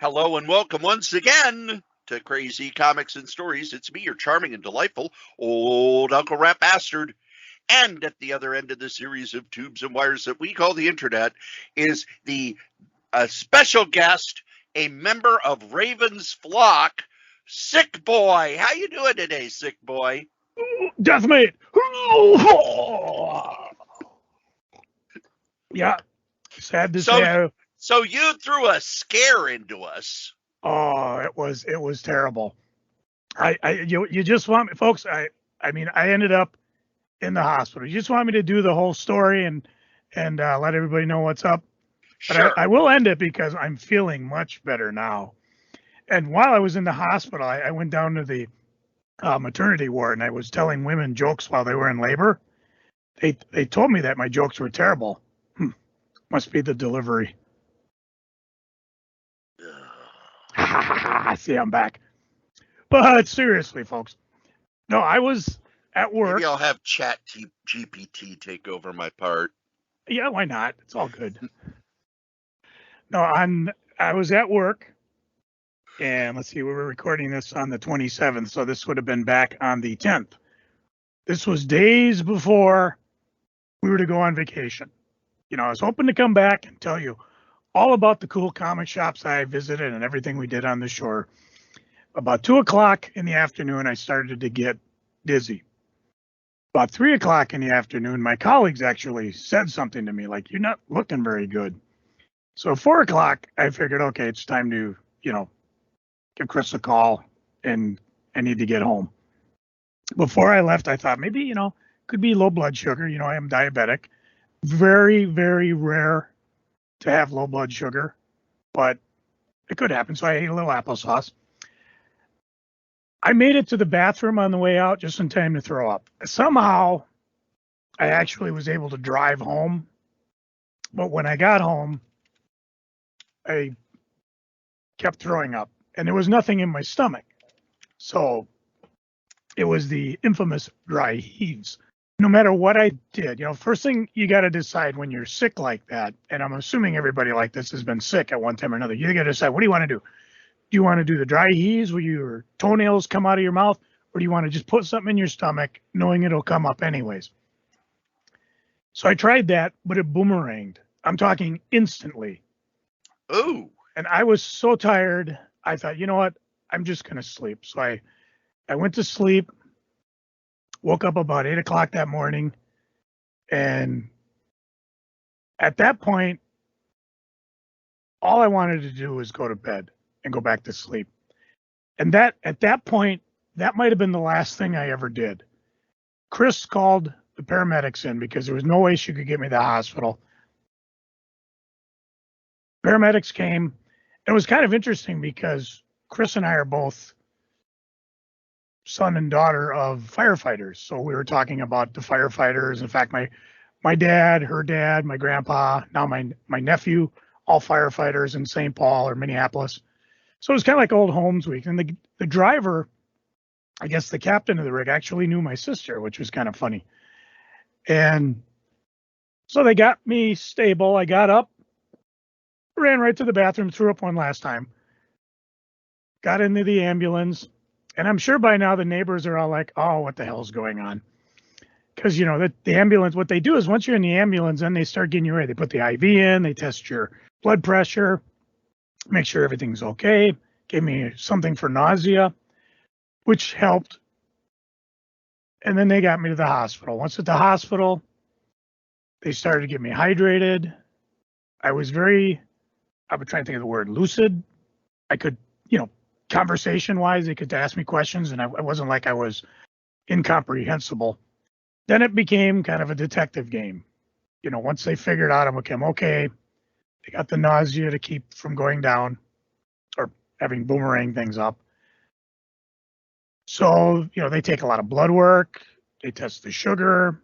Hello and welcome once again to Crazy Comics and Stories. It's me, your charming and delightful old Uncle Rat Bastard. And at the other end of the series of tubes and wires that we call the internet is the special guest, a member of Raven's flock, Sick Boy. How you doing today, Sick Boy? Deathmate! Yeah, sad to say. So you threw a scare into us. Oh, it was terrible. You just want me, folks. I mean, I ended up in the hospital. You just want me to do the whole story and let everybody know what's up. But Sure. I will end it because I'm feeling much better now. And while I was in the hospital, I went down to the maternity ward and I was telling women jokes while they were in labor. They told me that my jokes were terrible. Must be the delivery. See, I'm back. But seriously, folks, no, I was at work. Maybe I'll have Chat GPT take over my part. Yeah, why not? It's all good. No, I was at work, and let's see, we were recording this on the 27th, so this would have been back on the 10th. This was days before we were to go on vacation. You know, I was hoping to come back and tell you all about the cool comic shops I visited and everything we did on the shore. About 2 o'clock in the afternoon, I started to get dizzy. About 3 o'clock in the afternoon, my colleagues actually said something to me like, "You're not looking very good." So 4 o'clock, I figured, okay, it's time to, give Chris a call and I need to get home. Before I left, I thought maybe, could be low blood sugar. I am diabetic. Very, very rare to have low blood sugar, but it could happen. So I ate a little applesauce. I made it to the bathroom on the way out just in time to throw up. Somehow, I actually was able to drive home. But when I got home, I kept throwing up, and there was nothing in my stomach. So it was the infamous dry heaves. No matter what I did, first thing you got to decide when you're sick like that, and I'm assuming everybody like this has been sick at one time or another, you got to decide, what do you want to do? Do you want to do the dry heaves where your toenails come out of your mouth, or do you want to just put something in your stomach knowing it'll come up anyways? So I tried that, but it boomeranged. I'm talking instantly. Ooh. And I was so tired, I thought, you know what? I'm just going to sleep. So I went to sleep, woke up about 8 o'clock that morning. And at that point, all I wanted to do was go to bed and go back to sleep. And at that point, that might have been the last thing I ever did. Chris called the paramedics in because there was no way she could get me to the hospital. Paramedics came. It was kind of interesting because Chris and I are both son and daughter of firefighters. So we were talking about the firefighters. In fact, my dad, her dad, my grandpa, now my nephew, all firefighters in St. Paul or Minneapolis. So it was kind of like old Homes Week. And the driver, I guess the captain of the rig, actually knew my sister, which was kind of funny. And so they got me stable. I got up, ran right to the bathroom, threw up one last time, got into the ambulance. And I'm sure by now the neighbors are all like, oh, what the hell's going on? Because, the ambulance, what they do is once you're in the ambulance, then they start getting you ready. They put the IV in, they test your blood pressure, make sure everything's okay. Gave me something for nausea, which helped. And then they got me to the hospital. Once at the hospital, they started to get me hydrated. I was trying to think of the word, lucid. I could, conversation-wise, they could ask me questions, and it wasn't like I was incomprehensible. Then it became kind of a detective game. Once they figured out I'm okay, they got the nausea to keep from going down or having boomerang things up. So, they take a lot of blood work. They test the sugar.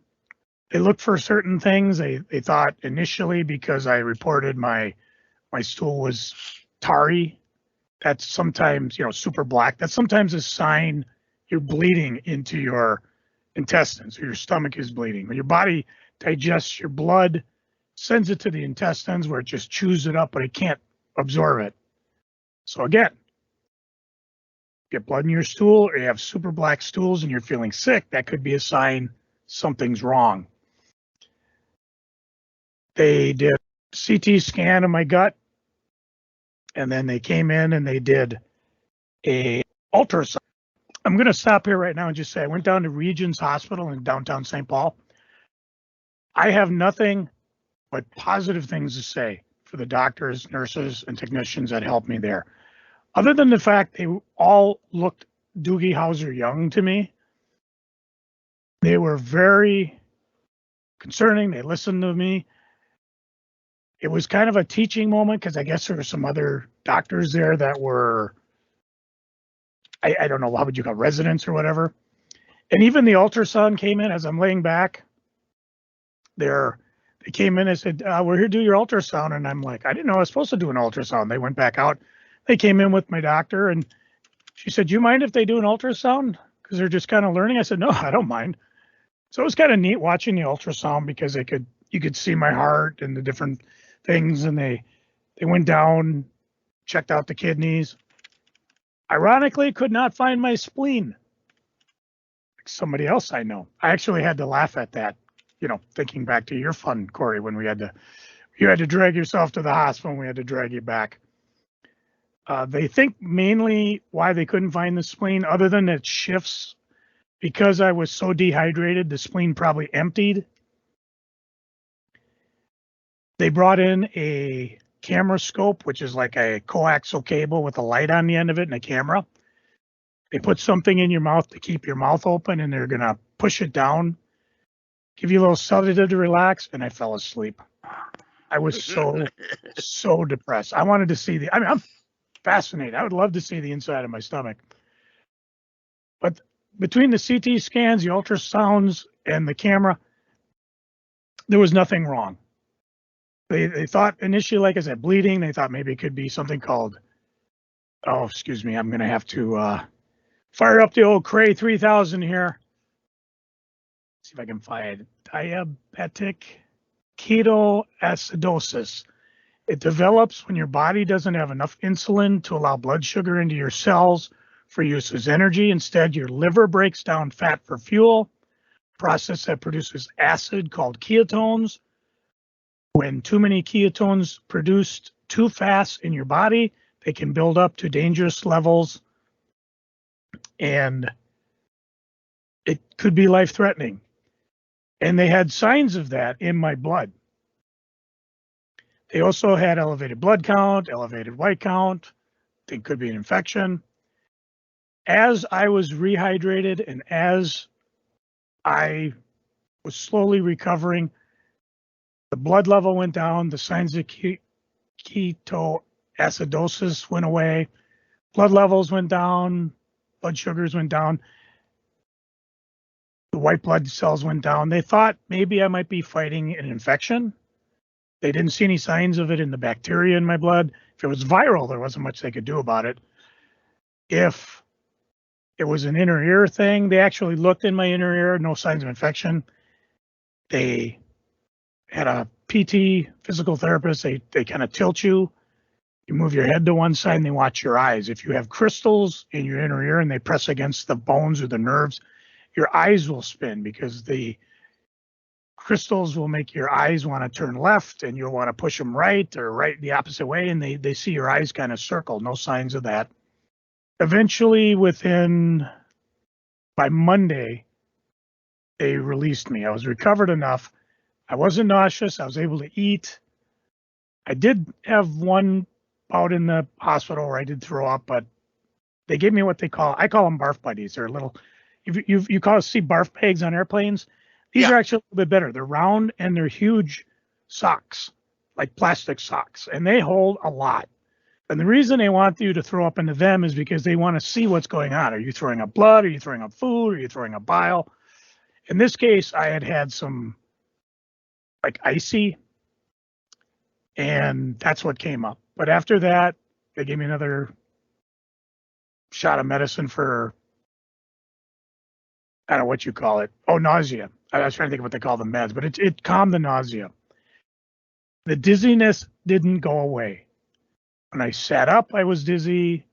They look for certain things. They thought initially because I reported my stool was tarry, that's sometimes, super black. That's sometimes a sign you're bleeding into your intestines or your stomach is bleeding. When your body digests your blood, sends it to the intestines where it just chews it up, but it can't absorb it. So again, get blood in your stool or you have super black stools and you're feeling sick, that could be a sign something's wrong. They did a CT scan of my gut, and then they came in and they did a ultrasound. I'm going to stop here right now and just say I went down to Regions Hospital in downtown St. Paul. I have nothing but positive things to say for the doctors, nurses, and technicians that helped me there. Other than the fact they all looked Doogie Howser young to me, they were very concerning. They listened to me. It was kind of a teaching moment because I guess there were some other doctors there that were, I don't know, how would you call residents or whatever. And even the ultrasound came in as I'm laying back there. They came in and said, we're here to do your ultrasound. And I'm like, I didn't know I was supposed to do an ultrasound. They went back out. They came in with my doctor and she said, do you mind if they do an ultrasound? Because they're just kind of learning. I said, no, I don't mind. So it was kind of neat watching the ultrasound because you could see my heart and the different things. And they went down, checked out the kidneys. Ironically, could not find my spleen. Like somebody else I know. I actually had to laugh at that, thinking back to your fun, Corey, when you had to drag yourself to the hospital and we had to drag you back. They think mainly why they couldn't find the spleen, other than it shifts, because I was so dehydrated, the spleen probably emptied. They brought in a camera scope, which is like a coaxial cable with a light on the end of it and a camera. They put something in your mouth to keep your mouth open, and they're going to push it down, give you a little sedative to relax, and I fell asleep. I was so depressed. I wanted to see I'm fascinated. I would love to see the inside of my stomach. But between the CT scans, the ultrasounds, and the camera, there was nothing wrong. They thought initially, like I said, bleeding. They thought maybe it could be something called, I'm going to have to fire up the old Kray 3000 here. See if I can find diabetic ketoacidosis. It develops when your body doesn't have enough insulin to allow blood sugar into your cells for use as energy. Instead, your liver breaks down fat for fuel, a process that produces acid called ketones. When too many ketones produced too fast in your body, they can build up to dangerous levels, and it could be life-threatening. And they had signs of that in my blood. They also had elevated blood count, elevated white count. I think could be an infection. As I was rehydrated and as I was slowly recovering, the blood level went down, the signs of ketoacidosis went away, blood levels went down, blood sugars went down, the white blood cells went down. They thought maybe I might be fighting an infection. They didn't see any signs of it in the bacteria in my blood. If it was viral, there wasn't much they could do about it. If it was an inner ear thing, they actually looked in my inner ear, no signs of infection. They had a PT, physical therapist. They kind of tilt you. You move your head to one side and they watch your eyes. If you have crystals in your inner ear and they press against the bones or the nerves, your eyes will spin because the crystals will make your eyes want to turn left and you'll want to push them right or right the opposite way. And they see your eyes kind of circle. No signs of that. Eventually, by Monday, they released me. I was recovered enough. I wasn't nauseous. I was able to eat. I did have one bout in the hospital where I did throw up, but they gave me what I call them barf buddies. They're little, you see barf bags on airplanes. These are actually a little bit better. They're round and they're huge socks, like plastic socks, and they hold a lot. And the reason they want you to throw up into them is because they want to see what's going on. Are you throwing up blood? Are you throwing up food? Are you throwing up bile? In this case, I had some like icy, and that's what came up. But after that, they gave me another shot of medicine for, I don't know what you call it. Oh, nausea. I was trying to think of what they call the meds, but it calmed the nausea. The dizziness didn't go away. When I sat up, I was dizzy.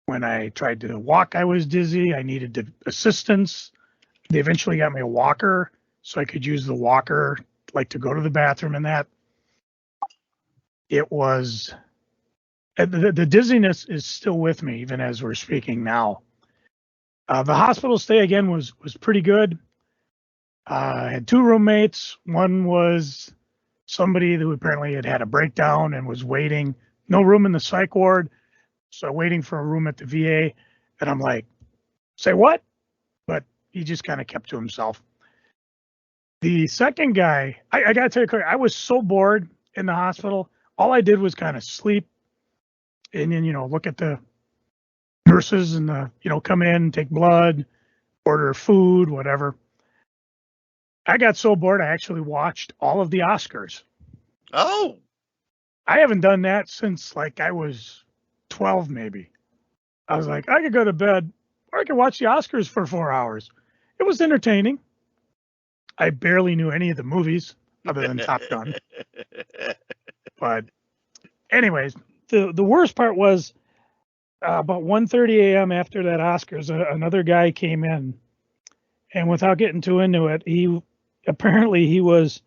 When I tried to walk, I was dizzy. I needed assistance. They eventually got me a walker so I could use the walker, like to go to the bathroom and that. It was, the dizziness is still with me even as we're speaking now. The hospital stay again was pretty good. I had two roommates. One was somebody who apparently had had a breakdown and was waiting. No room in the psych ward, so waiting for a room at the VA. And I'm like, say what? But he just kind of kept to himself. The second guy, I got to tell you, Kray, I was so bored in the hospital. All I did was kind of sleep and then, look at the nurses and come in, take blood, order food, whatever. I got so bored, I actually watched all of the Oscars. Oh. I haven't done that since like I was 12, maybe. I was like, I could go to bed or I could watch the Oscars for 4 hours. It was entertaining. I barely knew any of the movies other than Top Gun. But anyways, the worst part was about 1:30 a.m. after that Oscars, another guy came in. And without getting too into it, he was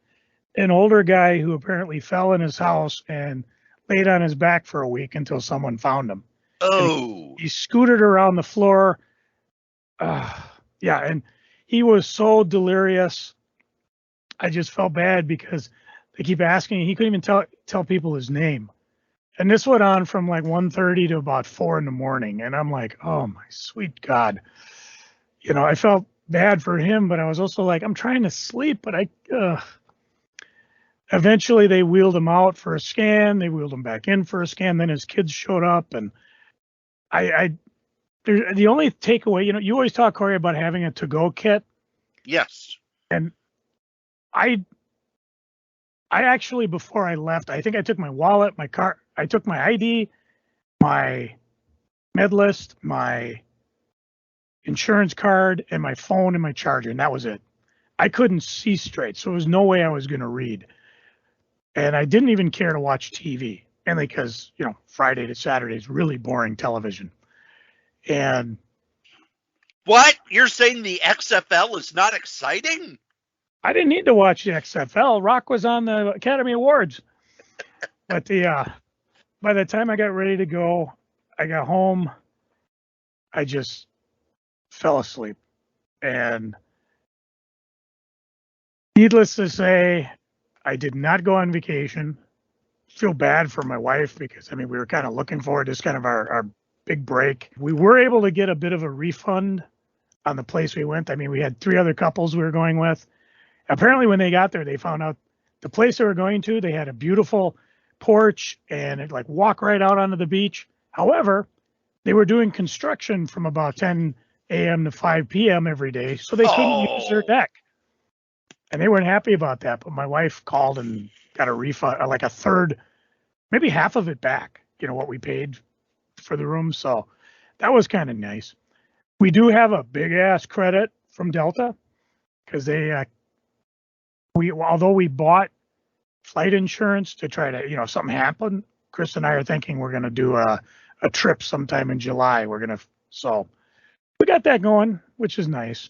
an older guy who apparently fell in his house and laid on his back for a week until someone found him. Oh. He scooted around the floor. And he was so delirious. I just felt bad because they keep asking. He couldn't even tell people his name. And this went on from like 1:30 to about 4 in the morning. And I'm like, oh my sweet God. I felt bad for him, but I was also like, I'm trying to sleep, but eventually they wheeled him out for a scan. They wheeled him back in for a scan. Then his kids showed up, and the only takeaway, you always talk, Corey, about having a to-go kit. Yes. And I actually, before I left, I think I took my wallet, my car, I took my ID, my med list, my insurance card, and my phone and my charger, and that was it. I couldn't see straight, so there was no way I was going to read. And I didn't even care to watch TV, mainly because, Friday to Saturday is really boring television. And what? You're saying the XFL is not exciting? I didn't need to watch the XFL. Rock was on the Academy Awards. But by the time I got ready to go, I got home, I just fell asleep. And needless to say, I did not go on vacation. Feel bad for my wife because, we were kind of looking forward to this kind of our big break. We were able to get a bit of a refund on the place we went. We had 3 other couples we were going with. Apparently, when they got there, they found out the place they were going to, they had a beautiful porch and it walk right out onto the beach. However, they were doing construction from about 10 a.m. to 5 p.m. every day, so they couldn't use their deck. And they weren't happy about that, but my wife called and got a refund, like a third, maybe half of it back, what we paid for the room. So that was kind of nice. We do have a big-ass credit from Delta because although we bought flight insurance to try to, if something happened, Chris and I are thinking we're going to do a trip sometime in July. So we got that going, which is nice.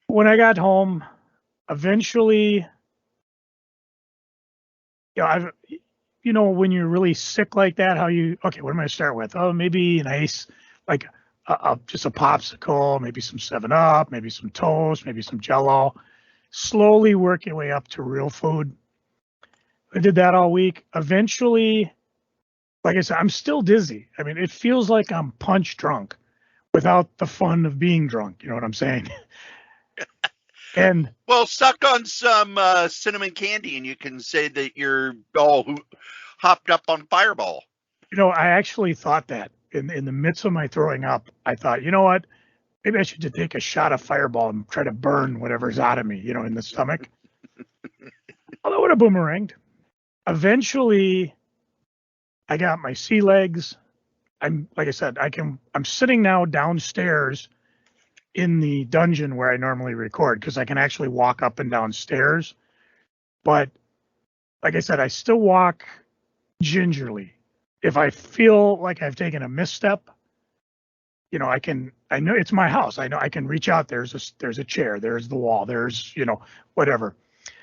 When I got home, eventually, when you're really sick like that, what am I going to start with? Oh, maybe an ice, like just a popsicle, maybe some 7-Up, maybe some toast, maybe some Jell-O. Slowly work your way up to real food. I did that all week. Eventually, like I said, I'm still dizzy. It feels like I'm punch drunk without the fun of being drunk. You know what I'm saying? And well, suck on some cinnamon candy and you can say that you're all hopped up on Fireball. I actually thought that in the midst of my throwing up, I thought, you know what? Maybe I should just take a shot of Fireball and try to burn whatever's out of me, in the stomach. Although it would have boomeranged. Eventually, I got my sea legs. Like I said, I'm sitting now downstairs in the dungeon where I normally record because I can actually walk up and down stairs. But like I said, I still walk gingerly. if I feel like I've taken a misstep, I know it's my house. I know I can reach out. There's a chair, there's the wall, there's, whatever.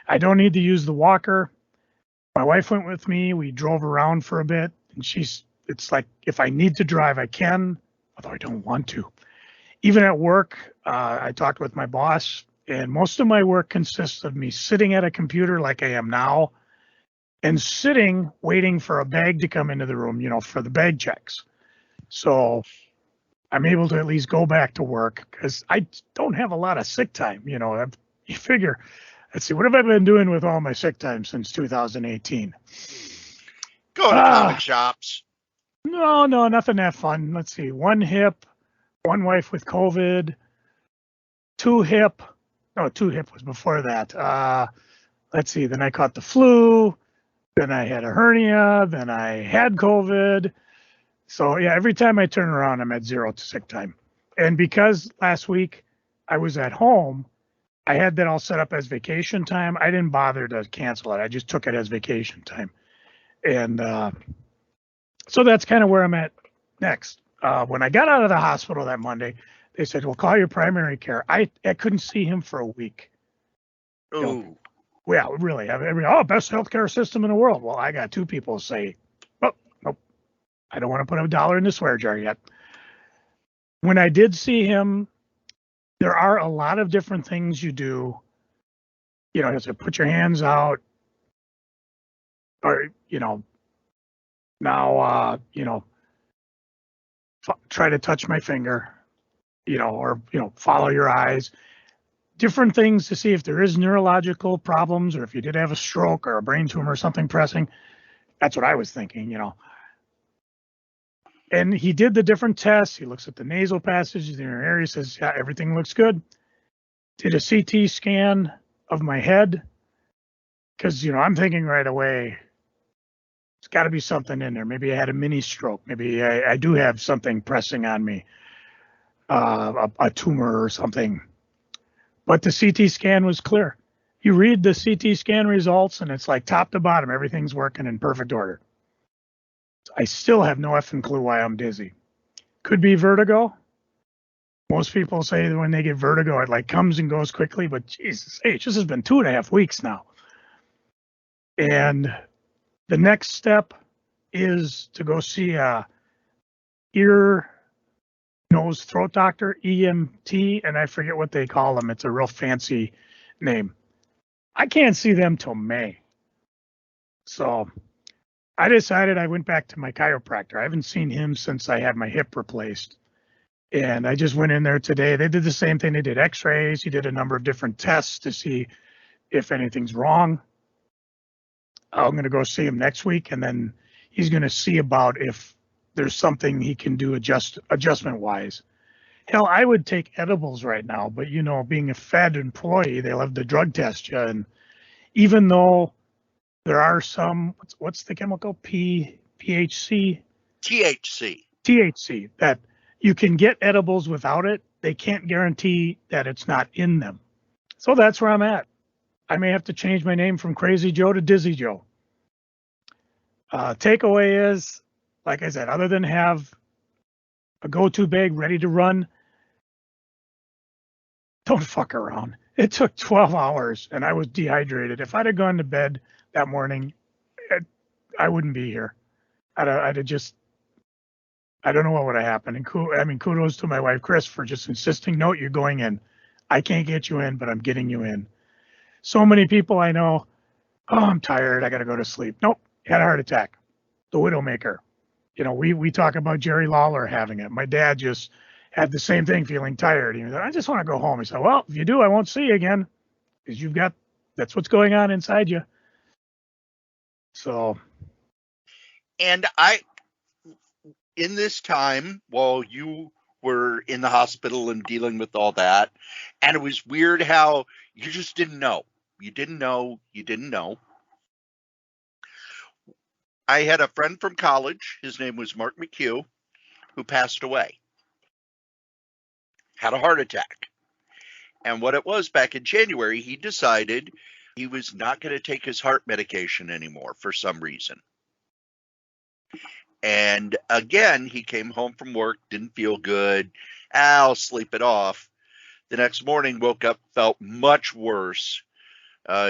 I don't need to use the walker. My wife went with me. We drove around for a bit, and it's like if I need to drive, I can, although I don't want to. Even at work, I talked with my boss, and most of my work consists of me sitting at a computer like I am now and sitting waiting for a bag to come into the room, for the bag checks. So I'm able to at least go back to work because I don't have a lot of sick time. You figure, let's see, what have I been doing with all my sick time since 2018? Go to comic shops. No, nothing that fun. Let's see, one hip, one wife with COVID, two hip was before that. Let's see, then I caught the flu, then I had a hernia, then I had COVID. So yeah, every time I turn around, I'm at 0 sick time. And because last week I was at home, I had that all set up as vacation time. I didn't bother to cancel it. I just took it as vacation time. And so that's kind of where I'm at next. When I got out of the hospital that Monday, they said, well, call your primary care. I couldn't see him for a week. Oh. Yeah, really. Best healthcare system in the world. Well, I got two people say, nope, I don't want to put $1 in the swear jar yet. When I did see him, there are a lot of different things you do. You have to put your hands out, or now try to touch my finger, or follow your eyes. Different things to see if there is neurological problems or if you did have a stroke or a brain tumor or something pressing. That's what I was thinking, And he did the different tests. He looks at the nasal passages, the inner area, says, yeah, everything looks good. Did a CT scan of my head because, I'm thinking right away, it's got to be something in there. Maybe I had a mini stroke. Maybe I do have something pressing on me, a tumor or something. But the CT scan was clear. You read the CT scan results, and it's like top to bottom, everything's working in perfect order. I still have no effing clue why I'm dizzy. Could be vertigo. Most people say that when they get vertigo, it like comes and goes quickly, but Jesus, it just has been 2.5 weeks now. And the next step is to go see a ear, nose, throat doctor, EMT, and I forget what they call them. It's a real fancy name. I can't see them till May. So I decided I went back to my chiropractor. I haven't seen him since I had my hip replaced. And I just went in there today. They did the same thing. They did x-rays. He did a number of different tests to see if anything's wrong. I'm going to go see him next week, and then he's going to see about if there's something he can do adjustment-wise. Hell, I would take edibles right now, but, being a Fed employee, they'll have to drug test you. And even though there are some, what's the chemical? THC, that you can get edibles without it. They can't guarantee that it's not in them. So that's where I'm at. I may have to change my name from Crazy Joe to Dizzy Joe. Takeaway is, like I said, other than have a go-to bag ready to run, don't fuck around. It took 12 hours and I was dehydrated. If I'd have gone to bed that morning, I wouldn't be here. I'd have just, I don't know what would have happened. And kudos to my wife, Chris, for just insisting, no, you're going in. I can't get you in, but I'm getting you in. So many people I know, oh, I'm tired. I got to go to sleep. Nope, had a heart attack. The Widowmaker. We talk about Jerry Lawler having it. My dad just had the same thing, feeling tired. He was like, I just want to go home. He said, well, if you do, I won't see you again because that's what's going on inside you. So. And in this time, while you were in the hospital and dealing with all that, and it was weird how you just didn't know. You didn't know. I had a friend from college. His name was Mark McHugh, who passed away. Had a heart attack. And what it was back in January, he decided he was not going to take his heart medication anymore for some reason. And again, he came home from work, didn't feel good. I'll sleep it off. The next morning, woke up, felt much worse.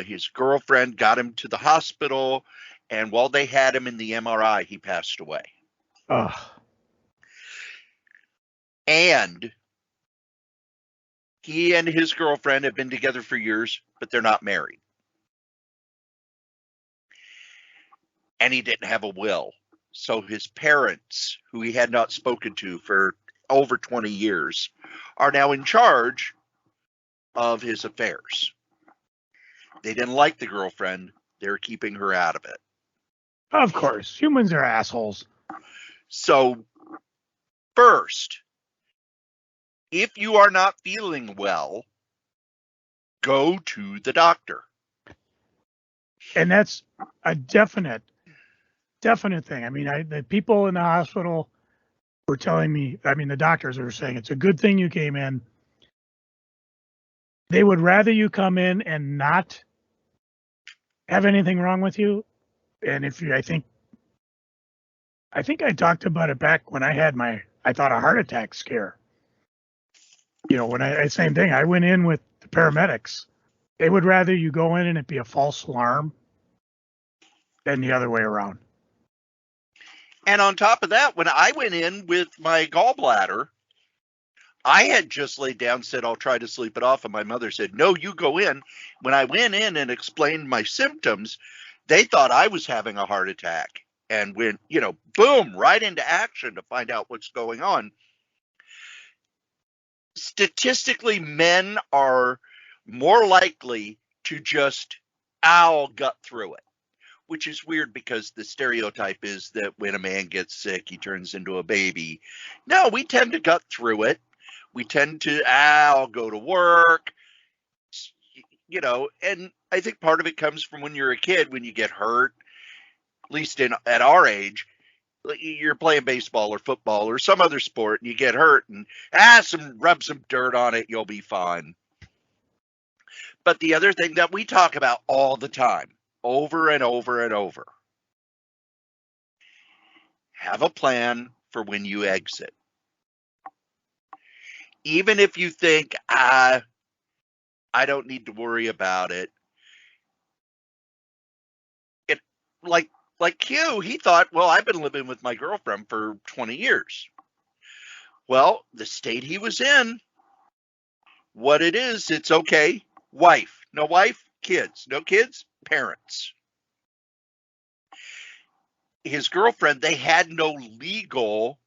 His girlfriend got him to the hospital, and while they had him in the MRI, he passed away. Ugh. And he and his girlfriend have been together for years, but they're not married. And he didn't have a will. So his parents, who he had not spoken to for over 20 years, are now in charge of his affairs. They didn't like the girlfriend. They're keeping her out of it. Of course. Humans are assholes. So, first, if you are not feeling well, go to the doctor. And that's a definite thing. I mean, the people in the hospital were telling me, I mean, the doctors were saying it's a good thing you came in. They would rather you come in and not have anything wrong with you. And if you, I think I talked about it back when I had I thought a heart attack scare. You know, when same thing, I went in with the paramedics. They would rather you go in and it be a false alarm than the other way around. And on top of that, when I went in with my gallbladder, I had just laid down, said, I'll try to sleep it off. And my mother said, no, you go in. When I went in and explained my symptoms, they thought I was having a heart attack and went, boom, right into action to find out what's going on. Statistically, men are more likely to just, I'll gut through it, which is weird because the stereotype is that when a man gets sick, he turns into a baby. No, we tend to gut through it. We tend to, I'll go to work, and I think part of it comes from when you're a kid, when you get hurt, at least at our age, you're playing baseball or football or some other sport and you get hurt and rub some dirt on it, you'll be fine. But the other thing that we talk about all the time, over and over and over, have a plan for when you exit. Even if you think, I don't need to worry about it. Like Q, he thought, well, I've been living with my girlfriend for 20 years. Well, the state he was in, what it is, it's okay. Wife, no wife, kids, no kids, parents. His girlfriend, they had no legal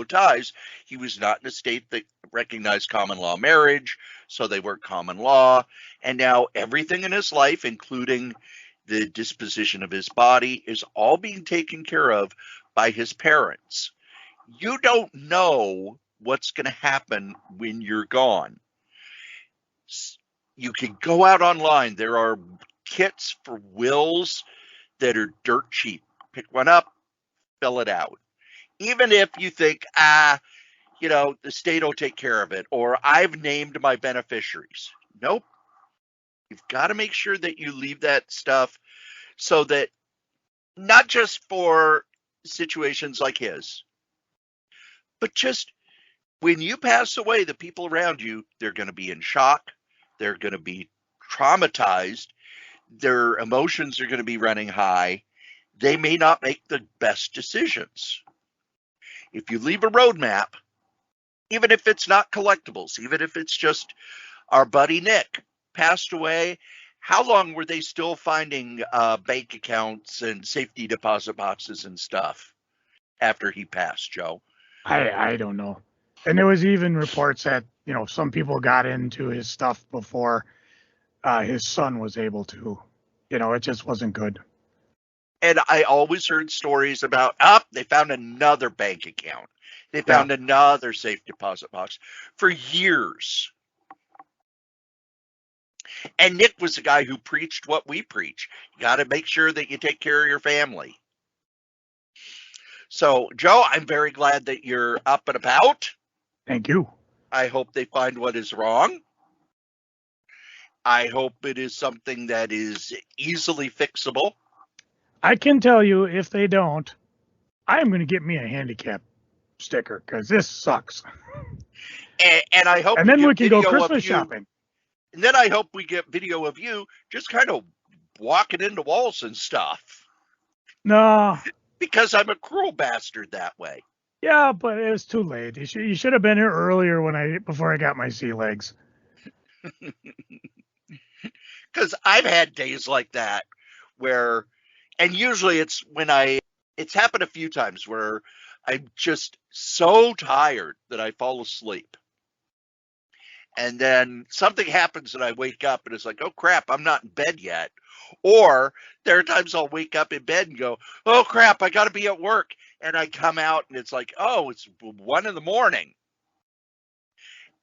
ties. He was not in a state that recognized common law marriage, so they weren't common law. And now everything in his life, including the disposition of his body, is all being taken care of by his parents. You don't know what's going to happen when you're gone. You can go out online. There are kits for wills that are dirt cheap. Pick one up, fill it out. Even if you think, the state will take care of it, or I've named my beneficiaries. Nope. You've got to make sure that you leave that stuff so that not just for situations like his, but just when you pass away, the people around you, they're going to be in shock. They're going to be traumatized. Their emotions are going to be running high. They may not make the best decisions. If you leave a roadmap, even if it's not collectibles, even if it's just our buddy Nick passed away, how long were they still finding bank accounts and safety deposit boxes and stuff after he passed, Joe? I don't know. And there was even reports that, some people got into his stuff before his son was able to. It just wasn't good. And I always heard stories about, they found another bank account. They found another safe deposit box for years. And Nick was the guy who preached what we preach. You got to make sure that you take care of your family. So, Joe, I'm very glad that you're up and about. Thank you. I hope they find what is wrong. I hope it is something that is easily fixable. I can tell you, if they don't, I'm going to get me a handicap sticker because this sucks. And I hope And we then we get can go video Christmas of you. shopping. And then I hope we get video of you just kind of walking into walls and stuff. No. Because I'm a cruel bastard that way. Yeah, but it was too late. You should have been here earlier before I got my sea legs. Because I've had days like that where, and usually it's happened a few times where I'm just so tired that I fall asleep. And then something happens and I wake up and it's like, oh crap, I'm not in bed yet. Or there are times I'll wake up in bed and go, oh crap, I got to be at work. And I come out and it's like, oh, it's 1 a.m.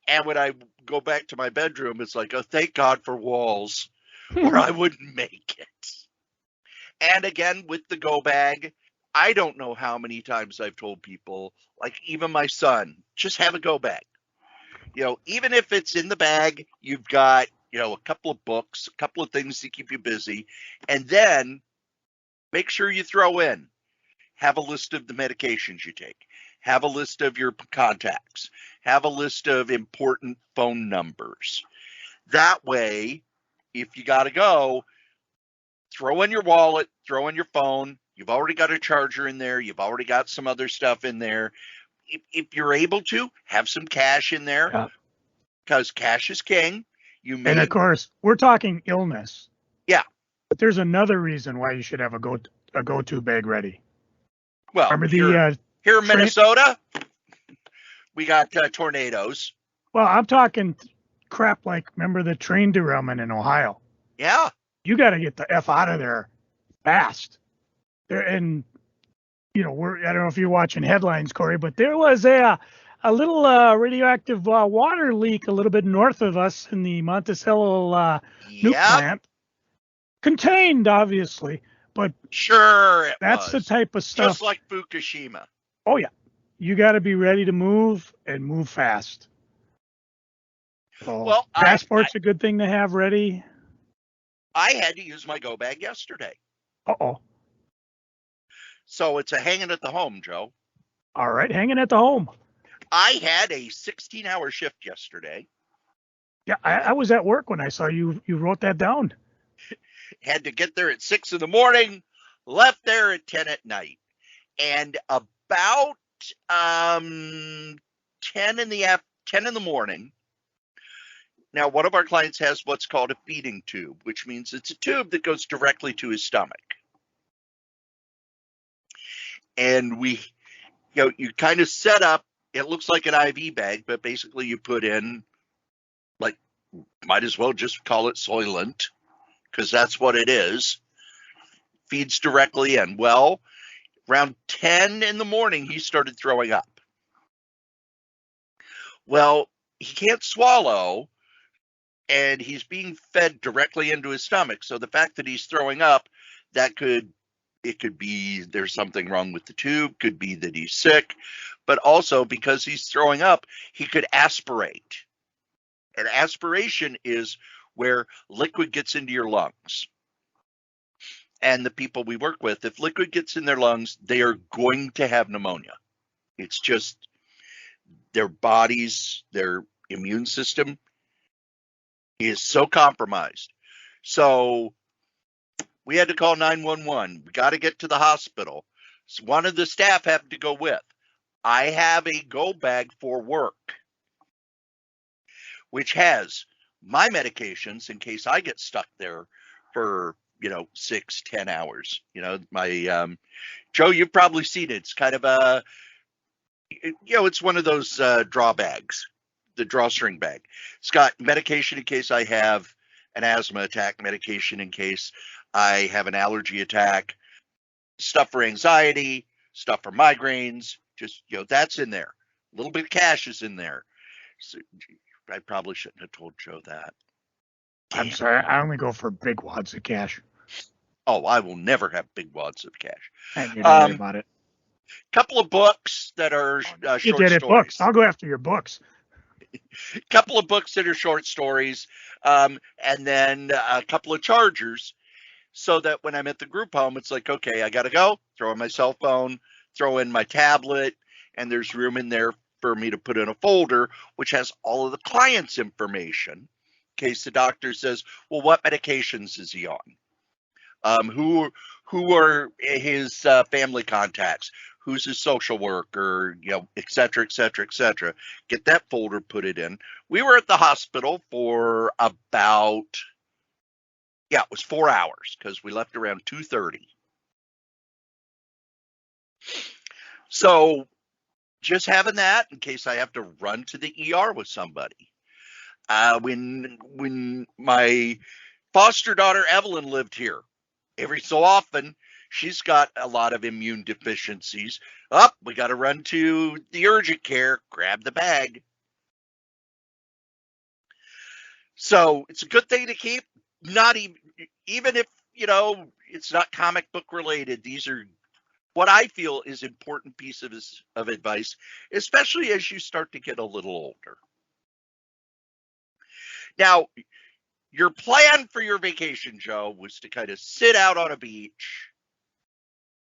And when I go back to my bedroom, it's like, oh, thank God for walls, or I wouldn't make it. And again, with the go bag, I don't know how many times I've told people, like even my son, just have a go bag. Even if it's in the bag, you've got, a couple of books, a couple of things to keep you busy, and then make sure you throw in, have a list of the medications you take, have a list of your contacts, have a list of important phone numbers. That way, if you got to go, throw in your wallet, throw in your phone. You've already got a charger in there. You've already got some other stuff in there. If you're able to, have some cash in there, because cash is king. And of course, we're talking illness. Yeah. But there's another reason why you should have a go-to bag ready. Well, remember here in Minnesota, we got tornadoes. Well, I'm talking crap like, remember the train derailment in Ohio? Yeah. You got to get the F out of there fast. And, I don't know if you're watching headlines, Corey, but there was a little radioactive water leak a little bit north of us in the Monticello nuke plant. Contained, obviously, but sure, that's the type of stuff. Just like Fukushima. Oh, yeah. You got to be ready to move and move fast. So, passport's a good thing to have ready. I had to use my go bag yesterday. Uh-oh. So it's a hanging at the home, Joe. All right, hanging at the home. I had a 16-hour shift yesterday. Yeah, I was at work when I saw you wrote that down. Had to get there at 6 a.m, left there at 10 p.m. And about 10 in the morning. Now, one of our clients has what's called a feeding tube, which means it's a tube that goes directly to his stomach. And you kind of set up, it looks like an IV bag, but basically you put in, like, might as well just call it Soylent, because that's what it is. Feeds directly in. Well, around 10 in the morning, he started throwing up. Well, he can't swallow, and he's being fed directly into his stomach. So the fact that he's throwing up, it could be there's something wrong with the tube, could be that he's sick, but also because he's throwing up, he could aspirate. And aspiration is where liquid gets into your lungs. And the people we work with, if liquid gets in their lungs, they are going to have pneumonia. It's just their bodies, their immune system is so compromised. So we had to call 911. We got to get to the hospital. So one of the staff had to go with. I have a go bag for work, which has my medications in case I get stuck there for 6-10 hours. My Joe, you've probably seen it. It's kind of it's one of those draw bags, the drawstring bag. It's got medication in case I have an asthma attack, medication in case I have an allergy attack, stuff for anxiety, stuff for migraines. Just that's in there. A little bit of cash is in there. So I probably shouldn't have told Joe that. I'm sorry. I only go for big wads of cash. Oh, I will never have big wads of cash. And you don't worry about it. Couple of books that are short you did it, stories. Books. I'll go after your books. Couple of books that are short stories, and then a couple of chargers. so that when I'm at the group home, it's like, okay, I got to go, throw in my cell phone, throw in my tablet, and there's room in there for me to put in a folder, which has all of the client's information in case the doctor says, well, what medications is he on? Who are his family contacts? Who's his social worker? Et cetera, et cetera, et cetera. Get that folder, put it in. We were at the hospital for about, it was 4 hours because we left around 2:30. So just having that in case I have to run to the ER with somebody. When my foster daughter Evelyn lived here, every so often she's got a lot of immune deficiencies. We got to run to the urgent care, grab the bag. So it's a good thing to keep. Not even if it's not comic book related. These are what I feel is important pieces of advice, especially as you start to get a little older. Now, your plan for your vacation, Joe, was to kind of sit out on a beach.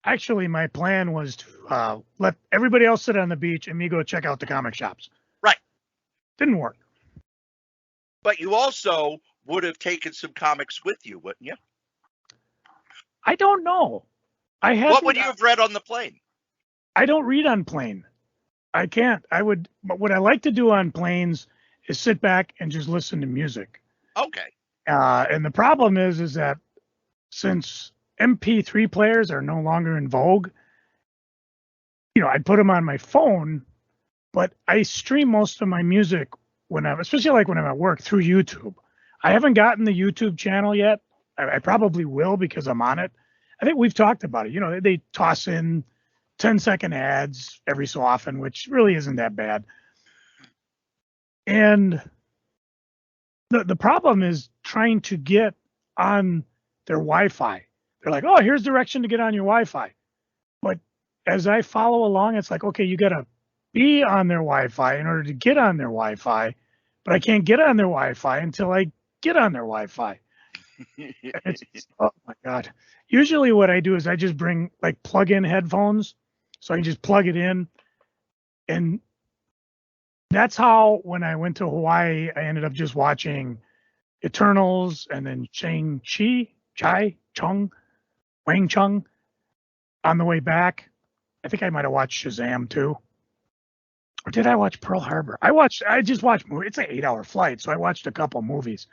Actually, my plan was to let everybody else sit on the beach and me go check out the comic shops. Right. Didn't work. But you also would have taken some comics with you, wouldn't you? I don't know. What would you have read on the plane? I don't read on plane. I can't. But what I like to do on planes is sit back and just listen to music. Okay. And the problem is that since MP3 players are no longer in vogue, I put them on my phone, but I stream most of my music especially when I'm at work, through YouTube. I haven't gotten the YouTube channel yet. I probably will because I'm on it. I think we've talked about it. They toss in 10-second ads every so often, which really isn't that bad. And the problem is trying to get on their Wi-Fi. They're like, oh, here's direction to get on your Wi-Fi. But as I follow along, it's like, okay, you got to be on their Wi-Fi in order to get on their Wi-Fi. But I can't get on their Wi-Fi until I get on their Wi-Fi. Oh, my God. Usually what I do is I just bring plug-in headphones so I can just plug it in. And that's how, when I went to Hawaii, I ended up just watching Eternals and then Wang Chung on the way back. I think I might have watched Shazam too. Or did I watch Pearl Harbor? I just watched movies. It's an 8-hour flight, so I watched a couple movies.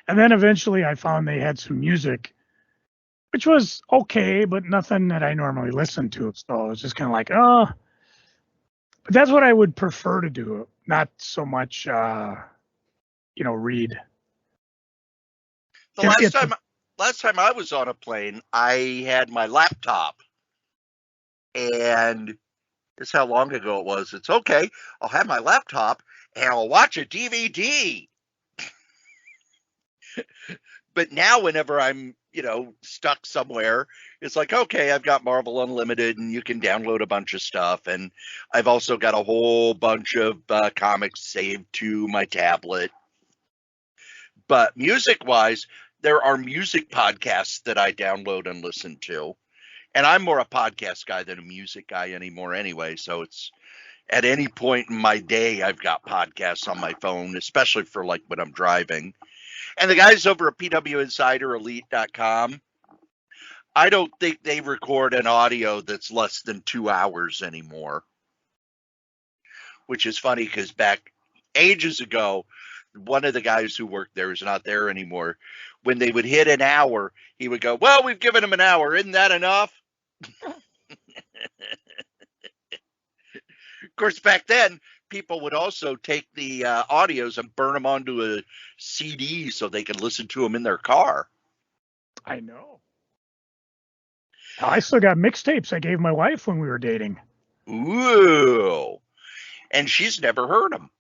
And then eventually I found they had some music, which was okay, but nothing that I normally listen to. So it was just kind of like, oh. But that's what I would prefer to do, not so much, read. Last time I was on a plane, I had my laptop, and this is how long ago it was. It's okay. I'll have my laptop and I'll watch a DVD. But now whenever I'm, stuck somewhere, it's like, okay, I've got Marvel Unlimited and you can download a bunch of stuff. And I've also got a whole bunch of comics saved to my tablet. But music-wise, there are music podcasts that I download and listen to. And I'm more a podcast guy than a music guy anymore anyway. So it's at any point in my day, I've got podcasts on my phone, especially for when I'm driving. And the guys over at PWInsiderElite.com, I don't think they record an audio that's less than 2 hours anymore. Which is funny because back ages ago, one of the guys who worked there is not there anymore. When they would hit an hour, he would go, well, we've given them an hour. Isn't that enough? Of course, back then, people would also take the audios and burn them onto a CD so they could listen to them in their car. I know. I still got mixtapes I gave my wife when we were dating. Ooh. And she's never heard them.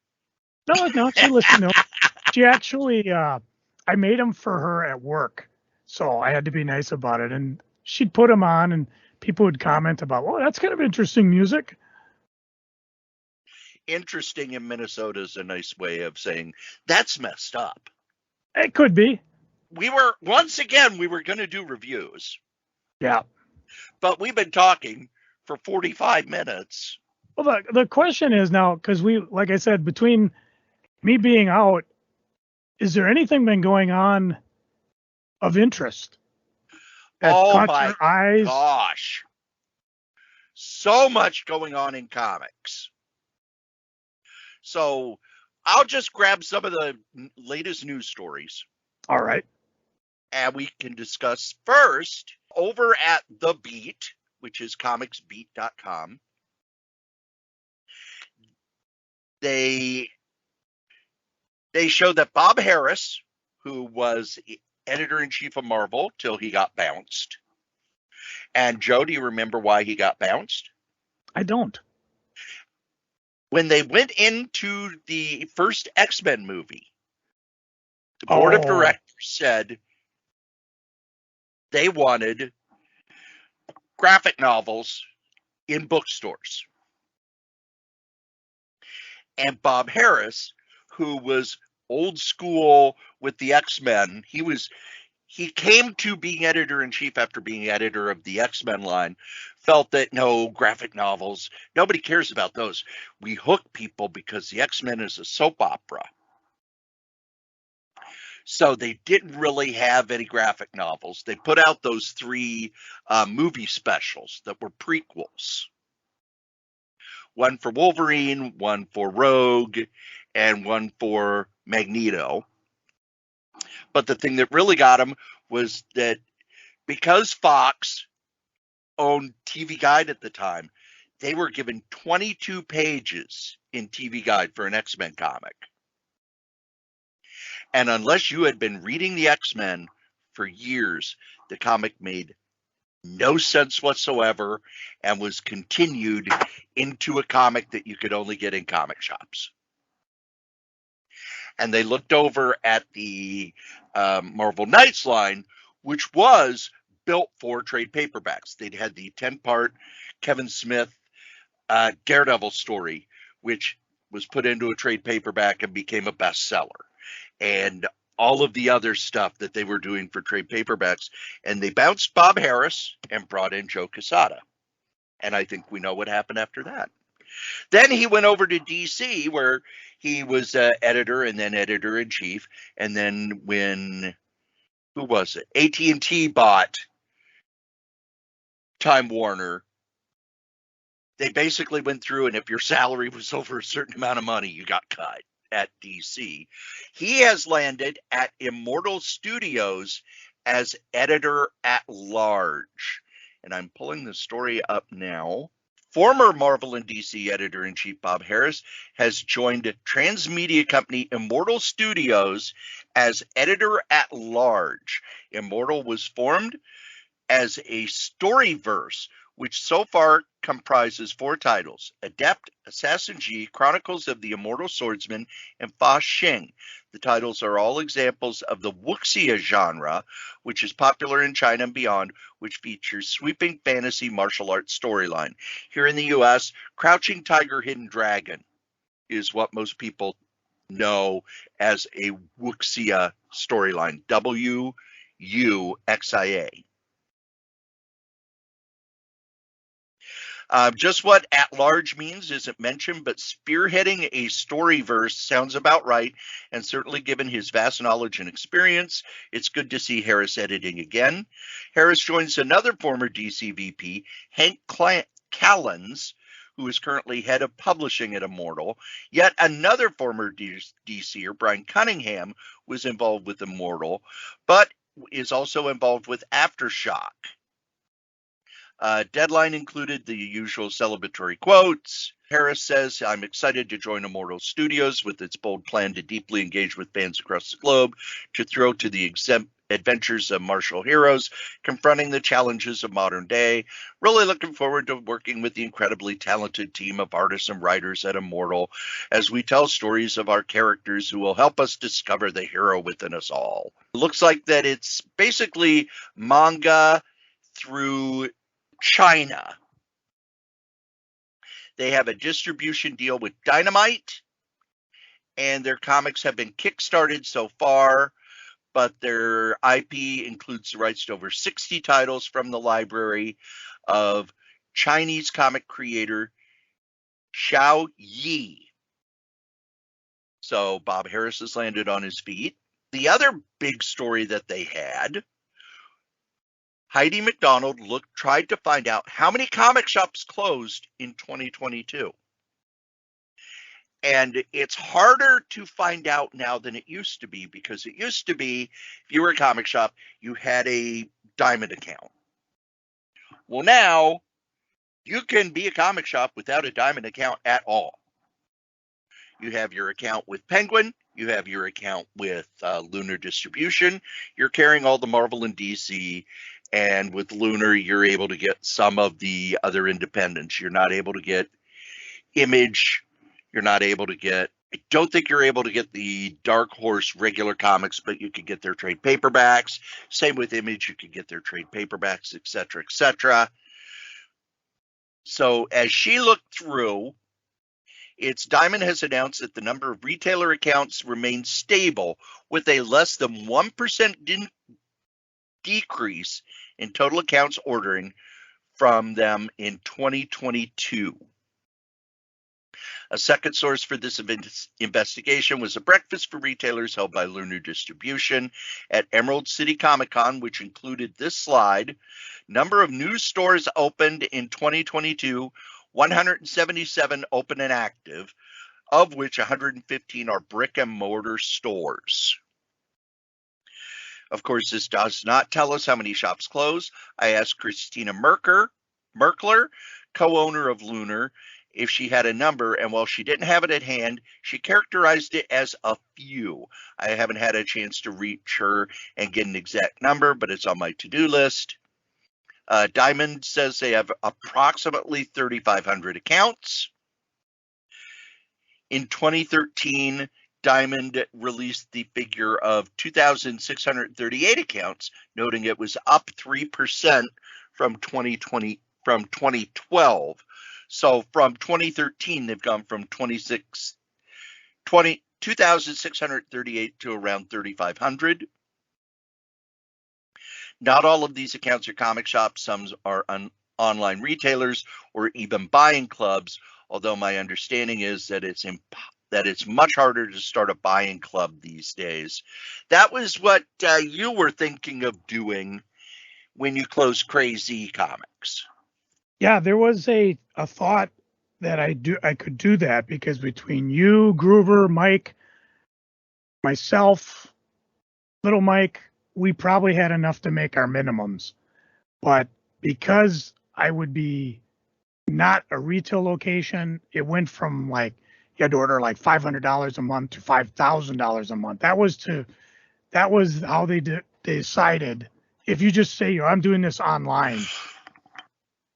No, she listened to them. She actually, I made them for her at work. So I had to be nice about it. And she'd put them on and people would comment about, well, that's kind of interesting music. Interesting in Minnesota is a nice way of saying that's messed up. It could be. we were going to do reviews, Yeah. but we've been talking for 45 minutes. Well, the question is now, because like I said, between me being out, is there anything been going on of interest that Oh caught my your eyes? gosh. So much going on in comics. So I'll just grab some of the latest news stories. All right. And we can discuss first over at The Beat, which is comicsbeat.com. They showed that Bob Harris, who was editor-in-chief of Marvel till he got bounced. And Joe, do you remember why he got bounced? I don't. When they went into the first X-Men movie, the board of directors said they wanted graphic novels in bookstores. And Bob Harris, who was old school with the X-Men, he came to being editor-in-chief after being editor of the X-Men line, felt that no, graphic novels, nobody cares about those. We hook people because the X-Men is a soap opera. So they didn't really have any graphic novels. They put out those 3 movie specials that were prequels. One for Wolverine, one for Rogue, and one for Magneto. But the thing that really got him was that because Fox owned TV Guide at the time, they were given 22 pages in TV Guide for an X-Men comic. And unless you had been reading the X-Men for years, the comic made no sense whatsoever and was continued into a comic that you could only get in comic shops. And they looked over at the Marvel Knights line, which was built for trade paperbacks. They'd had the 10-part Kevin Smith Daredevil story, which was put into a trade paperback and became a bestseller. And all of the other stuff that they were doing for trade paperbacks. And they bounced Bob Harris and brought in Joe Quesada. And I think we know what happened after that. Then he went over to DC, where he was editor and then editor-in-chief. And then when, who was it? AT&T bought Time Warner. They basically went through, and if your salary was over a certain amount of money, you got cut at DC. He has landed at Immortal Studios as editor-at-large. And I'm pulling the story up now. Former Marvel and DC editor-in-chief Bob Harris has joined transmedia company Immortal Studios as editor-at-large. Immortal was formed as a storyverse, which so far comprises 4 titles: Adept, Assassin G, Chronicles of the Immortal Swordsman, and Fa Xing. The titles are all examples of the wuxia genre, which is popular in China and beyond, which features sweeping fantasy martial arts storyline. Here in the U.S., Crouching Tiger, Hidden Dragon is what most people know as a wuxia storyline, WUXIA. Just what at-large means isn't mentioned, but spearheading a storyverse sounds about right, and certainly given his vast knowledge and experience, it's good to see Harris editing again. Harris joins another former DC VP, Hank Callens, who is currently head of publishing at Immortal. Yet another former DCer, Brian Cunningham, was involved with Immortal, but is also involved with Aftershock. Deadline included the usual celebratory quotes. Harris says, "I'm excited to join Immortal Studios with its bold plan to deeply engage with fans across the globe, to throw to the adventures of martial heroes, confronting the challenges of modern day. Really looking forward to working with the incredibly talented team of artists and writers at Immortal as we tell stories of our characters who will help us discover the hero within us all." Looks like that it's basically manga through China. They have a distribution deal with Dynamite, and their comics have been kickstarted so far, but their IP includes the rights to over 60 titles from the library of Chinese comic creator Xiao Yi. So Bob Harris has landed on his feet. The other big story that they had, Heidi McDonald tried to find out how many comic shops closed in 2022. And it's harder to find out now than it used to be, because it used to be, if you were a comic shop, you had a Diamond account. Well, now you can be a comic shop without a Diamond account at all. You have your account with Penguin. You have your account with Lunar Distribution. You're carrying all the Marvel and DC. And with Lunar, you're able to get some of the other independents. You're not able to get Image. You're not able to get, I don't think you're able to get the Dark Horse regular comics, but you can get their trade paperbacks. Same with Image. You can get their trade paperbacks, etc., etc. So as she looked through, Diamond has announced that the number of retailer accounts remains stable, with a less than 1% decrease in total accounts ordering from them in 2022. A second source for this investigation was a breakfast for retailers held by Lunar Distribution at Emerald City Comic Con, which included this slide. Number of new stores opened in 2022, 177 open and active, of which 115 are brick and mortar stores. Of course, this does not tell us how many shops closed. I asked Christina Merkler, co-owner of Lunar, if she had a number, and while she didn't have it at hand, she characterized it as a few. I haven't had a chance to reach her and get an exact number, but it's on my to-do list. Diamond says they have approximately 3,500 accounts. In 2013, Diamond released the figure of 2,638 accounts, noting it was up 3% from 2012. So from 2013, they've gone from 2,638 to around 3,500. Not all of these accounts are comic shops. Some are online retailers or even buying clubs, although my understanding is that it's much harder to start a buying club these days. That was what you were thinking of doing when you closed Kray Comics. Yeah, there was a thought that I could do that, because between you, Groover, Mike, myself, Little Mike, we probably had enough to make our minimums. But because I would be not a retail location, it went from like you had to order like $500 a month to $5,000 a month. That was how they decided. If you just say, I'm doing this online,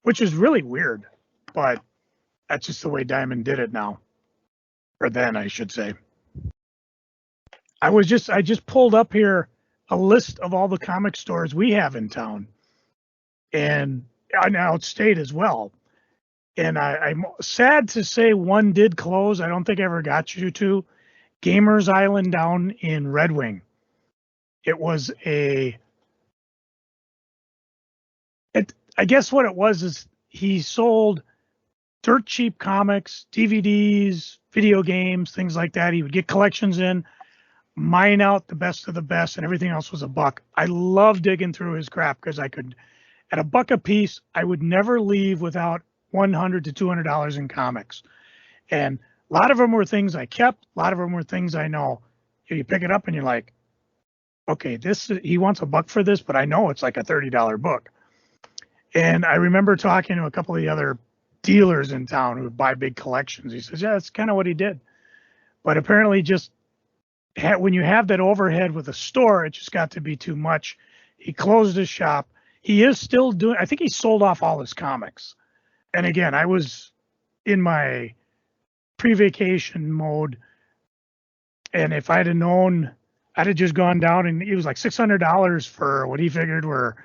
which is really weird, but that's just the way Diamond did it now, or then I should say. I just pulled up here a list of all the comic stores we have in town, and outstate as well. And I'm sad to say one did close. I don't think I ever got you to. Gamers Island down in Red Wing. It was I guess what it was is he sold dirt cheap comics, DVDs, video games, things like that. He would get collections in, mine out the best of the best, and everything else was a buck. I love digging through his crap because I could, at a buck a piece, I would never leave without $100 to $200 in comics. And a lot of them were things I kept. A lot of them were things I know. You pick it up and you're like, okay, he wants a buck for this, but I know it's like a $30 book. And I remember talking to a couple of the other dealers in town who would buy big collections. He says, yeah, that's kind of what he did. But apparently when you have that overhead with a store, it just got to be too much. He closed his shop. He is still doing, I think he sold off all his comics. And again, I was in my pre-vacation mode. And if I'd have known, I'd have just gone down, and it was like $600 for what he figured were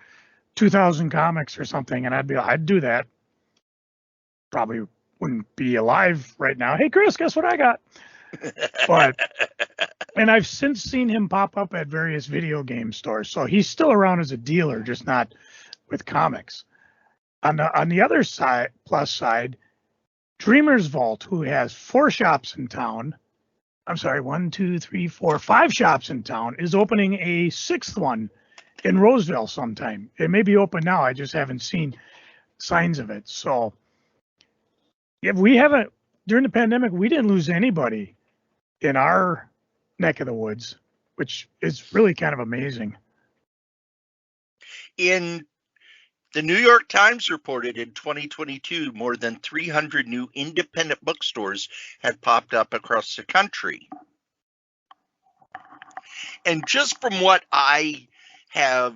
2,000 comics or something. And I'd do that. Probably wouldn't be alive right now. Hey, Chris, guess what I got? But And I've since seen him pop up at various video game stores. So he's still around as a dealer, just not with comics. On the other side, plus side, Dreamer's Vault, who has 4 shops in town. I'm sorry, 1, 2, 3, 4, 5 shops in town, is opening a 6th one in Roseville sometime. It may be open now. I just haven't seen signs of it. So if we haven't, during the pandemic, we didn't lose anybody in our neck of the woods, which is really kind of amazing. In the New York Times reported in 2022, more than 300 new independent bookstores had popped up across the country. And just from what I have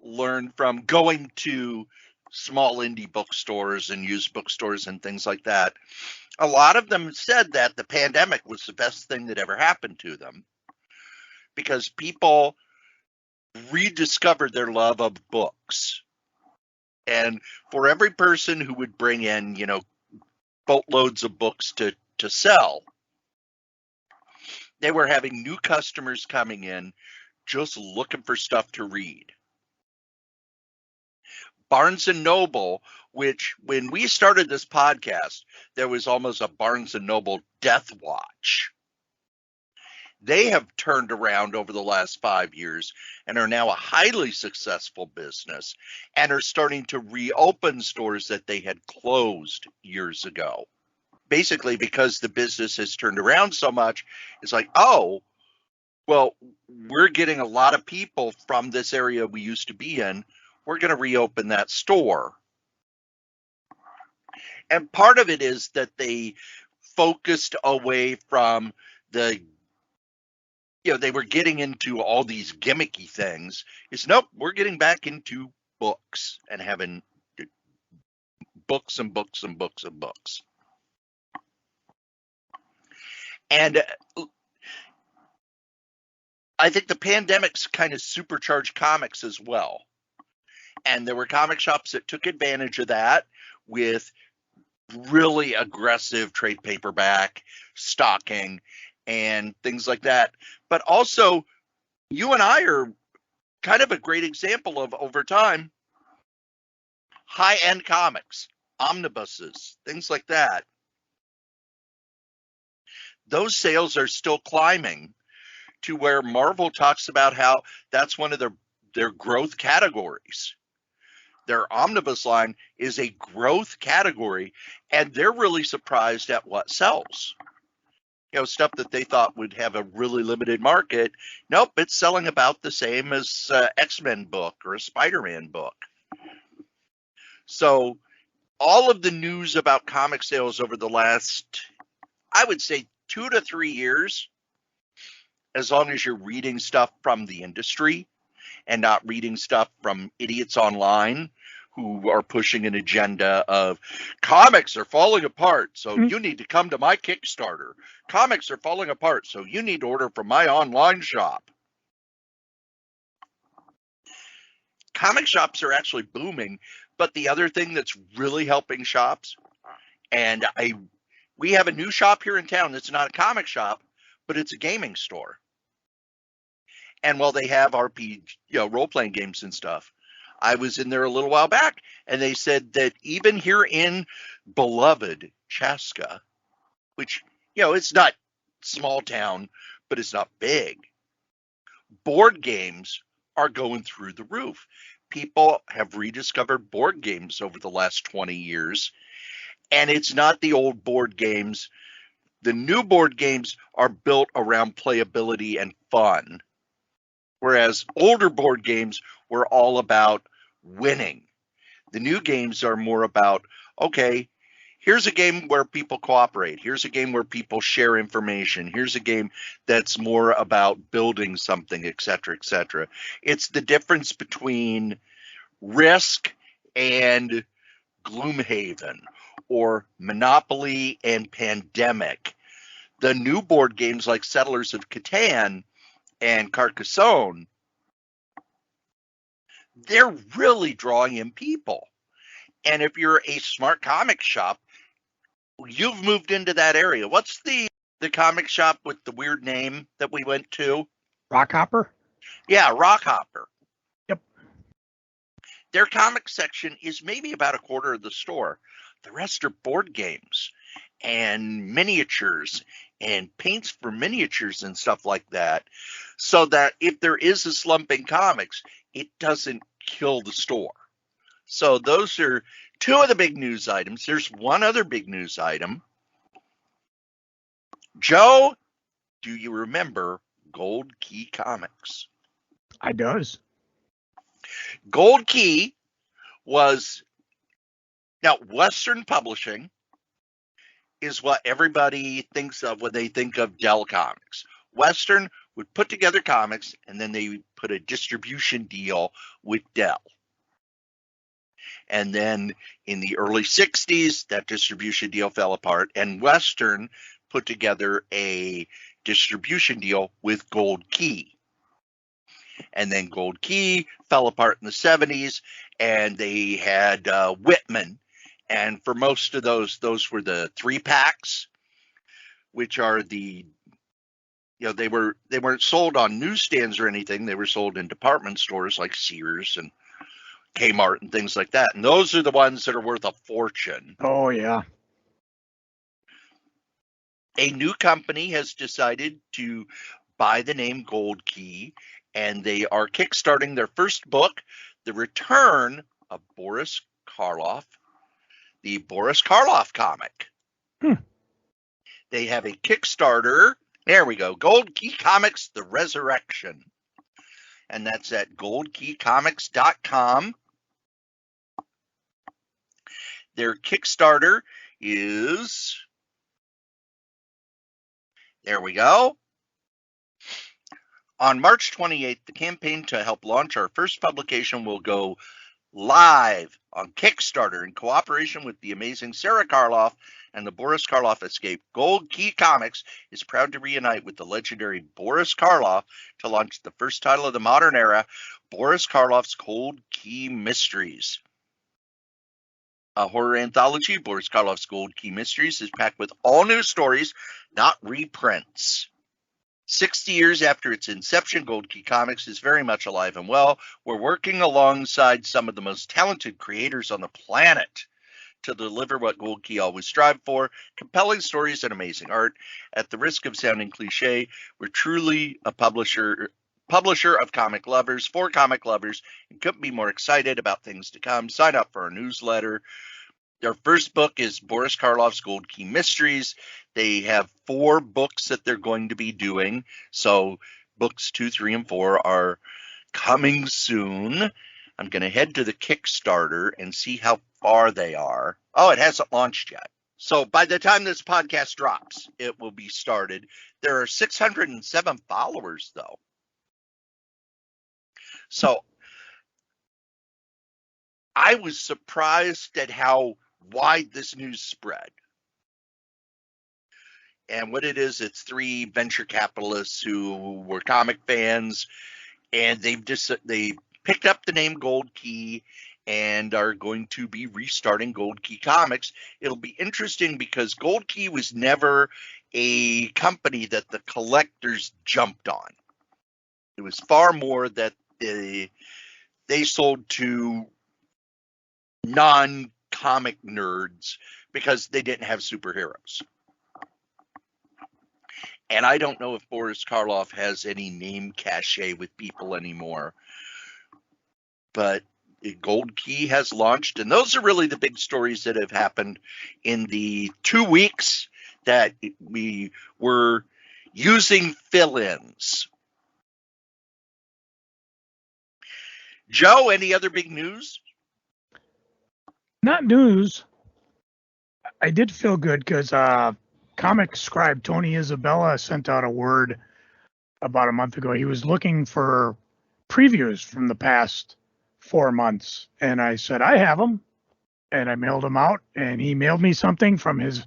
learned from going to small indie bookstores and used bookstores and things like that, a lot of them said that the pandemic was the best thing that ever happened to them because people rediscovered their love of books. And for every person who would bring in, boatloads of books to sell, they were having new customers coming in just looking for stuff to read. Barnes & Noble, which when we started this podcast, there was almost a Barnes & Noble death watch. They have turned around over the last 5 years and are now a highly successful business and are starting to reopen stores that they had closed years ago. Basically, because the business has turned around so much, it's like, oh, well, we're getting a lot of people from this area we used to be in. We're going to reopen that store. And part of it is that they focused away from they were getting into all these gimmicky things. It's nope, we're getting back into books and having books and books and books and books. And I think the pandemic's kind of supercharged comics as well. And there were comic shops that took advantage of that with really aggressive trade paperback stocking and things like that. But also, you and I are kind of a great example of, over time, high-end comics, omnibuses, things like that. Those sales are still climbing to where Marvel talks about how that's one of their growth categories. Their omnibus line is a growth category, and they're really surprised at what sells. Stuff that they thought would have a really limited market. Nope, it's selling about the same as an X-Men book or a Spider-Man book. So all of the news about comic sales over the last, I would say, 2 to 3 years, as long as you're reading stuff from the industry and not reading stuff from idiots online who are pushing an agenda of comics are falling apart, so you need to come to my Kickstarter. Comics are falling apart, so you need to order from my online shop. Comic shops are actually booming, but the other thing that's really helping shops, and we have a new shop here in town that's not a comic shop, but it's a gaming store. And while they have RPG, role-playing games and stuff, I was in there a little while back, and they said that even here in beloved Chaska, which, it's not small town, but it's not big, board games are going through the roof. People have rediscovered board games over the last 20 years, and it's not the old board games. The new board games are built around playability and fun, whereas older board games were all about winning. The new games are more about, okay, here's a game where people cooperate. Here's a game where people share information. Here's a game that's more about building something, et cetera, et cetera. It's the difference between Risk and Gloomhaven, or Monopoly and Pandemic. The new board games like Settlers of Catan and Carcassonne, they're really drawing in people. And if you're a smart comic shop, you've moved into that area. What's the The comic shop with the weird name that we went to. Rockhopper? Yeah, Rockhopper. Yep. Their comic section is maybe about a quarter of the store. The rest are board games and miniatures and paints for miniatures and stuff like that. So that if there is a slump in comics, it doesn't kill the store. So those are two of the big news items. There's one other big news item. Joe, do you remember Gold Key Comics? I does. Gold Key was, now Western Publishing is what everybody thinks of when they think of Dell Comics. Western would put together comics and then they would put a distribution deal with Dell. And then in the early 60s, that distribution deal fell apart and Western put together a distribution deal with Gold Key. And then Gold Key fell apart in the 70s and they had Whitman. And for most of those were the 3-packs, which are the, they weren't sold on newsstands or anything. They were sold in department stores like Sears and Kmart and things like that. And those are the ones that are worth a fortune. Oh, yeah. A new company has decided to buy the name Gold Key, and they are kickstarting their first book, The Return of Boris Karloff, the Boris Karloff comic. They have a Kickstarter. There we go. Gold Key Comics, The Resurrection. And that's at goldkeycomics.com. Their Kickstarter is, there we go. On March 28th, the campaign to help launch our first publication will go live on Kickstarter in cooperation with the amazing Sarah Karloff and the Boris Karloff Escape. Gold Key Comics is proud to reunite with the legendary Boris Karloff to launch the first title of the modern era, Boris Karloff's Gold Key Mysteries. A horror anthology, Boris Karloff's Gold Key Mysteries is packed with all new stories, not reprints. 60 years after its inception, Gold Key Comics is very much alive and well. We're working alongside some of the most talented creators on the planet to deliver what Gold Key always strive for, compelling stories and amazing art. At the risk of sounding cliche, we're truly a publisher of comic lovers for comic lovers and couldn't be more excited about things to come. Sign up for our newsletter. Their first book is Boris Karloff's Gold Key Mysteries. They have 4 books that they're going to be doing. So books 2, 3, and 4 are coming soon. I'm going to head to the Kickstarter and see how far they are. Oh, it hasn't launched yet. So by the time this podcast drops, it will be started. There are 607 followers, though. So I was surprised at how wide this news spread. And what it is, it's 3 venture capitalists who were comic fans, and they picked up the name Gold Key and are going to be restarting Gold Key Comics. It'll be interesting because Gold Key was never a company that the collectors jumped on. It was far more that they sold to non-comic nerds because they didn't have superheroes. And I don't know if Boris Karloff has any name cachet with people anymore. But Gold Key has launched, and those are really the big stories that have happened in the 2 weeks that we were using fill-ins. Joe, any other big news? Not news. I did feel good because comic scribe Tony Isabella sent out a word about a month ago. He was looking for previews from the past 4 months, and I said I have them, and I mailed them out, and he mailed me something from his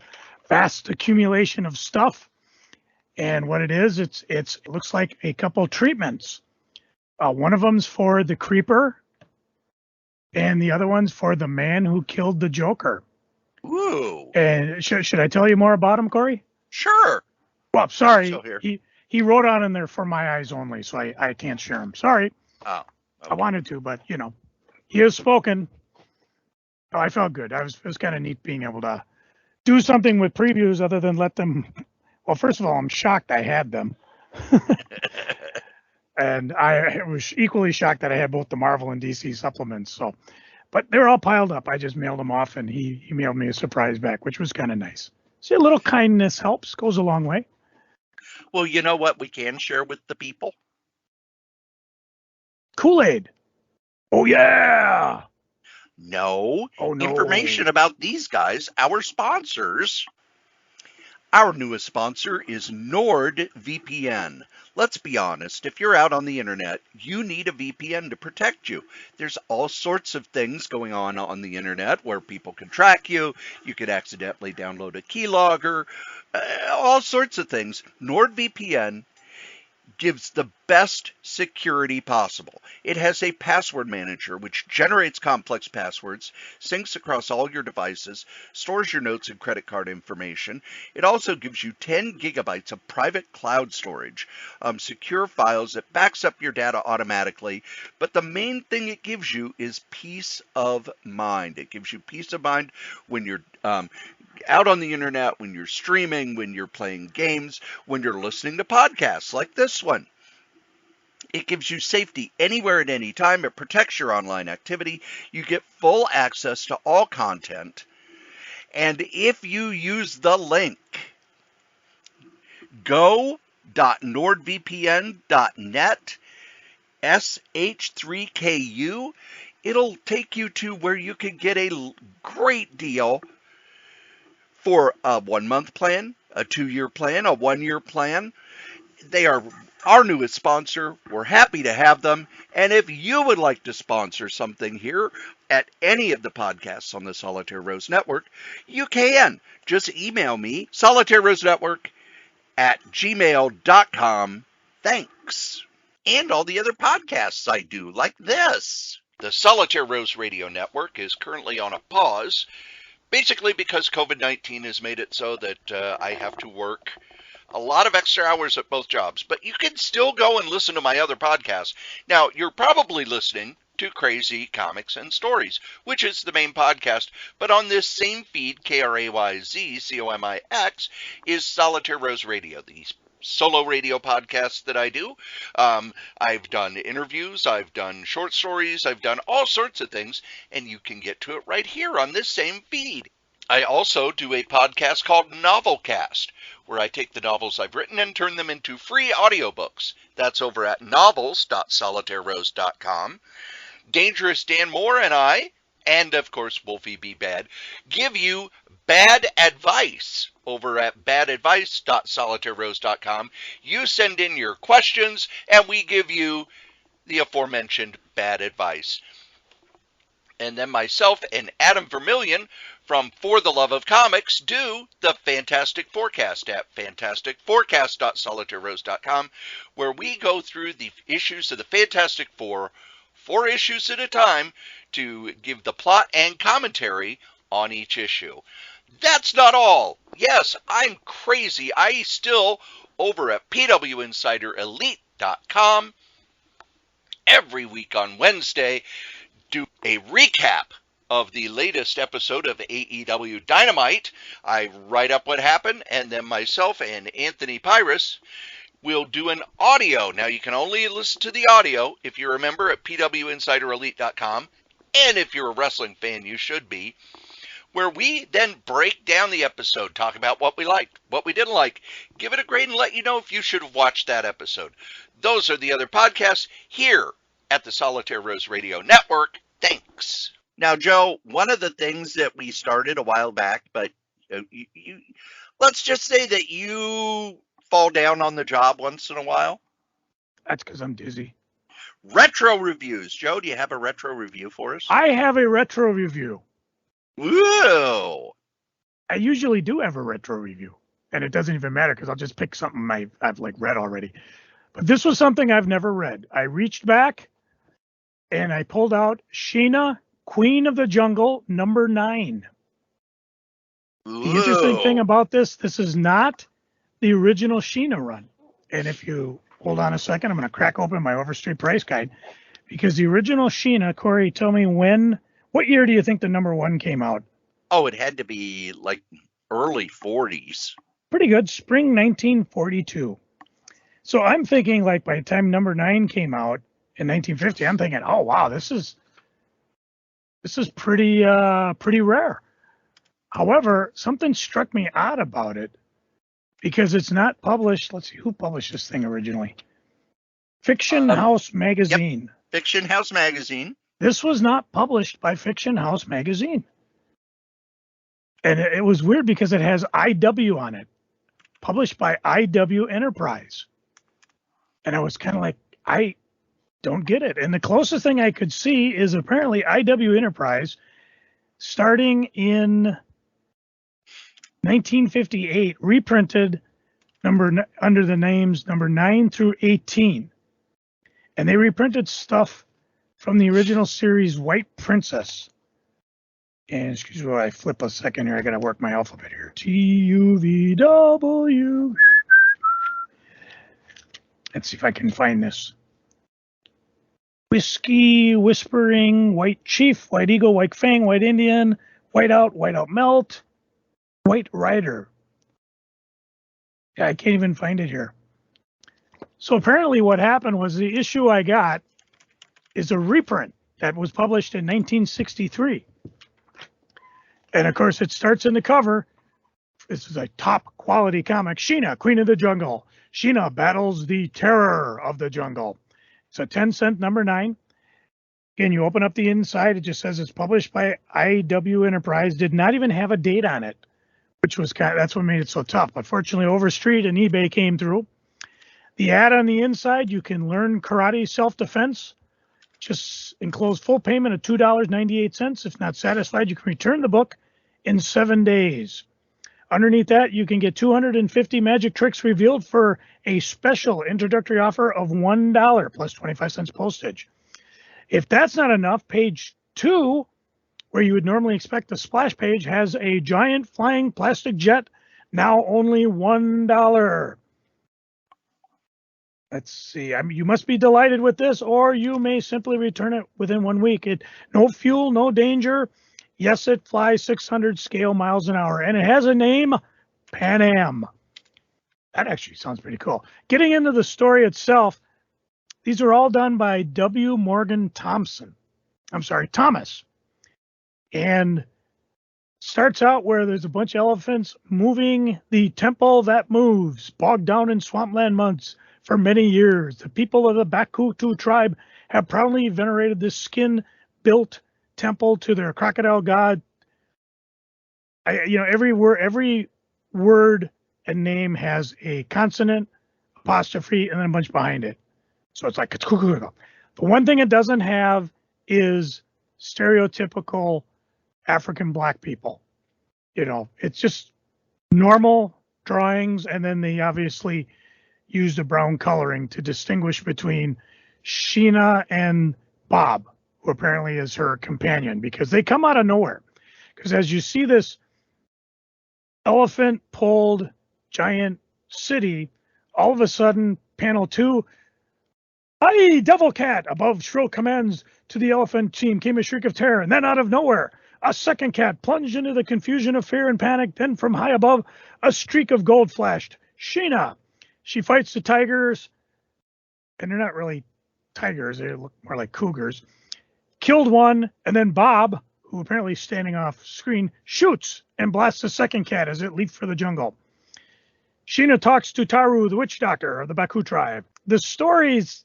vast accumulation of stuff. And what it is, it looks like a couple treatments. One of them's for the Creeper, and the other one's for the man who killed the Joker. Ooh. And should I tell you more about them, Corey? Sure. Well, sorry. Still here. He wrote on in there for my eyes only, so I can't share him. Sorry. Oh, okay. I wanted to, but he has spoken. Oh, I felt good. It was kind of neat being able to do something with previews other than let them. Well, first of all, I'm shocked I had them. And I was equally shocked that I had both the Marvel and DC supplements. So, but they're all piled up. I just mailed them off, and he mailed me a surprise back, which was kind of nice. See, a little kindness helps, goes a long way. Well, you know what we can share with the people? Kool-Aid. Oh, yeah. No. Oh, no. Information about these guys, our sponsors. Our newest sponsor is NordVPN. Let's be honest, if you're out on the internet, you need a VPN to protect you. There's all sorts of things going on the internet where people can track you. You could accidentally download a keylogger, all sorts of things. NordVPN gives the best security possible. It has a password manager which generates complex passwords, syncs across all your devices, stores your notes and credit card information. It also gives you 10 gigabytes of private cloud storage, secure files that backs up your data automatically. But the main thing it gives you is peace of mind. It gives you peace of mind when you're out on the internet, when you're streaming, when you're playing games, when you're listening to podcasts like this one. It gives you safety anywhere at any time. It protects your online activity. You get full access to all content. And if you use the link go.nordvpn.net sh3ku, it'll take you to where you can get a great deal for a 1-month plan, a 2-year plan, a 1-year plan. They are our newest sponsor. We're happy to have them. And if you would like to sponsor something here at any of the podcasts on the Solitaire Rose Network, you can. Just email me, solitairerosenetwork@gmail.com. Thanks. And all the other podcasts I do, like this. The Solitaire Rose Radio Network is currently on a pause, basically because COVID-19 has made it so that I have to work a lot of extra hours at both jobs. But you can still go and listen to my other podcasts. Now, you're probably listening to Crazy Comics and Stories, which is the main podcast. But on this same feed, KRAYZCOMIX, is Solitaire Rose Radio, the solo radio podcast that I do. I've done interviews, I've done short stories, I've done all sorts of things, and you can get to it right here on this same feed. I also do a podcast called Novelcast, where I take the novels I've written and turn them into free audiobooks. That's over at novels.solitairerose.com. Dangerous Dan Moore and I, and of course Wolfie B. Bad, give you bad advice over at badadvice.solitairerose.com. You send in your questions, and we give you the aforementioned bad advice. And then myself and Adam Vermillion from For the Love of Comics do the Fantastic Forecast at fantasticforecast.solitairerose.com, where we go through the issues of the Fantastic Four, 4 issues at a time, to give the plot and commentary on each issue. That's not all. Yes, I'm crazy. I still, over at pwinsiderelite.com, every week on Wednesday, do a recap of the latest episode of AEW Dynamite. I write up what happened, and then myself and Anthony Pyrus will do an audio. Now, you can only listen to the audio, if you remember, at pwinsiderelite.com, and if you're a wrestling fan, you should be, where we then break down the episode, talk about what we liked, what we didn't like, give it a grade, and let you know if you should have watched that episode. Those are the other podcasts here at the Solitaire Rose Radio Network. Thanks. Now, Joe, one of the things that we started a while back, but let's just say that you fall down on the job once in a while. That's because I'm dizzy. Retro reviews. Joe, do you have a retro review for us? I have a retro review. Whoa. I usually do have a retro review, and it doesn't even matter because I'll just pick something I've read already. But this was something I've never read. I reached back and I pulled out Sheena, Queen of the Jungle, #9. The interesting thing about this is not the original Sheena run. And if you hold on a second, I'm going to crack open my Overstreet price guide, because the original Sheena, Corey, tell me what year do you think the number one came out? Oh, it had to be like early 40s. Pretty good. Spring 1942. So I'm thinking, like, by the time number 9 came out in 1950, I'm thinking, oh wow, this is pretty rare. However, something struck me odd about it, because it's not published. Let's see, who published this thing originally? Fiction House Magazine. Yep. Fiction House Magazine. This was not published by Fiction House Magazine. And it was weird because it has IW on it, published by IW Enterprise. And I was kind of like, I don't get it. And the closest thing I could see is apparently IW Enterprise, starting in 1958, reprinted under the names number 9 through 18. And they reprinted stuff from the original series White Princess. And excuse me while I flip a second here. I got to work my alphabet here. TUVW. Let's see if I can find this. Whiskey, Whispering, White Chief, White Eagle, White Fang, White Indian, Whiteout Melt, White Rider. Yeah, I can't even find it here. So apparently what happened was the issue I got is a reprint that was published in 1963. And of course, it starts in the cover. This is a top quality comic. Sheena, Queen of the Jungle. Sheena battles the terror of the jungle. It's a 10-cent number 9. Again, you open up the inside. It just says it's published by IW Enterprise. Did not even have a date on it, which was that's what made it so tough. But fortunately, Overstreet and eBay came through. The ad on the inside, you can learn karate self-defense. Just enclose full payment of $2.98. If not satisfied, you can return the book in 7 days. Underneath that, you can get 250 magic tricks revealed for a special introductory offer of $1 plus 25 cents postage. If that's not enough, page 2, where you would normally expect the splash page, has a giant flying plastic jet, now only $1. Let's see. I mean, you must be delighted with this, or you may simply return it within 1 week. No fuel, no danger. Yes, it flies 600 scale miles an hour, and it has a name, Pan Am. That actually sounds pretty cool. Getting into the story itself, these are all done by W. Morgan Thomas. And starts out where there's a bunch of elephants moving the temple that moves, bogged down in swampland months. For many years, the people of the Bakutu tribe have proudly venerated this skin-built temple to their crocodile god. Every word and name has a consonant, apostrophe, and then a bunch behind it. So it's like, the one thing it doesn't have is stereotypical African black people. It's just normal drawings, and then they obviously used a brown coloring to distinguish between Sheena and Bob, who apparently is her companion, because they come out of nowhere. Because as you see this elephant-pulled giant city, all of a sudden, panel 2, "Aye, Devil Cat!" Above shrill commands to the elephant team came a shriek of terror, and then out of nowhere, a second cat plunged into the confusion of fear and panic. Then from high above, a streak of gold flashed. Sheena! She fights the tigers, and they're not really tigers. They look more like cougars. Killed one, and then Bob, who apparently is standing off screen, shoots and blasts the second cat as it leaped for the jungle. Sheena talks to Taru, the witch doctor of the Baku tribe. The story's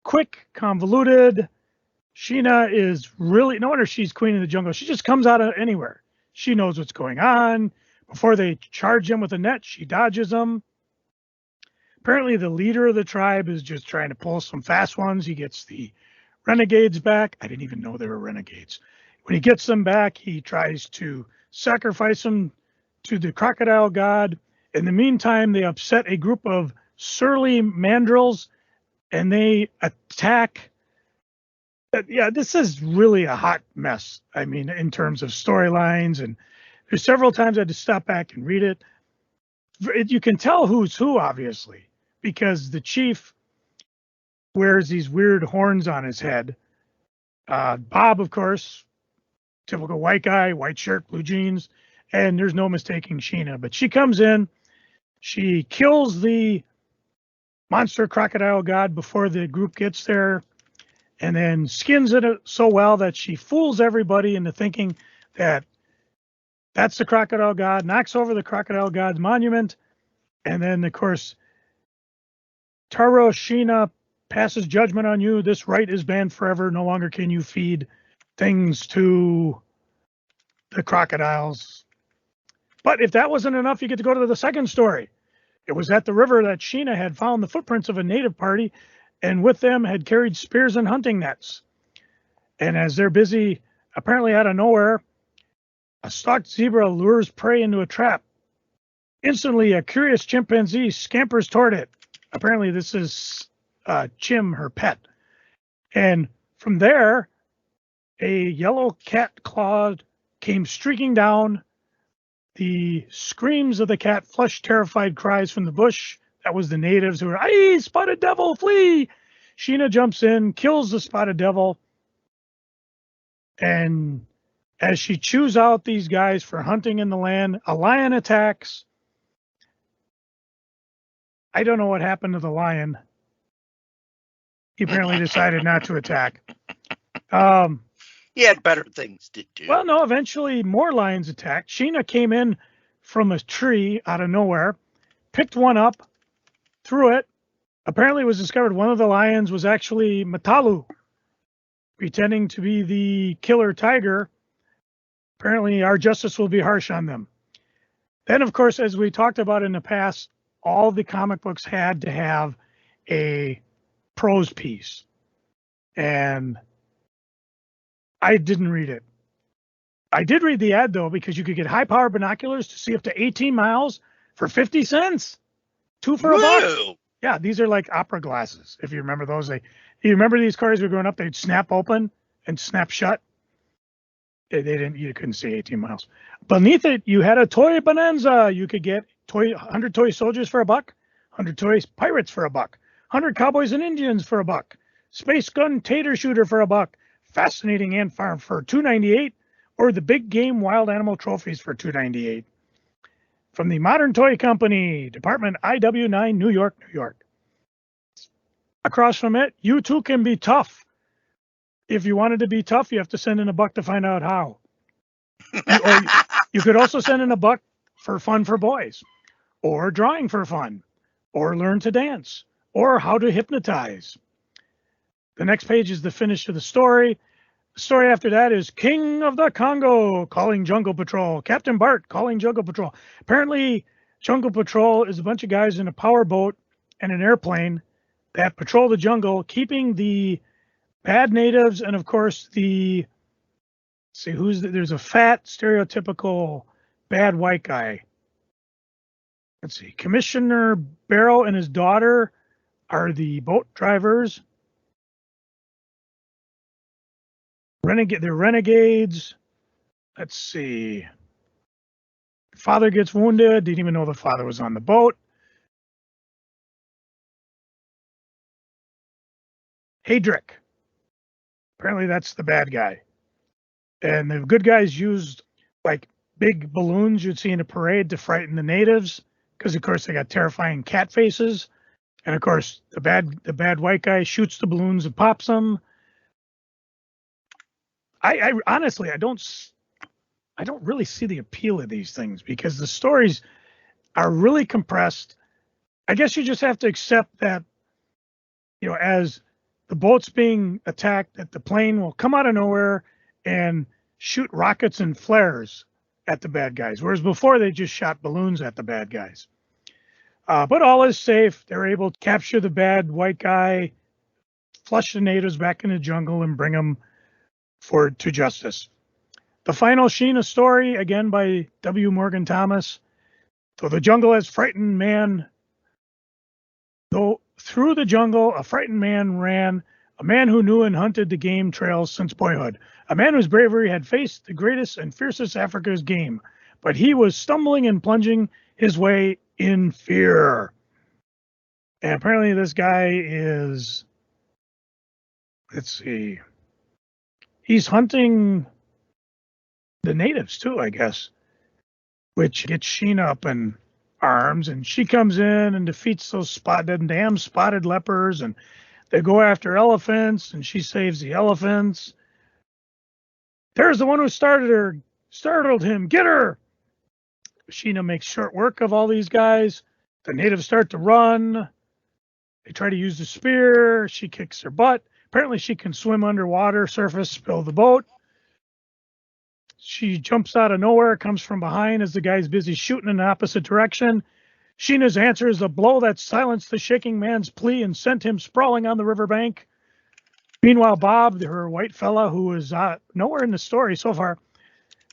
quick, convoluted. Sheena is really, no wonder she's queen of the jungle. She just comes out of anywhere. She knows what's going on. Before they charge him with a net, she dodges them. Apparently, the leader of the tribe is just trying to pull some fast ones. He gets the renegades back. I didn't even know they were renegades. When he gets them back, he tries to sacrifice them to the crocodile god. In the meantime, they upset a group of surly mandrills, and they attack. Yeah, this is really a hot mess. I mean, in terms of storylines, and there's several times I had to stop back and read it. You can tell who's who, obviously, because the chief wears these weird horns on his head. Bob, of course, typical white guy, white shirt, blue jeans, and there's no mistaking Sheena. But she comes in, she kills the monster crocodile god before the group gets there, and then skins it so well that she fools everybody into thinking that that's the crocodile god, knocks over the crocodile god's monument, and then, of course, Taro Sheena passes judgment on you. This rite is banned forever. No longer can you feed things to the crocodiles. But if that wasn't enough, you get to go to the second story. It was at the river that Sheena had found the footprints of a native party, and with them had carried spears and hunting nets. And as they're busy, apparently out of nowhere, a stalked zebra lures prey into a trap. Instantly, a curious chimpanzee scampers toward it. Apparently, this is Chim, her pet. And from there, a yellow cat clawed came streaking down. The screams of the cat flushed terrified cries from the bush. That was the natives who were, "Aye, spotted devil, flee!" Sheena jumps in, kills the spotted devil. And as she chews out these guys for hunting in the land, a lion attacks. I don't know what happened to the lion. He apparently decided not to attack. He had better things to do. Well, no, eventually more lions attacked. Sheena came in from a tree out of nowhere, picked one up, threw it. Apparently it was discovered one of the lions was actually Matalu, pretending to be the killer tiger. Apparently our justice will be harsh on them. Then, of course, as we talked about in the past, all the comic books had to have a prose piece. And I didn't read it. I did read the ad, though, because you could get high-power binoculars to see up to 18 miles for 50 cents. 2 for $1. Yeah, these are like opera glasses, if you remember those. You remember these cars were growing up, they'd snap open and snap shut? You couldn't see 18 miles. Beneath it, you had a toy bonanza. You could get 100 toy soldiers for $1, 100 toy pirates for $1, 100 cowboys and Indians for $1, space gun tater shooter for $1, fascinating ant farm for $2.98, or the big game wild animal trophies for $2.98. From the Modern Toy Company, Department IW9, New York, New York. Across from it, you too can be tough. If you wanted to be tough, you have to send in $1 to find out how. Or you could also send in $1 for fun for boys, or drawing for fun, or learn to dance, or how to hypnotize. The next page is the finish of the story. The story after that is King of the Congo calling Jungle Patrol. Captain Bart calling Jungle Patrol. Apparently, Jungle Patrol is a bunch of guys in a power boat and an airplane that patrol the jungle, keeping the bad natives and, of course, there's a fat, stereotypical bad white guy. Let's see. Commissioner Barrow and his daughter are the boat drivers. They're renegades. Let's see. Father gets wounded. Didn't even know the father was on the boat. Hadrick. Apparently that's the bad guy. And the good guys used like big balloons you'd see in a parade to frighten the natives, because of course they got terrifying cat faces. And of course the bad white guy shoots the balloons and pops them. I honestly, I don't really see the appeal of these things, because the stories are really compressed. I guess you just have to accept that, as the boat's being attacked, that the plane will come out of nowhere and shoot rockets and flares at the bad guys, whereas before they just shot balloons at the bad guys. But all is safe. They're able to capture the bad white guy, flush the natives back in the jungle, and bring them to justice. The final Sheena story, again by W. Morgan Thomas. Though the jungle has frightened man, though through the jungle a frightened man ran, a man who knew and hunted the game trails since boyhood, a man whose bravery had faced the greatest and fiercest Africa's game, but he was stumbling and plunging his way in fear. And apparently this guy is, let's see, he's hunting the natives too, I guess, which gets Sheena up in arms, and she comes in and defeats those damn spotted lepers, and they go after elephants, and she saves the elephants. There's the one who startled him. Get her! Sheena makes short work of all these guys. The natives start to run. They try to use the spear. She kicks their butt. Apparently she can swim underwater, surface, spill the boat. She jumps out of nowhere, comes from behind as the guy's busy shooting in the opposite direction. Sheena's answer is a blow that silenced the shaking man's plea and sent him sprawling on the riverbank. Meanwhile, Bob, her white fella, who is nowhere in the story so far,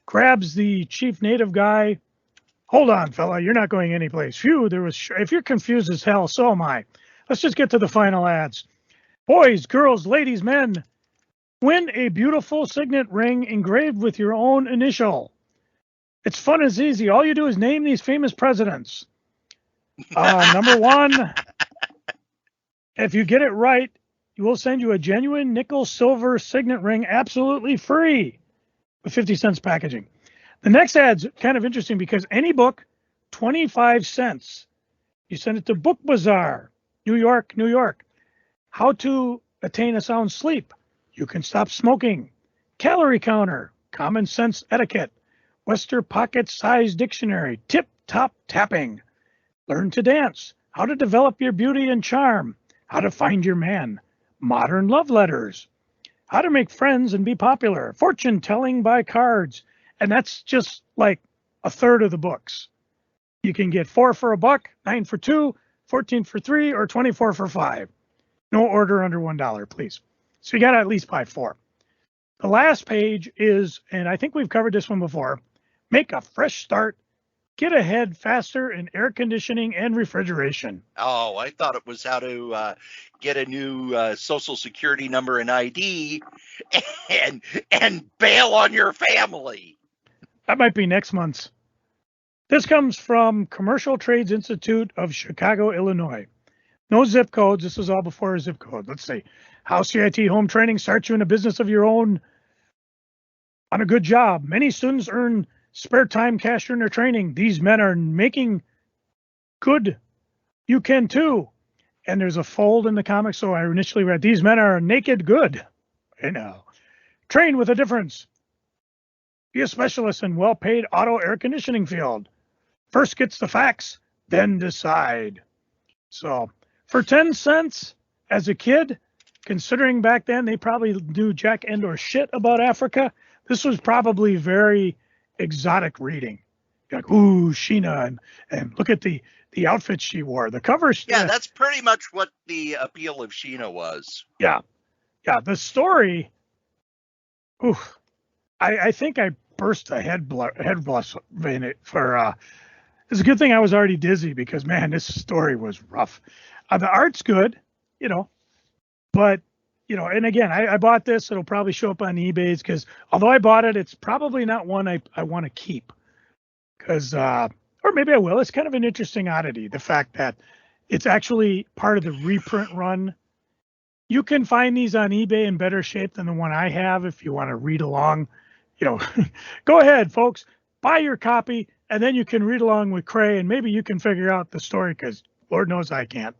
grabs the chief native guy. Hold on, fella, you're not going anyplace. Phew, if you're confused as hell, so am I. Let's just get to the final ads. Boys, girls, ladies, men, win a beautiful signet ring engraved with your own initial. It's fun and easy. All you do is name these famous presidents. Number one, if you get it right, we'll send you a genuine nickel silver signet ring absolutely free with 50 cents packaging. The next ad's kind of interesting because any book, 25 cents. You send it to Book Bazaar, New York, New York. How to attain a sound sleep. You can stop smoking. Calorie counter, common sense etiquette. Western pocket size dictionary, tip top tapping. Learn to dance. How to develop your beauty and charm. How to find your man. Modern love letters. How to make friends and be popular. Fortune telling by cards. And that's just like a third of the books. You can get 4 for $1, 9 for $2, 14 for $3, or 24 for $5. No order under $1, please. So you got to at least buy 4. The last page is, and I think we've covered this one before, make a fresh start. Get ahead faster in air conditioning and refrigeration. Oh, I thought it was how to get a new social security number and ID and bail on your family. That might be next month's. This comes from Commercial Trades Institute of Chicago, Illinois. No zip codes. This is all before a zip code. Let's see. How CIT home training starts you in a business of your own on a good job. Many students earn spare time cash during their training. These men are making good. You can too. And there's a fold in the comic, so I initially read, these men are naked good. I know. Train with a difference. Be a specialist in well-paid auto air conditioning field. First gets the facts, then decide. So for 10 cents as a kid, considering back then they probably knew jack and or shit about Africa, this was probably very exotic reading. You're like, ooh, Sheena, and look at the outfit she wore. The cover. Yeah, that's pretty much what the appeal of Sheena was. Yeah. The story. Ooh, I think I burst a head blast in it for. It's a good thing I was already dizzy because man, this story was rough. The art's good, but and again, I bought this. It'll probably show up on eBay's because although I bought it, it's probably not one I want to keep. Because, or maybe I will. It's kind of an interesting oddity, the fact that it's actually part of the reprint run. You can find these on eBay in better shape than the one I have if you want to read along. Go ahead, folks. Buy your copy, and then you can read along with Kray, and maybe you can figure out the story because Lord knows I can't.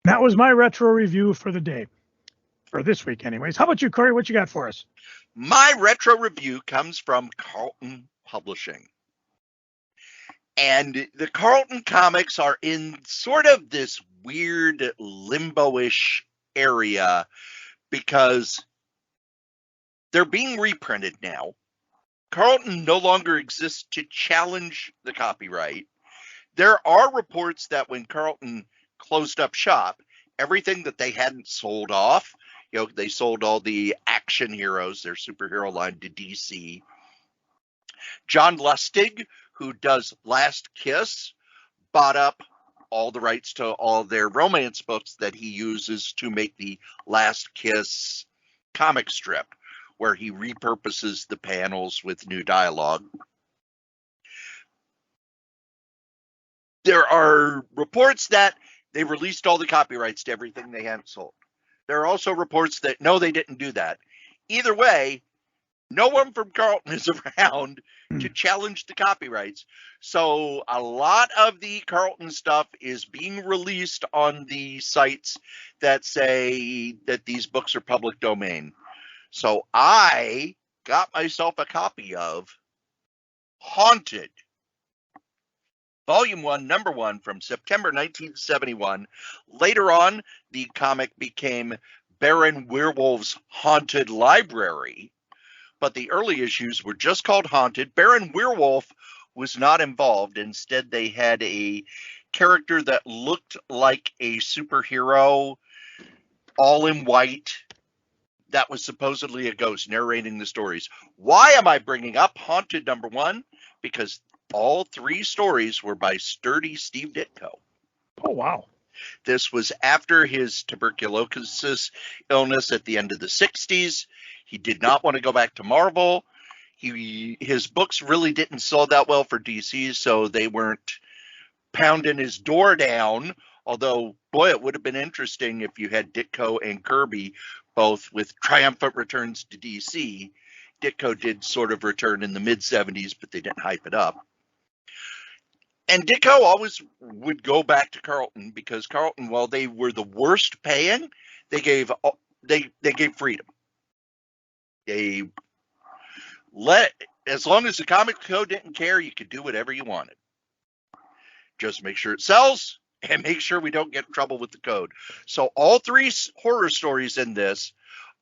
That was my retro review for the day. For this week, anyways. How about you, Corey? What you got for us? My retro review comes from Carlton Publishing. And the Carlton comics are in sort of this weird limbo-ish area because they're being reprinted now. Carlton no longer exists to challenge the copyright. There are reports that when Carlton closed up shop, everything that they hadn't sold off, they sold all the action heroes, their superhero line, to DC. John Lustig, who does Last Kiss, bought up all the rights to all their romance books that he uses to make the Last Kiss comic strip, where he repurposes the panels with new dialogue. There are reports that they released all the copyrights to everything they hadn't sold. There are also reports that no, they didn't do that. Either way, no one from Carlton is around to challenge the copyrights. So a lot of the Carlton stuff is being released on the sites that say that these books are public domain. So I got myself a copy of Haunted, Volume 1, Number 1 from September 1971. Later on, the comic became Baron Werewolf's Haunted Library, but the early issues were just called Haunted. Baron Werewolf was not involved. Instead, they had a character that looked like a superhero, all in white, that was supposedly a ghost narrating the stories. Why am I bringing up Haunted number 1? Because all 3 stories were by sturdy Steve Ditko. Oh, wow. This was after his tuberculosis illness at the end of the 60s. He did not want to go back to Marvel. His books really didn't sell that well for DC, so they weren't pounding his door down. Although, boy, it would have been interesting if you had Ditko and Kirby both with triumphant returns to DC. Ditko did sort of return in the mid-70s, but they didn't hype it up. And Ditko always would go back to Carlton because Carlton, while they were the worst paying, they gave freedom. They as long as the comic code didn't care, you could do whatever you wanted. Just make sure it sells and make sure we don't get in trouble with the code. So all 3 horror stories in this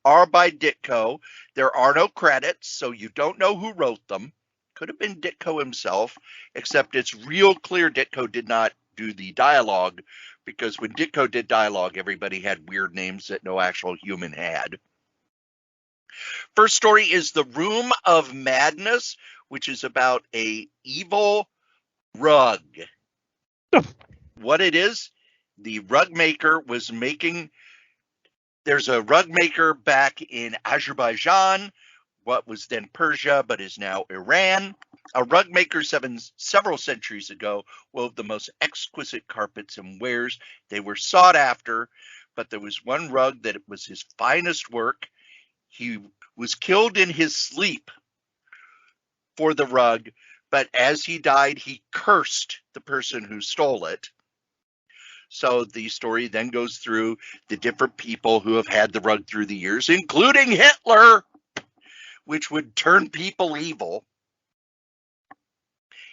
are by Ditko. There are no credits, so you don't know who wrote them. Could have been Ditko himself, except it's real clear Ditko did not do the dialogue, because when Ditko did dialogue, everybody had weird names that no actual human had. First story is The Room of Madness, which is about a evil rug. What it is, the rug maker was making, there's a rug maker back in Azerbaijan, what was then Persia, but is now Iran. A rug maker several centuries ago wove the most exquisite carpets and wares. They were sought after, but there was one rug that was his finest work. He was killed in his sleep for the rug, but as he died, he cursed the person who stole it. So the story then goes through the different people who have had the rug through the years, including Hitler, which would turn people evil.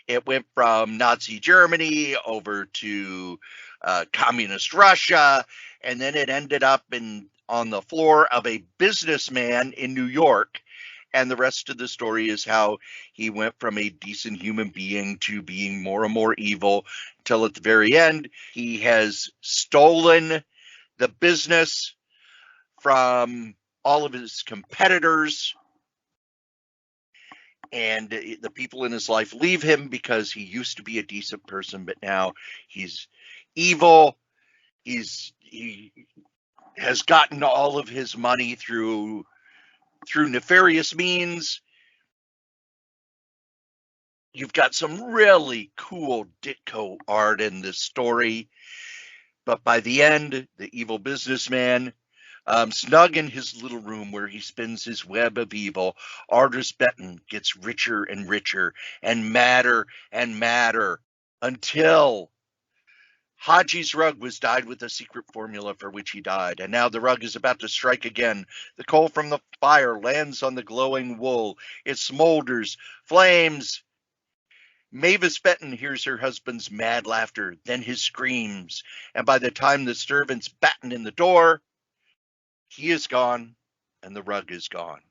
It went from Nazi Germany over to communist Russia, and then it ended up on the floor of a businessman in New York. And the rest of the story is how he went from a decent human being to being more and more evil, until at the very end, he has stolen the business from all of his competitors. And the people in his life leave him because he used to be a decent person, but now he's evil. He has gotten all of his money through nefarious means. You've got some really cool Ditko art in this story, but by the end, the evil businessman, snug in his little room where he spins his web of evil, Ardris Benton gets richer and richer and madder until Haji's rug was dyed with a secret formula for which he died, and now the rug is about to strike again. The coal from the fire lands on the glowing wool. It smolders, flames. Mavis Benton hears her husband's mad laughter, then his screams, and by the time the servants batten in the door, he is gone, and the rug is gone.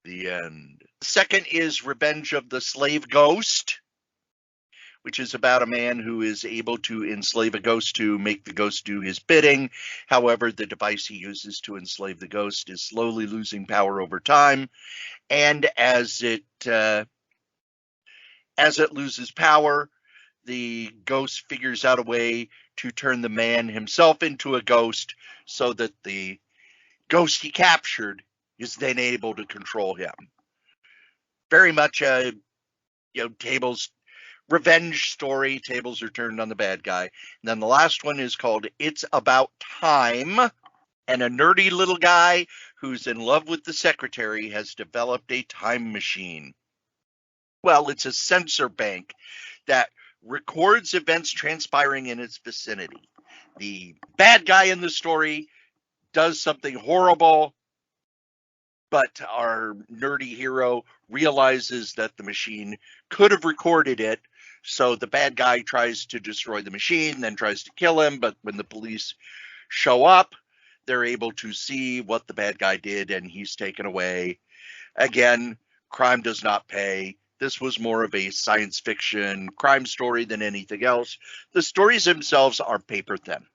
The end. Second is Revenge of the Slave Ghost, which is about a man who is able to enslave a ghost to make the ghost do his bidding. However, the device he uses to enslave the ghost is slowly losing power over time, and as it loses power, the ghost figures out a way to turn the man himself into a ghost, so that the ghost he captured is then able to control him. Very much tables revenge story. Tables are turned on the bad guy. And then the last one is called It's About Time. And a nerdy little guy who's in love with the secretary has developed a time machine. Well, it's a sensor bank that records events transpiring in its vicinity. The bad guy in the story does something horrible, but our nerdy hero realizes that the machine could have recorded it. So the bad guy tries to destroy the machine, then tries to kill him. But when the police show up, they're able to see what the bad guy did, and he's taken away. Again, crime does not pay. This was more of a science fiction crime story than anything else. The stories themselves are paper thin.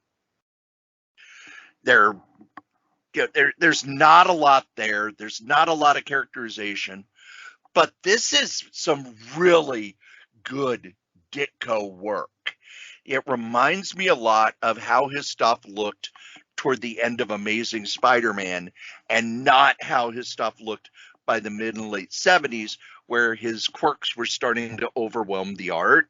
There's not a lot there. There's not a lot of characterization. But this is some really good Ditko work. It reminds me a lot of how his stuff looked toward the end of Amazing Spider-Man, and not how his stuff looked by the mid and late 70s, where his quirks were starting to overwhelm the art.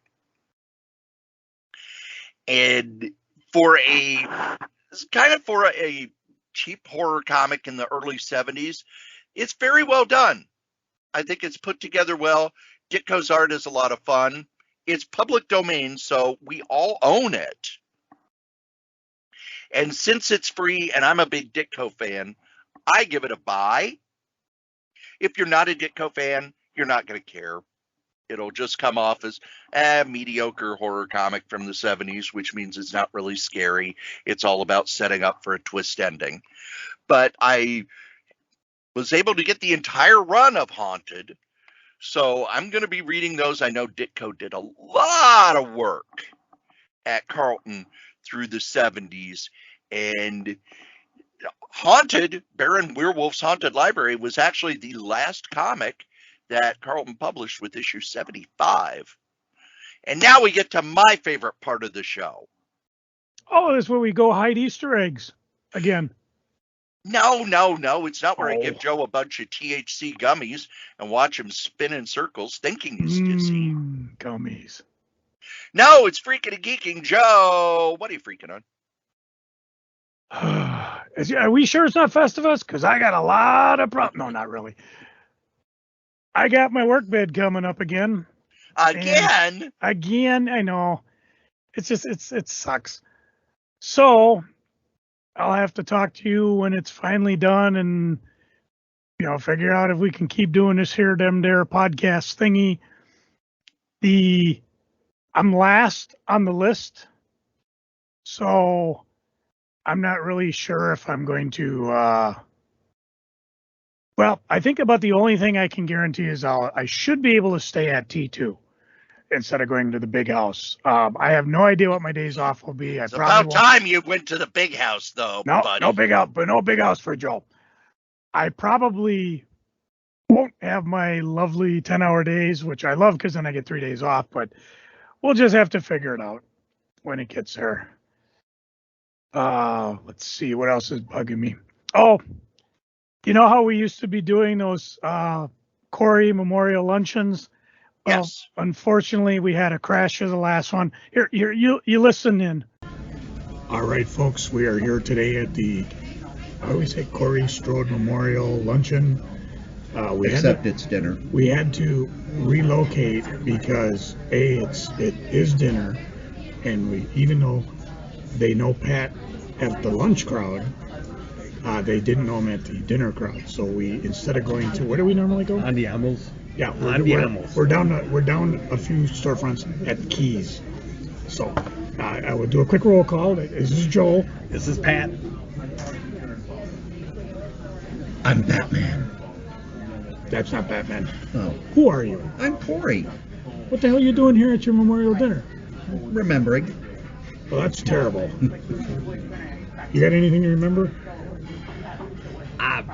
And for a cheap horror comic in the early 70s, it's very well done. I think it's put together well. Ditko's art is a lot of fun. It's public domain, so we all own it. And since it's free and I'm a big Ditko fan, I give it a buy. If you're not a Ditko fan, you're not going to care. It'll just come off as a mediocre horror comic from the 70s, which means it's not really scary. It's all about setting up for a twist ending. But I was able to get the entire run of Haunted, so I'm going to be reading those. I know Ditko did a lot of work at Carlton through the 70s, and Haunted, Baron Werewolf's Haunted Library, was actually the last comic that Carlton published with issue 75. And now we get to my favorite part of the show. Oh, that's where we go hide Easter eggs again. No. It's not where I give Joe a bunch of THC gummies and watch him spin in circles thinking he's dizzy. Gummies. No, it's Freaking and Geeking. Joe, what are you freaking on? Are we sure it's not Festivus? Because I got a lot of problems. No, not really. I got my work bed coming up again. Again, I know. It's just, it sucks. So I'll have to talk to you when it's finally done and, figure out if we can keep doing this here, there podcast thingy. I'm last on the list, so I'm not really sure if I'm going to, well, I think about the only thing I can guarantee is I should be able to stay at T2 instead of going to the big house. I have no idea what my days off will be. It's about time you went to the big house, though, buddy. No big house, but no big house for Joe. I probably won't have my lovely 10-hour days, which I love because then I get 3 days off, but we'll just have to figure it out when it gets there. Let's see, what else is bugging me? Oh, you know how we used to be doing those Kray memorial luncheons? Well, yes. Unfortunately, we had a crash of the last one. Here, you listen in. All right, folks, we are here today at the, I always say Kray Strode Memorial Luncheon. It's dinner. We had to relocate because it is dinner, and even though they know Pat at the lunch crowd, they didn't know him at the dinner crowd. So we, instead of going to, where do we normally go? Andiamos. Yeah, we're down a few storefronts at Keys. So I will do a quick roll call. This is Joel. This is Pat. I'm Batman. That's not Batman. Oh. Who are you? I'm Corey. What the hell are you doing here at your memorial dinner? Remembering. Well, that's terrible. You got anything to remember?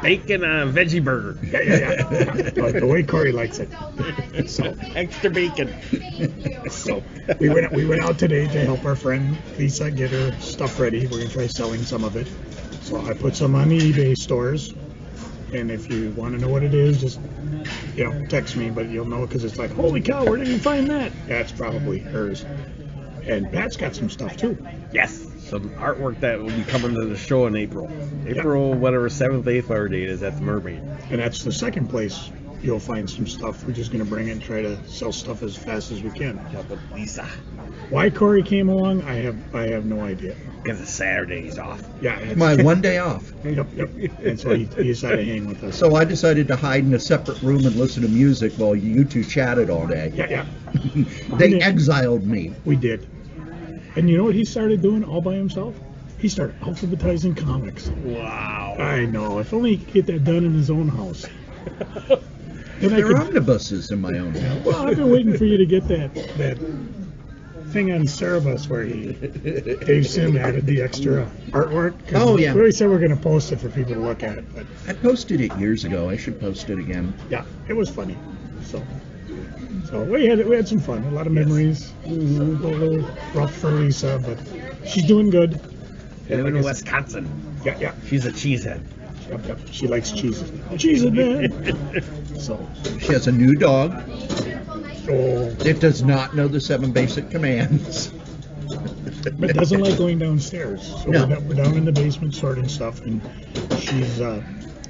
Bacon veggie burger. Yeah. Like the way Corey likes it. So Extra bacon. So we went out today to help our friend Lisa get her stuff ready. We're gonna try selling some of it. So I put some on the eBay stores, And if you want to know what it is, just, text me, but you'll know because it's like, holy cow, where did you find that? That's probably hers. And Pat's got some stuff too. Yes. Some artwork that will be coming to the show in April. Whatever 7th, 8th, whatever date is at the Mermaid. And that's the second place you'll find some stuff. We're just going to bring it and try to sell stuff as fast as we can. Help with Lisa. Why Corey came along, I have no idea. Because it's Saturdays off. Yeah. My one day off. Yep. And so he decided to hang with us. So I decided to hide in a separate room and listen to music while you two chatted all day. Yeah. They exiled me. We did. And you know what he started doing all by himself? He started alphabetizing comics. Wow. I know. If only he could get that done in his own house. There are omnibuses in my own house. Well, I've been waiting for you to get that thing on Cerebus where Dave Sim added the extra artwork. Oh, yeah. We already said we're going to post it for people to look at. But I posted it years ago. I should post it again. yeah, it was funny. So we had some fun, a lot of memories. A little rough for Lisa, but she's doing good. Living in Wisconsin. Yeah. She's a cheesehead. Yep. She likes cheeses. Cheeses, man. So. She has a new dog. Oh. It does not know the 7 basic commands. But it doesn't like going downstairs. So No. we're down in the basement sorting stuff, and she's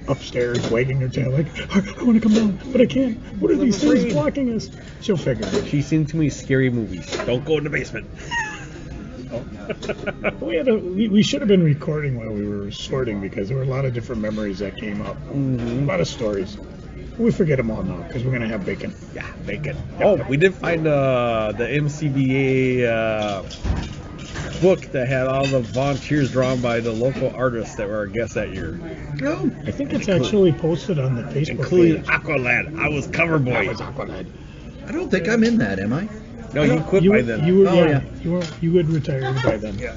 upstairs wagging her tail like, I want to come down, but I can't. What are these things blocking us? She'll figure it. She's seen too many scary movies. Don't go in the basement. We should have been recording while we were sorting because there were a lot of different memories that came up. Mm-hmm. A lot of stories. We forget them all now because we're going to have bacon. Yeah, bacon. Oh, we did find the MCBA book that had all the volunteers drawn by the local artists that were our guests that year. Oh, I think it's actually posted on the Facebook Including page. Aqualad. I was cover boy. That was Aqualad. I don't think I'm in that, am I? No, you quit by then. You were, Oh, yeah. You had retired by then. Yeah.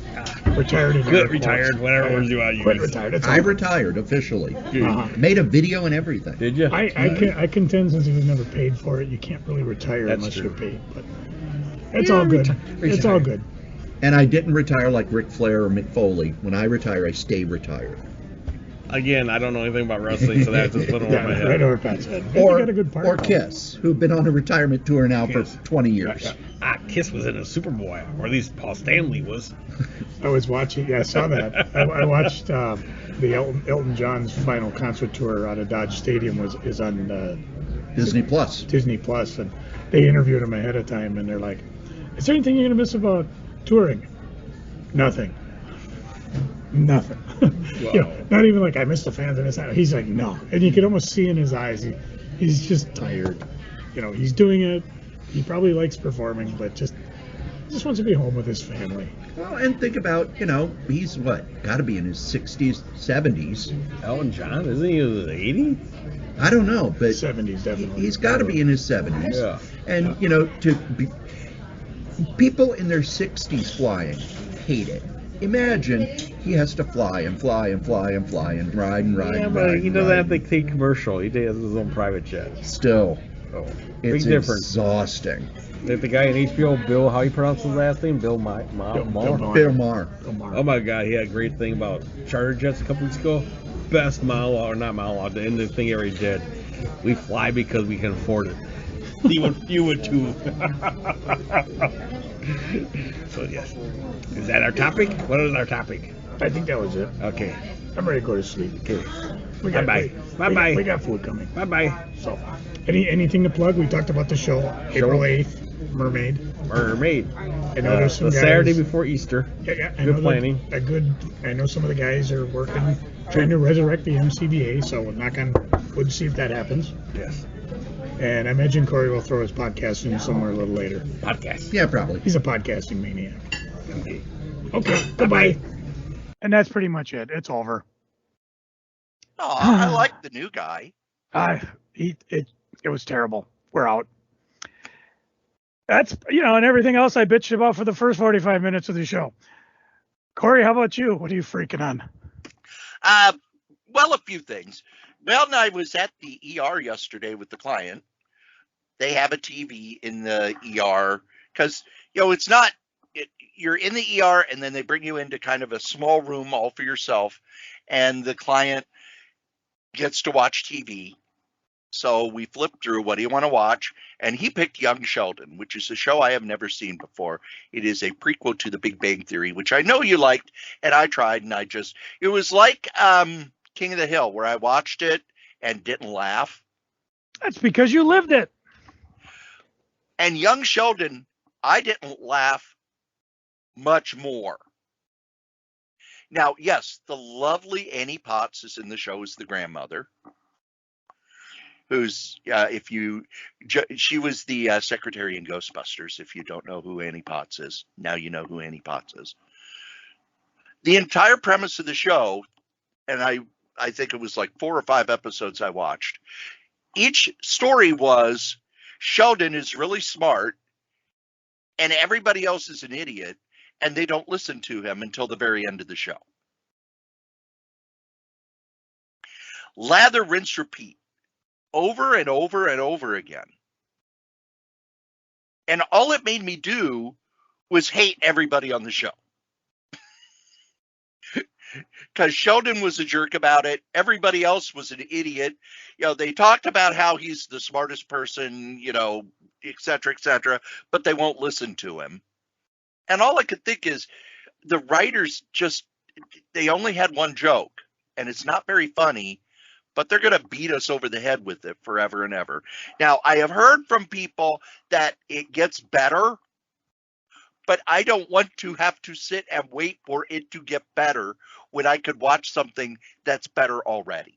Retired. In Quit, air retired, quotes. whatever words you want to use. Quit, retired. It's I over. retired officially. Uh-huh. Made a video and everything. Did you? I contend since you've never paid for it, you can't really retire That's unless true. you're paid. But it's all good. It's all good. And I didn't retire like Ric Flair or Mick Foley. When I retire, I stay retired. Again, I don't know anything about wrestling, so that's just put over my Yeah, head. right over Pat's head. Or, You got a good part, or though. Kiss, who've been on a retirement tour now Kiss. for 20 years. Yeah. Kiss was in a Superboy, or at least Paul Stanley was. I was watching. Yeah, I saw that. I watched the Elton John's final concert tour out of Dodge Stadium is on Disney Plus. Disney Plus, and they interviewed him ahead of time, and they're like, "Is there anything you're gonna miss about touring?" Nothing. Not even like I miss the fans. I miss that. He's like, no, and you could almost see in his eyes, he's just tired. He's doing it. He probably likes performing, but just wants to be home with his family. Well, and think about, he's got to be in his 60s, 70s. Elton John, isn't he in the 80s? I don't know, but 70s definitely. he's got to be in his 70s. Yeah. And, people in their 60s flying hate it. Imagine he has to fly and fly and fly and fly and ride and ride Yeah, and but ride. he doesn't have to take commercial. He has his own private jet. Still, Oh, big it's difference. exhausting. Like the guy in HBO, Bill, how you pronounce his last name? Bill Maher? Bill Maher. Oh my God, he had a great thing about charter jets a couple weeks ago. Best monologue, or not monologue, the end of the thing he already did. We fly because we can afford it. You would too. So yes. Is that our topic? What is our topic? I think that was it. Okay. I'm ready to go to sleep. Okay. Bye-bye. Bye-bye. We got food coming. Bye-bye. So, anything to plug? We talked about the show, April 8th, Mermaid. Mermaid. I know there's some the guys. Saturday before Easter. Yeah. I Good know planning. I know some of the guys are working, trying to resurrect the MCBA. So we'll knock on wood to see if that happens. Yes. And I imagine Corey will throw his podcast in somewhere a little later. Podcast. Yeah, probably. He's a podcasting maniac. Okay. Okay. Goodbye. And that's pretty much it. It's over. Oh, I like the new guy. It was terrible. We're out. That's, and everything else I bitched about for the first 45 minutes of the show. Corey, how about you? What are you freaking on? Well, a few things. Mel and I was at the ER yesterday with the client. They have a TV in the ER because, it's not, you're in the ER and then they bring you into kind of a small room all for yourself. And the client gets to watch TV. So we flipped through, what do you want to watch? And he picked Young Sheldon, which is a show I have never seen before. It is a prequel to The Big Bang Theory, which I know you liked, and I tried, and it was like King of the Hill, where I watched it and didn't laugh. That's because you lived it. And Young Sheldon, I didn't laugh much more. Now, yes, the lovely Annie Potts is in the show as the grandmother, who's, she was the secretary in Ghostbusters. If you don't know who Annie Potts is, now you know who Annie Potts is. The entire premise of the show, and I think it was like 4 or 5 episodes I watched, each story was Sheldon is really smart and everybody else is an idiot, and they don't listen to him until the very end of the show. Lather, rinse, repeat, over and over and over again. And all it made me do was hate everybody on the show. Because Sheldon was a jerk about it. Everybody else was an idiot. They talked about how he's the smartest person, et cetera, but they won't listen to him. And all I could think is the writers they only had one joke, and it's not very funny, but they're going to beat us over the head with it forever and ever. Now, I have heard from people that it gets better, but I don't want to have to sit and wait for it to get better when I could watch something that's better already.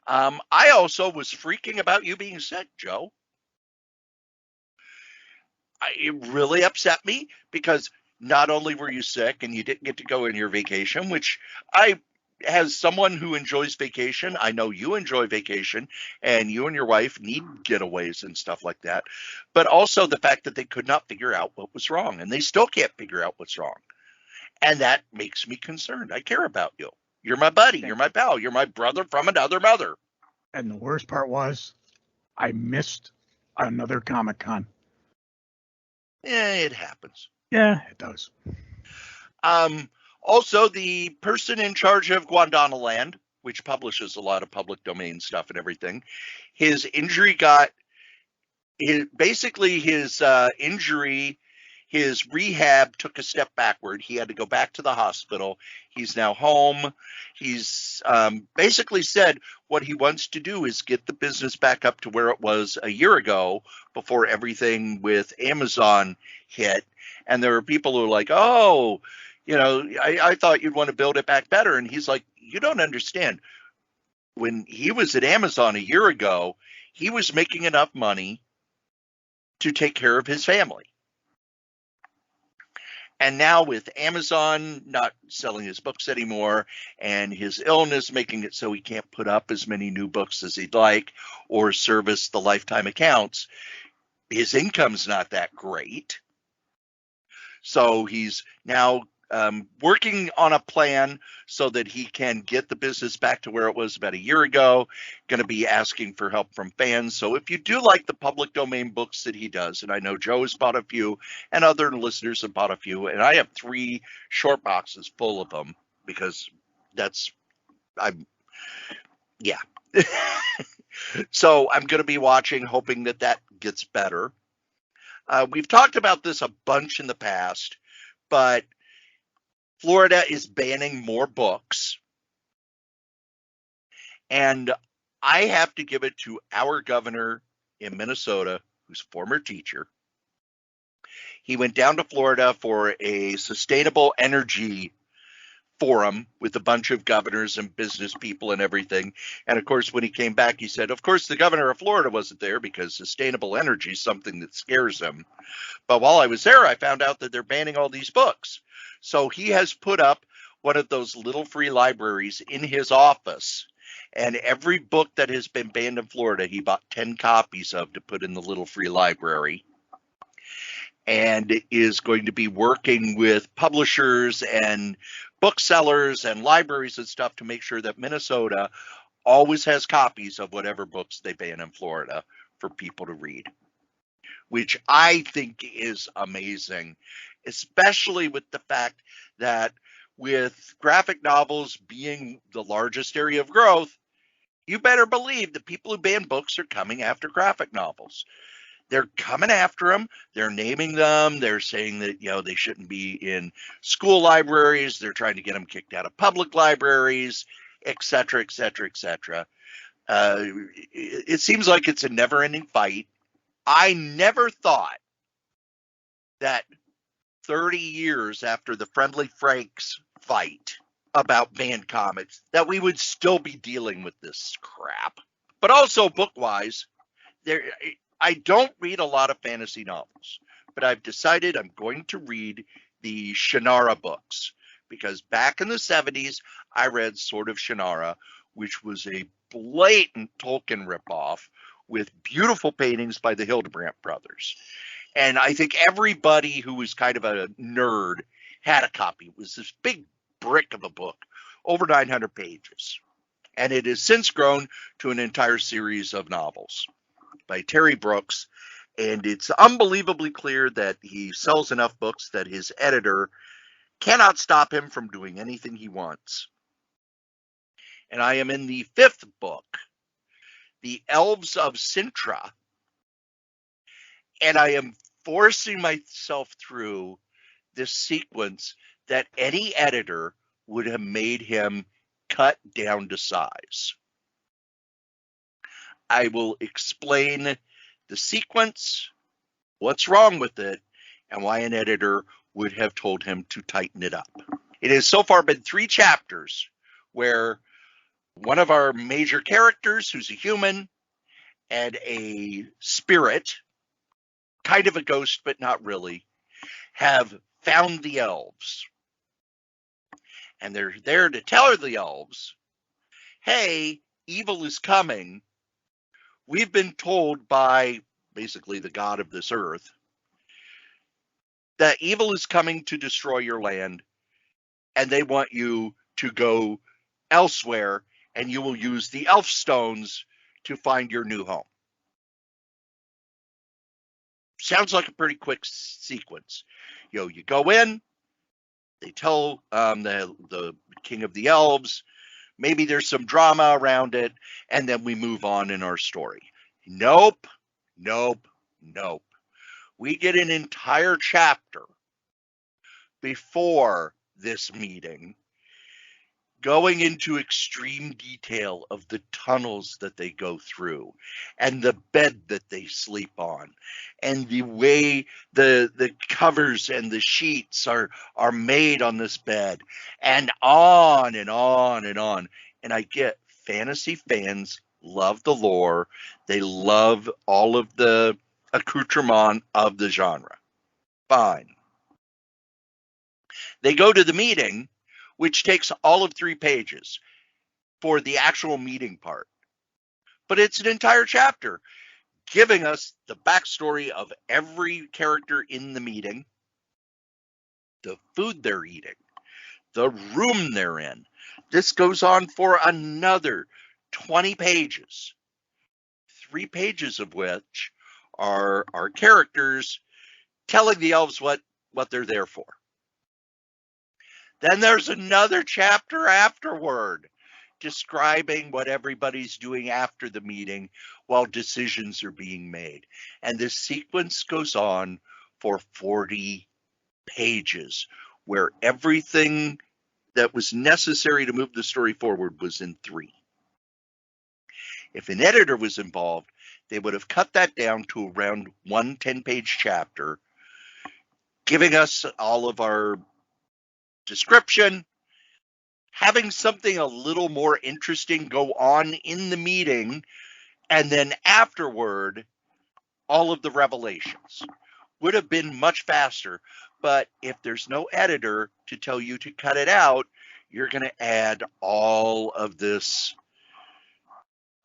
I also was freaking about you being sick, Joe. It really upset me because not only were you sick and you didn't get to go on your vacation, which as someone who enjoys vacation, I know you enjoy vacation and you and your wife need getaways and stuff like that, but also the fact that they could not figure out what was wrong, and they still can't figure out what's wrong. And that makes me concerned. I care about you. You're my buddy. You're my pal. You're my brother from another mother. And the worst part was I missed another Comic-Con. It happens. Yeah, it does. Also, the person in charge of Guadalajara, which publishes a lot of public domain stuff and everything, his injury his rehab took a step backward. He had to go back to the hospital. He's now home. He's basically said what he wants to do is get the business back up to where it was a year ago before everything with Amazon hit. And there were people who were like, oh, I thought you'd want to build it back better. And he's like, you don't understand. When he was at Amazon a year ago, he was making enough money to take care of his family. And now with Amazon not selling his books anymore and his illness making it so he can't put up as many new books as he'd like or service the lifetime accounts, his income's not that great. So he's now working on a plan so that he can get the business back to where it was about a year ago. Going to be asking for help from fans. So if you do like the public domain books that he does, and I know Joe has bought a few and other listeners have bought a few, and I have 3 short boxes full of them because So I'm going to be watching, hoping that gets better. We've talked about this a bunch in the past, but Florida is banning more books. And I have to give it to our governor in Minnesota, who's a former teacher. He went down to Florida for a sustainable energy forum with a bunch of governors and business people and everything. And of course, when he came back, he said, of course, the governor of Florida wasn't there because sustainable energy is something that scares him. But while I was there, I found out that they're banning all these books. So he has put up one of those little free libraries in his office. And every book that has been banned in Florida, he bought 10 copies of to put in the little free library. And is going to be working with publishers and booksellers and libraries and stuff to make sure that Minnesota always has copies of whatever books they ban in Florida for people to read, which I think is amazing, especially with the fact that with graphic novels being the largest area of growth, you better believe the people who ban books are coming after graphic novels. They're coming after them. They're naming them. They're saying that, they shouldn't be in school libraries. They're trying to get them kicked out of public libraries, et cetera, et cetera, et cetera. It seems like it's a never-ending fight. I never thought that 30 years after the Friendly Franks fight about banned comics, that we would still be dealing with this crap. But also, book-wise, I don't read a lot of fantasy novels, but I've decided I'm going to read the Shannara books, because back in the 70s, I read Sword of Shannara, which was a blatant Tolkien ripoff with beautiful paintings by the Hildebrandt brothers. And I think everybody who was kind of a nerd had a copy. It was this big brick of a book, over 900 pages. And it has since grown to an entire series of novels by Terry Brooks. And it's unbelievably clear that he sells enough books that his editor cannot stop him from doing anything he wants. And I am in the 5th book, The Elves of Sintra. And I am forcing myself through this sequence that any editor would have made him cut down to size. I will explain the sequence, what's wrong with it, and why an editor would have told him to tighten it up. It has so far been 3 chapters where one of our major characters, who's a human, and a spirit, kind of a ghost but not really, have found the elves. And they're there to tell the elves, hey, evil is coming. We've been told by basically the god of this earth that evil is coming to destroy your land, and they want you to go elsewhere, and you will use the elf stones to find your new home. Sounds like a pretty quick sequence. You go in, they tell the king of the elves, maybe there's some drama around it, and then we move on in our story. Nope. We get an entire chapter before this meeting going into extreme detail of the tunnels that they go through and the bed that they sleep on and the way the covers and the sheets are made on this bed, and on and on and on. And I get fantasy fans love the lore. They love all of the accoutrement of the genre. Fine. They go to the meeting, which takes all of 3 pages for the actual meeting part. But it's an entire chapter giving us the backstory of every character in the meeting, the food they're eating, the room they're in. This goes on for another 20 pages, 3 pages of which are characters telling the elves what they're there for. Then there's another chapter afterward describing what everybody's doing after the meeting while decisions are being made. And this sequence goes on for 40 pages, where everything that was necessary to move the story forward was in 3. If an editor was involved, they would have cut that down to around 1 10-page chapter, giving us all of our description, having something a little more interesting go on in the meeting, and then afterward, all of the revelations. Would have been much faster, but if there's no editor to tell you to cut it out, you're going to add all of this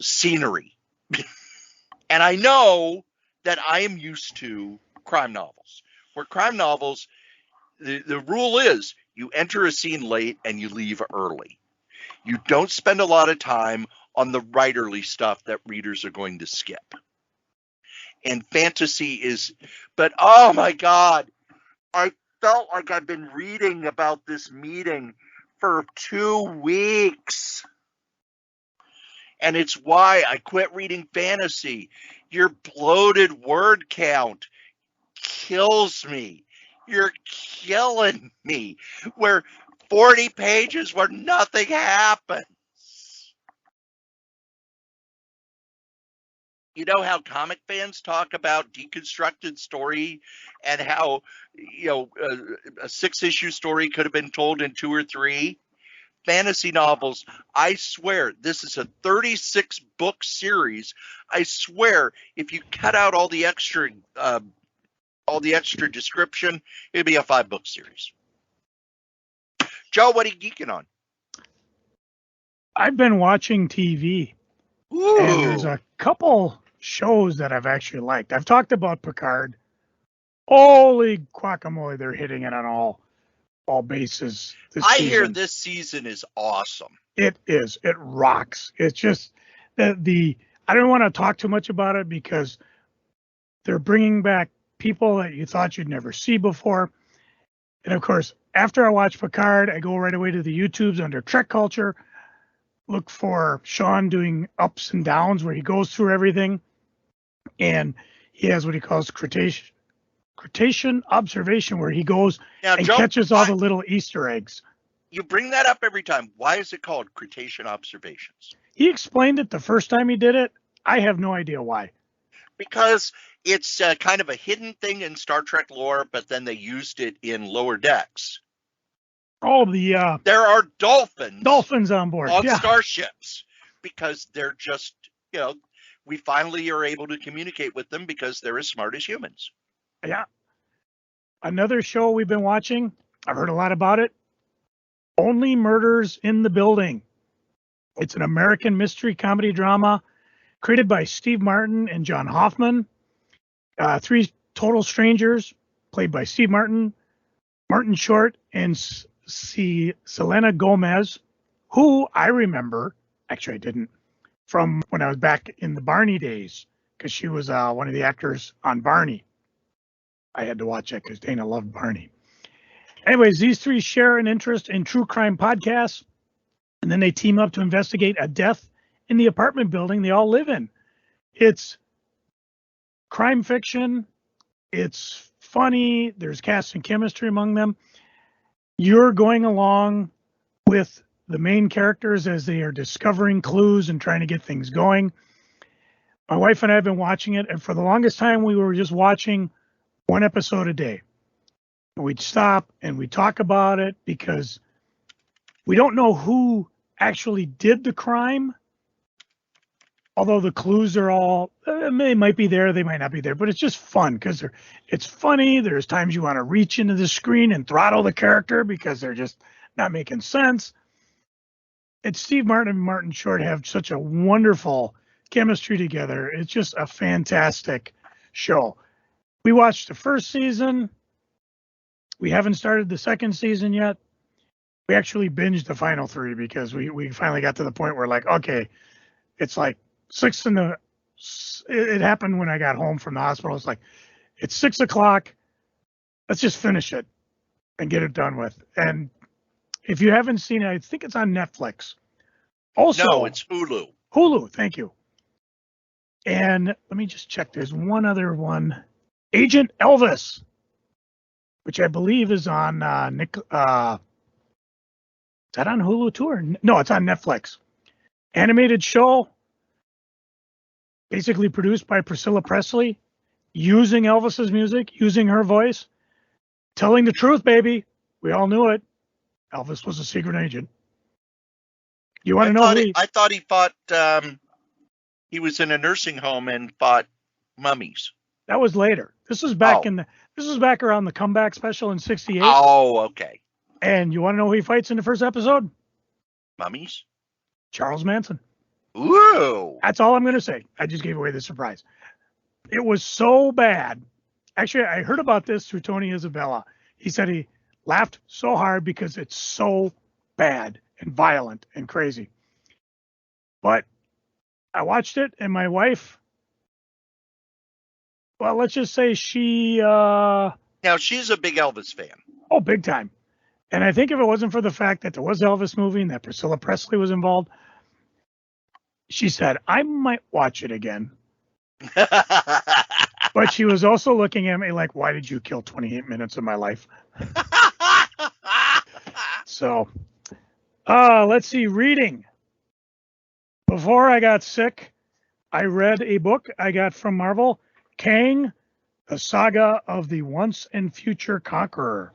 scenery. And I know that I am used to crime novels, where crime novels, the rule is you enter a scene late and you leave early. You don't spend a lot of time on the writerly stuff that readers are going to skip. And fantasy is, but oh my God, I felt like I've been reading about this meeting for 2 weeks. And it's why I quit reading fantasy. Your bloated word count kills me. You're killing me. Where 40 pages where nothing happens. You know how comic fans talk about deconstructed story and how, a 6-issue story could have been told in 2 or 3? Fantasy novels, I swear, this is a 36-book series. I swear, if you cut out all the extra description, it'd be a 5-book series. Joe, what are you geeking on? I've been watching TV. Ooh. And there's a couple shows that I've actually liked. I've talked about Picard. Holy guacamole, they're hitting it on all bases this I season. hear this season is awesome. It is. It rocks. It's just the I don't want to talk too much about it because they're bringing back people that you thought you'd never see before. And of course, after I watch Picard, I go right away to the YouTubes under Trek Culture, look for Sean doing ups and downs where he goes through everything. And he has what he calls Cretacean observation, where he goes and Joe, catches all the little Easter eggs. You bring that up every time. Why is it called Cretacean observations? He explained it the first time he did it. I have no idea why. Because it's kind of a hidden thing in Star Trek lore, but then they used it in Lower Decks. Oh, there are dolphins on board on starships because they're just, we finally are able to communicate with them because they're as smart as humans. Yeah. Another show we've been watching, I've heard a lot about it. Only Murders in the Building. It's an American mystery comedy drama created by Steve Martin and John Hoffman. 3 total strangers played by Steve Martin, Martin Short, and Selena Gomez, who I remember, actually I didn't, from when I was back in the Barney days, because she was one of the actors on Barney. I had to watch it because Dana loved Barney. Anyways, these 3 share an interest in true crime podcasts, and then they team up to investigate a death in the apartment building they all live in. It's crime fiction. It's funny. There's cast and chemistry among them. You're going along with the main characters as they are discovering clues and trying to get things going. My wife and I have been watching it, and for the longest time, we were just watching 1 episode a day. We'd stop and we'd talk about it because we don't know who actually did the crime. Although the clues are all, they might be there, they might not be there, but it's just fun because it's funny. There's times you want to reach into the screen and throttle the character because they're just not making sense. And Steve Martin and Martin Short have such a wonderful chemistry together. It's just a fantastic show. We watched the first season. We haven't started the second season yet. We actually binged the final 3 because we finally got to the point where, like, okay, it's like 6 in the. It happened when I got home from the hospital. It's like, it's 6 o'clock. Let's just finish it and get it done with. And if you haven't seen it, I think it's on Netflix. Also, no, it's Hulu. Hulu, thank you. And let me just check. There's one other one. Agent Elvis, which I believe is on is that on Hulu too? Or no, it's on Netflix. Animated show, basically produced by Priscilla Presley, using Elvis's music, using her voice, telling the truth, baby. We all knew it. Elvis was a secret agent. You want to know? I thought he fought. He was in a nursing home and fought mummies. That was later. This was back this was back around the comeback special in '68. Oh, okay. And you want to know who he fights in the first episode? Mummies? Charles Manson. Ooh. That's all I'm going to say. I just gave away the surprise. It was so bad. Actually, I heard about this through Tony Isabella. He said he laughed so hard because it's so bad and violent and crazy. But I watched it, and my wife, well, let's just say she... Now, she's a big Elvis fan. Oh, big time. And I think if it wasn't for the fact that there was an Elvis movie and that Priscilla Presley was involved, she said, I might watch it again. But she was also looking at me like, why did you kill 28 minutes of my life? So, let's see, reading. Before I got sick, I read a book I got from Marvel, Kang, the Saga of the Once and Future Conqueror.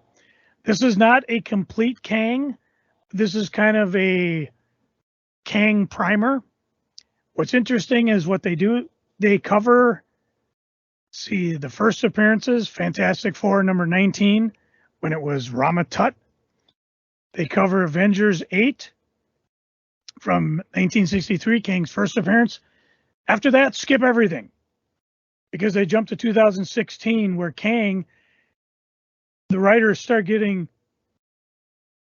This is not a complete Kang. This is kind of a Kang primer. What's interesting is what they do. They cover, see, the first appearances, Fantastic Four number 19, when it was Rama Tut. They cover Avengers 8 from 1963, Kang's first appearance. After that, skip everything, because they jump to 2016, where Kang, the writers start getting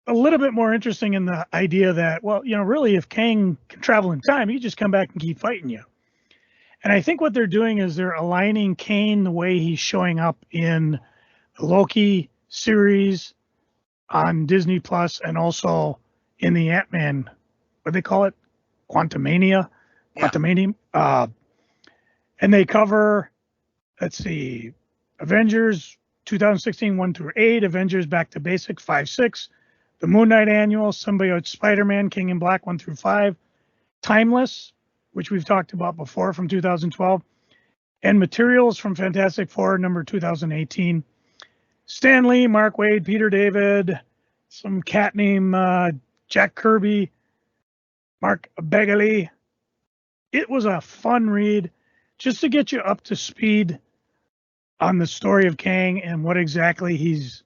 a little bit more interesting in the idea that, well, really, if Kang can travel in time, he just come back and keep fighting you. And I think what they're doing is they're aligning Kane the way he's showing up in the Loki series on Disney Plus, and also in the Ant-Man, what do they call it? Quantumania. And they cover, let's see, Avengers 2016 1 through 8, Avengers Back to Basics 5, 6, the Moon Knight Annual, Symbiote Spider-Man, King in Black 1 through 5, Timeless, which we've talked about before, from 2012, and Materials from Fantastic Four number 2018. Stan Lee, Mark Waid, Peter David, some cat named Jack Kirby, Mark Begley. It was a fun read just to get you up to speed on the story of Kang and what exactly he's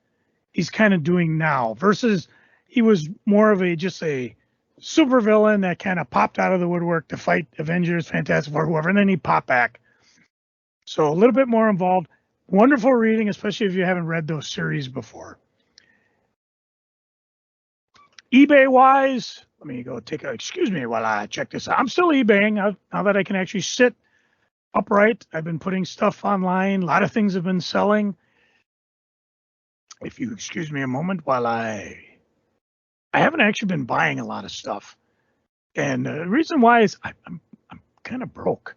kind of doing now, versus he was more of just a supervillain that kind of popped out of the woodwork to fight Avengers, Fantastic Four, whoever, and then he popped back. So a little bit more involved. Wonderful reading, especially if you haven't read those series before. eBay-wise, let me go excuse me while I check this out. I'm still eBaying now that I can actually sit upright. I've been putting stuff online. A lot of things have been selling. If you excuse me a moment while I haven't actually been buying a lot of stuff. And the reason why is I'm kind of broke.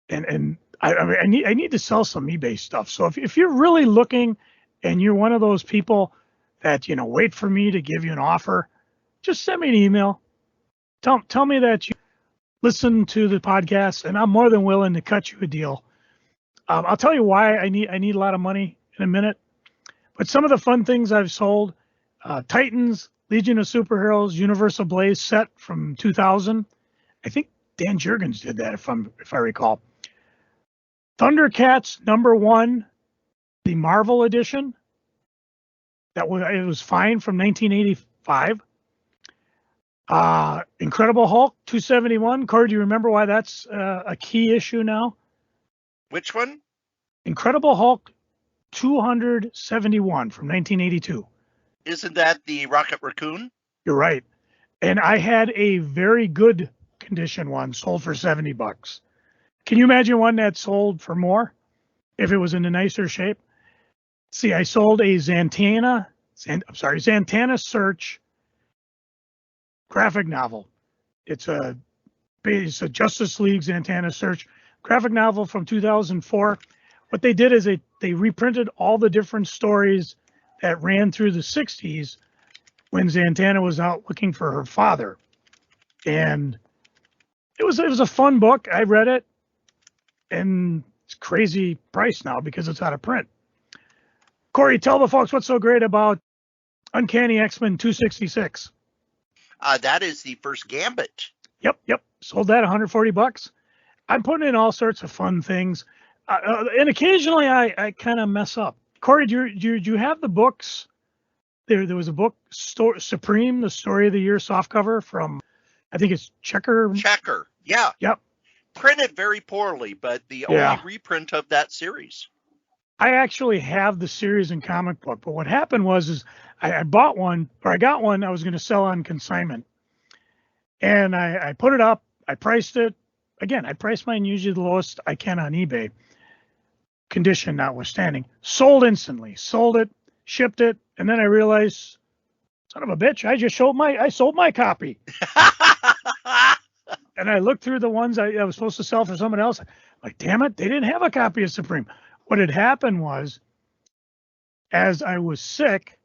And I need to sell some eBay stuff. So if you're really looking and you're one of those people that, wait for me to give you an offer, just send me an email. Tell me that you listen to the podcast, and I'm more than willing to cut you a deal. I'll tell you why I need a lot of money in a minute. But some of the fun things I've sold, Titans, Legion of Superheroes, Universal Blaze set from 2000. I think Dan Jurgens did that, if I recall. Thundercats #1, the Marvel edition. It was fine, from 1985. Incredible Hulk 271. Corey, do you remember why that's a key issue now? Which one? Incredible Hulk 271 from 1982. Isn't that the Rocket Raccoon? You're right. And I had a very good condition one sold for $70. Can you imagine one that sold for more if it was in a nicer shape? See, I sold a Zatanna Search graphic novel. It's a Justice League Zatanna Search graphic novel from 2004. What they did is they reprinted all the different stories that ran through the 60s when Zatanna was out looking for her father. And it was a fun book. I read it, and it's crazy price now because it's out of print. Corey, tell the folks what's so great about Uncanny X-Men 266. That is the first Gambit. Yep. Sold that $140. I'm putting in all sorts of fun things. And occasionally I kind of mess up. Corey, do you have the books? There was a book, Supreme, the Story of the Year softcover from, I think it's Checker, yeah. Yep. Printed very poorly, but the only reprint of that series. I actually have the series in comic book, but what happened was I bought one, or I got one I was going to sell on consignment. And I put it up, I priced it. Again, I price mine usually the lowest I can on eBay, condition notwithstanding. Sold instantly. Sold it. shipped it, and then I realized, son of a bitch, I sold my copy. And I looked through the ones I was supposed to sell for someone else. Like, damn it, they didn't have a copy of Supreme. What had happened was, as I was sick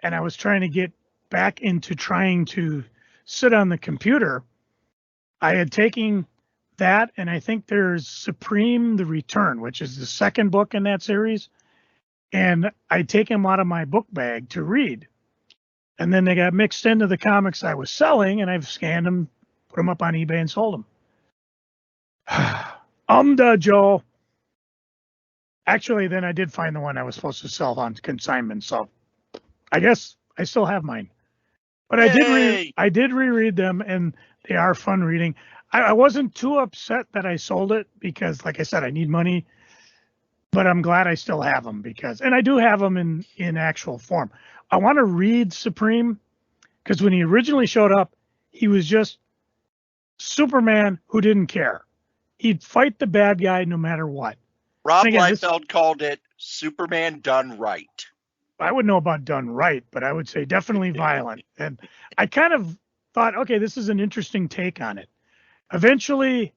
and I was trying to get back into trying to sit on the computer, I had taken that, and I think there's Supreme the Return, which is the second book in that series, and I'd taken them out of my book bag to read. And then they got mixed into the comics I was selling, and I've scanned them, put them up on eBay, and sold them. Joe. Actually, then I did find the one I was supposed to sell on consignment, so I guess I still have mine. But I did reread them, and they are fun reading. I wasn't too upset that I sold it because, like I said, I need money. But I'm glad I still have them and I do have them in actual form. I want to read Supreme because when he originally showed up, he was just Superman who didn't care. He'd fight the bad guy no matter what. Rob Liefeld called it Superman done right. I wouldn't know about done right, but I would say definitely violent. And I kind of thought, okay, this is an interesting take on it. Eventually,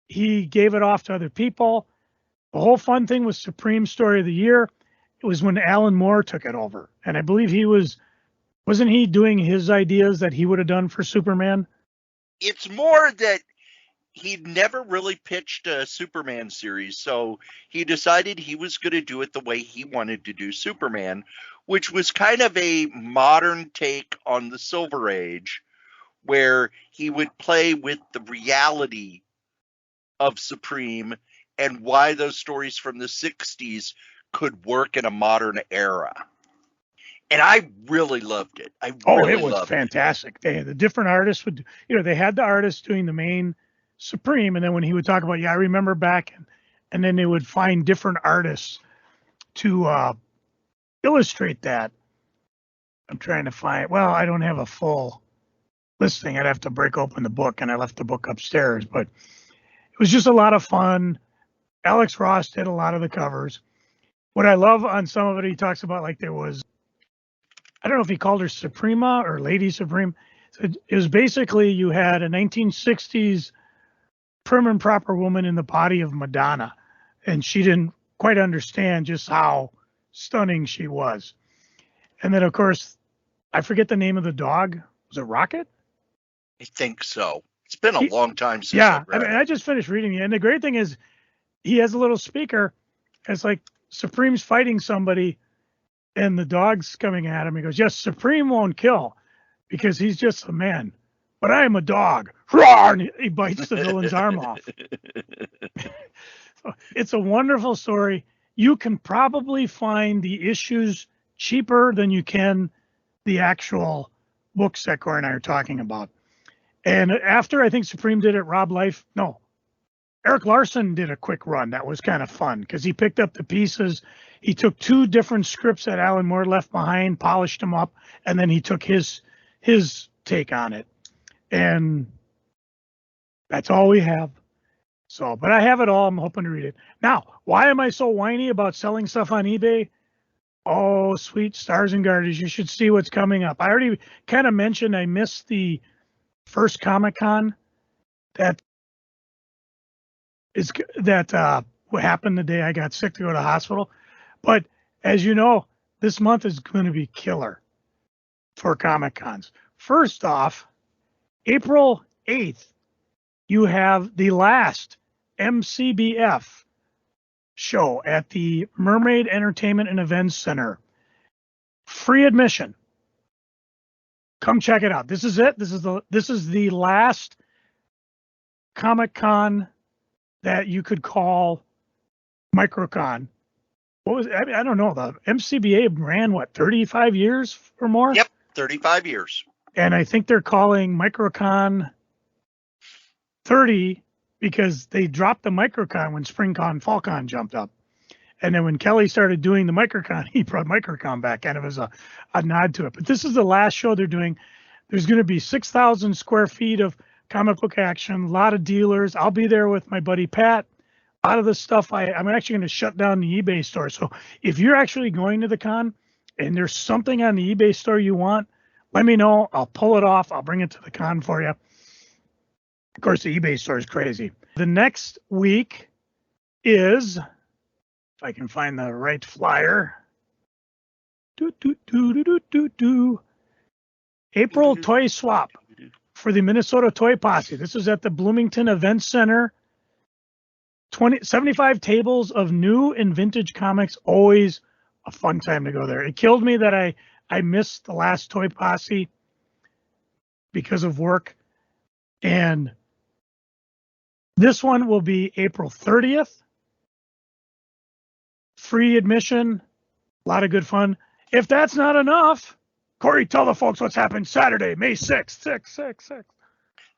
he gave it off to other people. The whole fun thing was Supreme Story of the Year. It was when Alan Moore took it over. And I believe wasn't he doing his ideas that he would have done for Superman? It's more that he'd never really pitched a Superman series, so he decided he was going to do it the way he wanted to do Superman, which was kind of a modern take on the Silver Age, where he would play with the reality of Supreme and why those stories from the 60s could work in a modern era. And I really loved it. It was fantastic. The different artists they had the artists doing the main Supreme, and then when he would talk about, I remember back, and then they would find different artists to illustrate that. I'm trying to find, I don't have a full listing. I'd have to break open the book, and I left the book upstairs, but it was just a lot of fun. Alex Ross did a lot of the covers. What I love on some of it, he talks about like there was, I don't know if he called her Suprema or Lady Supreme. So it was basically you had a 1960s prim and proper woman in the body of Madonna, and she didn't quite understand just how stunning she was. And then, of course, I forget the name of the dog. Was it Rocket? I think so. It's been a long time since I read it. I just finished reading it. And the great thing is he has a little speaker. It's like Supreme's fighting somebody, and the dog's coming at him. He goes, yes, Supreme won't kill because he's just a man, but I am a dog. Roar! And he bites the villain's arm off. So it's a wonderful story. You can probably find the issues cheaper than you can the actual books that Corey and I are talking about. And after I think Supreme did it, Eric Larson did a quick run. That was kind of fun because he picked up the pieces. He took two different scripts that Alan Moore left behind, polished them up, and then he took his take on it. And that's all we have. So, but I have it all. I'm hoping to read it. Now, why am I so whiny about selling stuff on eBay? Oh, sweet stars and garters. You should see what's coming up. I already kind of mentioned I missed the first Comic-Con what happened the day I got sick to go to the hospital. But as you know, this month is going to be killer for Comic-Cons. First off, April 8th, you have the last MCBF show at the Mermaid Entertainment and Events Center. Free admission. Come check it out. This is it. This is the last Comic-Con that you could call Microcon. What was it? I don't know. The MCBA ran 35 years or more? Yep, 35 years. And I think they're calling Microcon 30 because they dropped the Microcon when SpringCon, FallCon jumped up. And then when Kelly started doing the Microcon, he brought Microcon back, and it was a nod to it. But this is the last show they're doing. There's going to be 6,000 square feet of comic book action, a lot of dealers. I'll be there with my buddy Pat. A lot of the stuff I'm actually going to shut down the eBay store. So if you're actually going to the con and there's something on the eBay store you want, let me know. I'll pull it off. I'll bring it to the con for you. Of course, the eBay store is crazy. The next week is, if I can find the right flyer, April Toy Swap for the Minnesota Toy Posse. This is at the Bloomington Event Center. 75 tables of new and vintage comics. Always a fun time to go there. It killed me that I missed the last Toy Posse because of work. And this one will be April 30th. Free admission. A lot of good fun. If that's not enough, Corey, tell the folks what's happening Saturday, May 6th.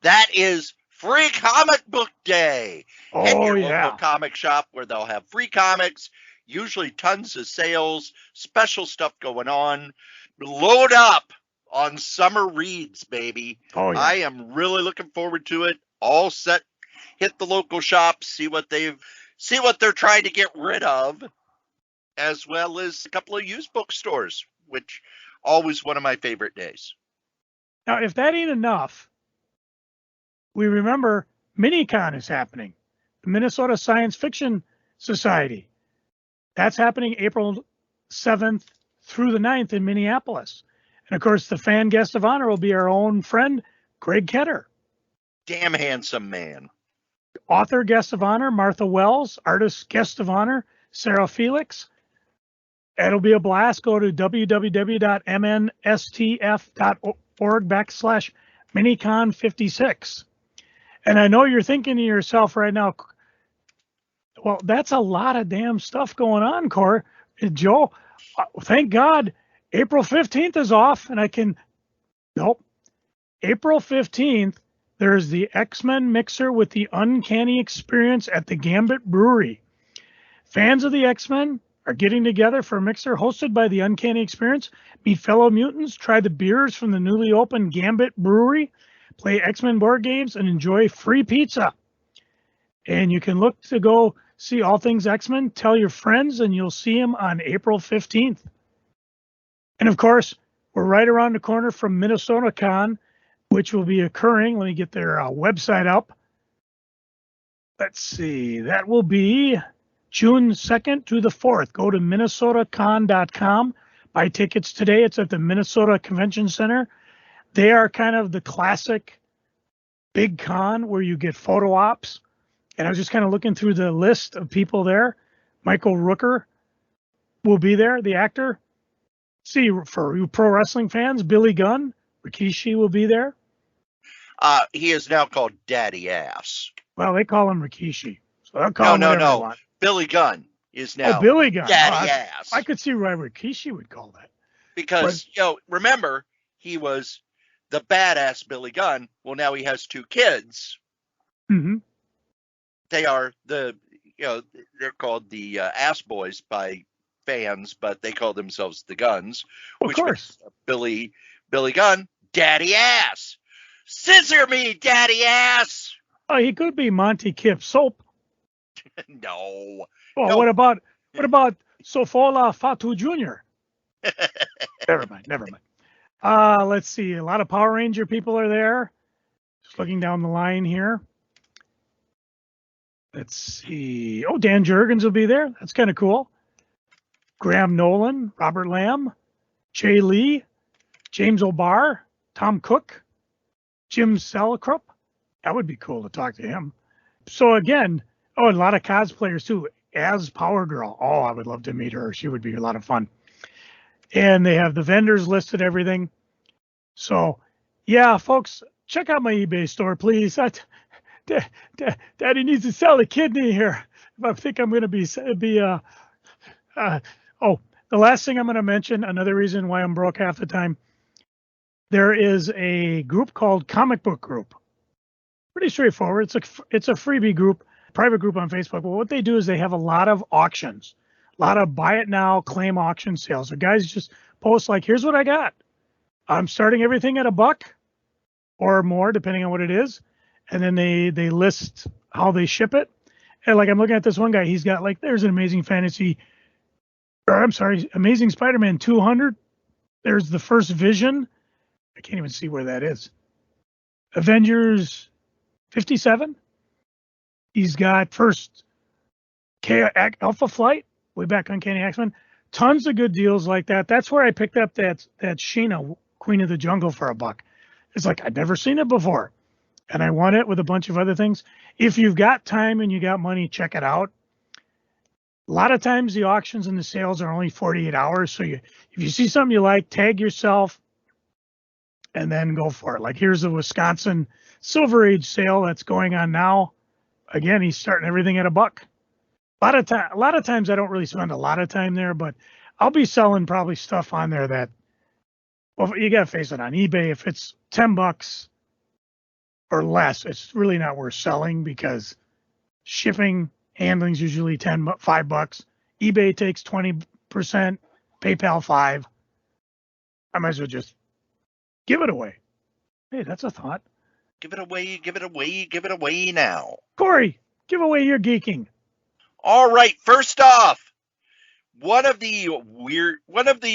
That is Free Comic Book Day. At Oh, your yeah. local comic shop where they'll have free comics, usually tons of sales, special stuff going on. Load up on summer reads, baby. Oh, yeah. I am really looking forward to it. All set. Hit the local shops, see what they're trying to get rid of, as well as a couple of used bookstores, which always one of my favorite days. Now, if that ain't enough, we remember MiniCon is happening. The Minnesota Science Fiction Society. That's happening April 7th through the 9th in Minneapolis. And of course, the fan guest of honor will be our own friend, Greg Ketter. Damn handsome man. Author guest of honor, Martha Wells. Artist guest of honor, Sarah Felix. It'll be a blast. Go to www.mnstf.org/minicon56. And I know you're thinking to yourself right now, well, that's a lot of damn stuff going on, Cor. Joe, thank God April 15th is off and I can, nope. April 15th, there's the X-Men mixer with the Uncanny Experience at the Gambit Brewery. Fans of the X-Men are getting together for a mixer hosted by the Uncanny Experience. Meet fellow mutants, try the beers from the newly opened Gambit Brewery, play X-Men board games, and enjoy free pizza. And you can look to go see all things X-Men. Tell your friends, and you'll see them on April 15th. And of course, we're right around the corner from Minnesota Con, which will be occurring. Let me get their website up. Let's see. That will be June 2nd to the 4th. Go to minnesotacon.com. Buy tickets today. It's at the Minnesota Convention Center. They are kind of the classic big con where you get photo ops. And I was just kind of looking through the list of people there. Michael Rooker will be there, the actor. See, for you pro wrestling fans, Billy Gunn, Rikishi will be there. He is now called Daddy Ass. Well, they call him Rikishi. So they'll call him whatever they want. Billy Gunn is now Billy Gunn. Daddy Ass. I could see why Rikishi would call that. Because, remember, he was the badass Billy Gunn. Well, now he has two kids. Mm-hmm. They are they're called the Ass Boys by fans, but they call themselves the Guns. Of course. Billy Gunn, Daddy Ass. Scissor me, Daddy Ass. Oh, he could be Monty Kip Soap. No. Well, no. what about Sofola Fatu Jr.? Never mind. Let's see. A lot of Power Ranger people are there. Just looking down the line here. Let's see. Oh, Dan Jurgens will be there. That's kind of cool. Graham Nolan, Robert Lamb, Jay Lee, James O'Barr, Tom Cook, Jim Selkrup. That would be cool to talk to him. So again, a lot of cosplayers too. As Power Girl. Oh, I would love to meet her. She would be a lot of fun. And they have the vendors listed, everything. So, yeah, folks, check out my eBay store, please. Daddy needs to sell a kidney here. I think I'm going to be the last thing I'm going to mention, another reason why I'm broke half the time. There is a group called Comic Book Group. Pretty straightforward. It's a freebie group, private group on Facebook. But what they do is they have a lot of auctions, a lot of buy it now, claim auction sales. So guys just post like, here's what I got. I'm starting everything at $1 or more, depending on what it is. And then they list how they ship it. And like I'm looking at this one guy, he's got like there's an Amazing Spider-Man 200. There's the first Vision. I can't even see where that is. Avengers 57. He's got first Alpha Flight, way back on Uncanny X-Men. Tons of good deals like that. That's where I picked up that Sheena, Queen of the Jungle, for $1. It's like I'd never seen it before. And I won it with a bunch of other things. If you've got time and you got money, check it out. A lot of times the auctions and the sales are only 48 hours. So if you see something you like, tag yourself and then go for it. Like here's the Wisconsin Silver Age sale that's going on now. Again, he's starting everything at $1. A lot of times I don't really spend a lot of time there, but I'll be selling probably stuff on there that, well, you got to face it, on eBay, if it's $10 or less, it's really not worth selling because shipping, handling's usually $5. eBay takes 20%, PayPal 5%. I might as well just give it away. Hey, that's a thought. Give it away, give it away, give it away now. Corey, give away your geeking. All right, first off, one of the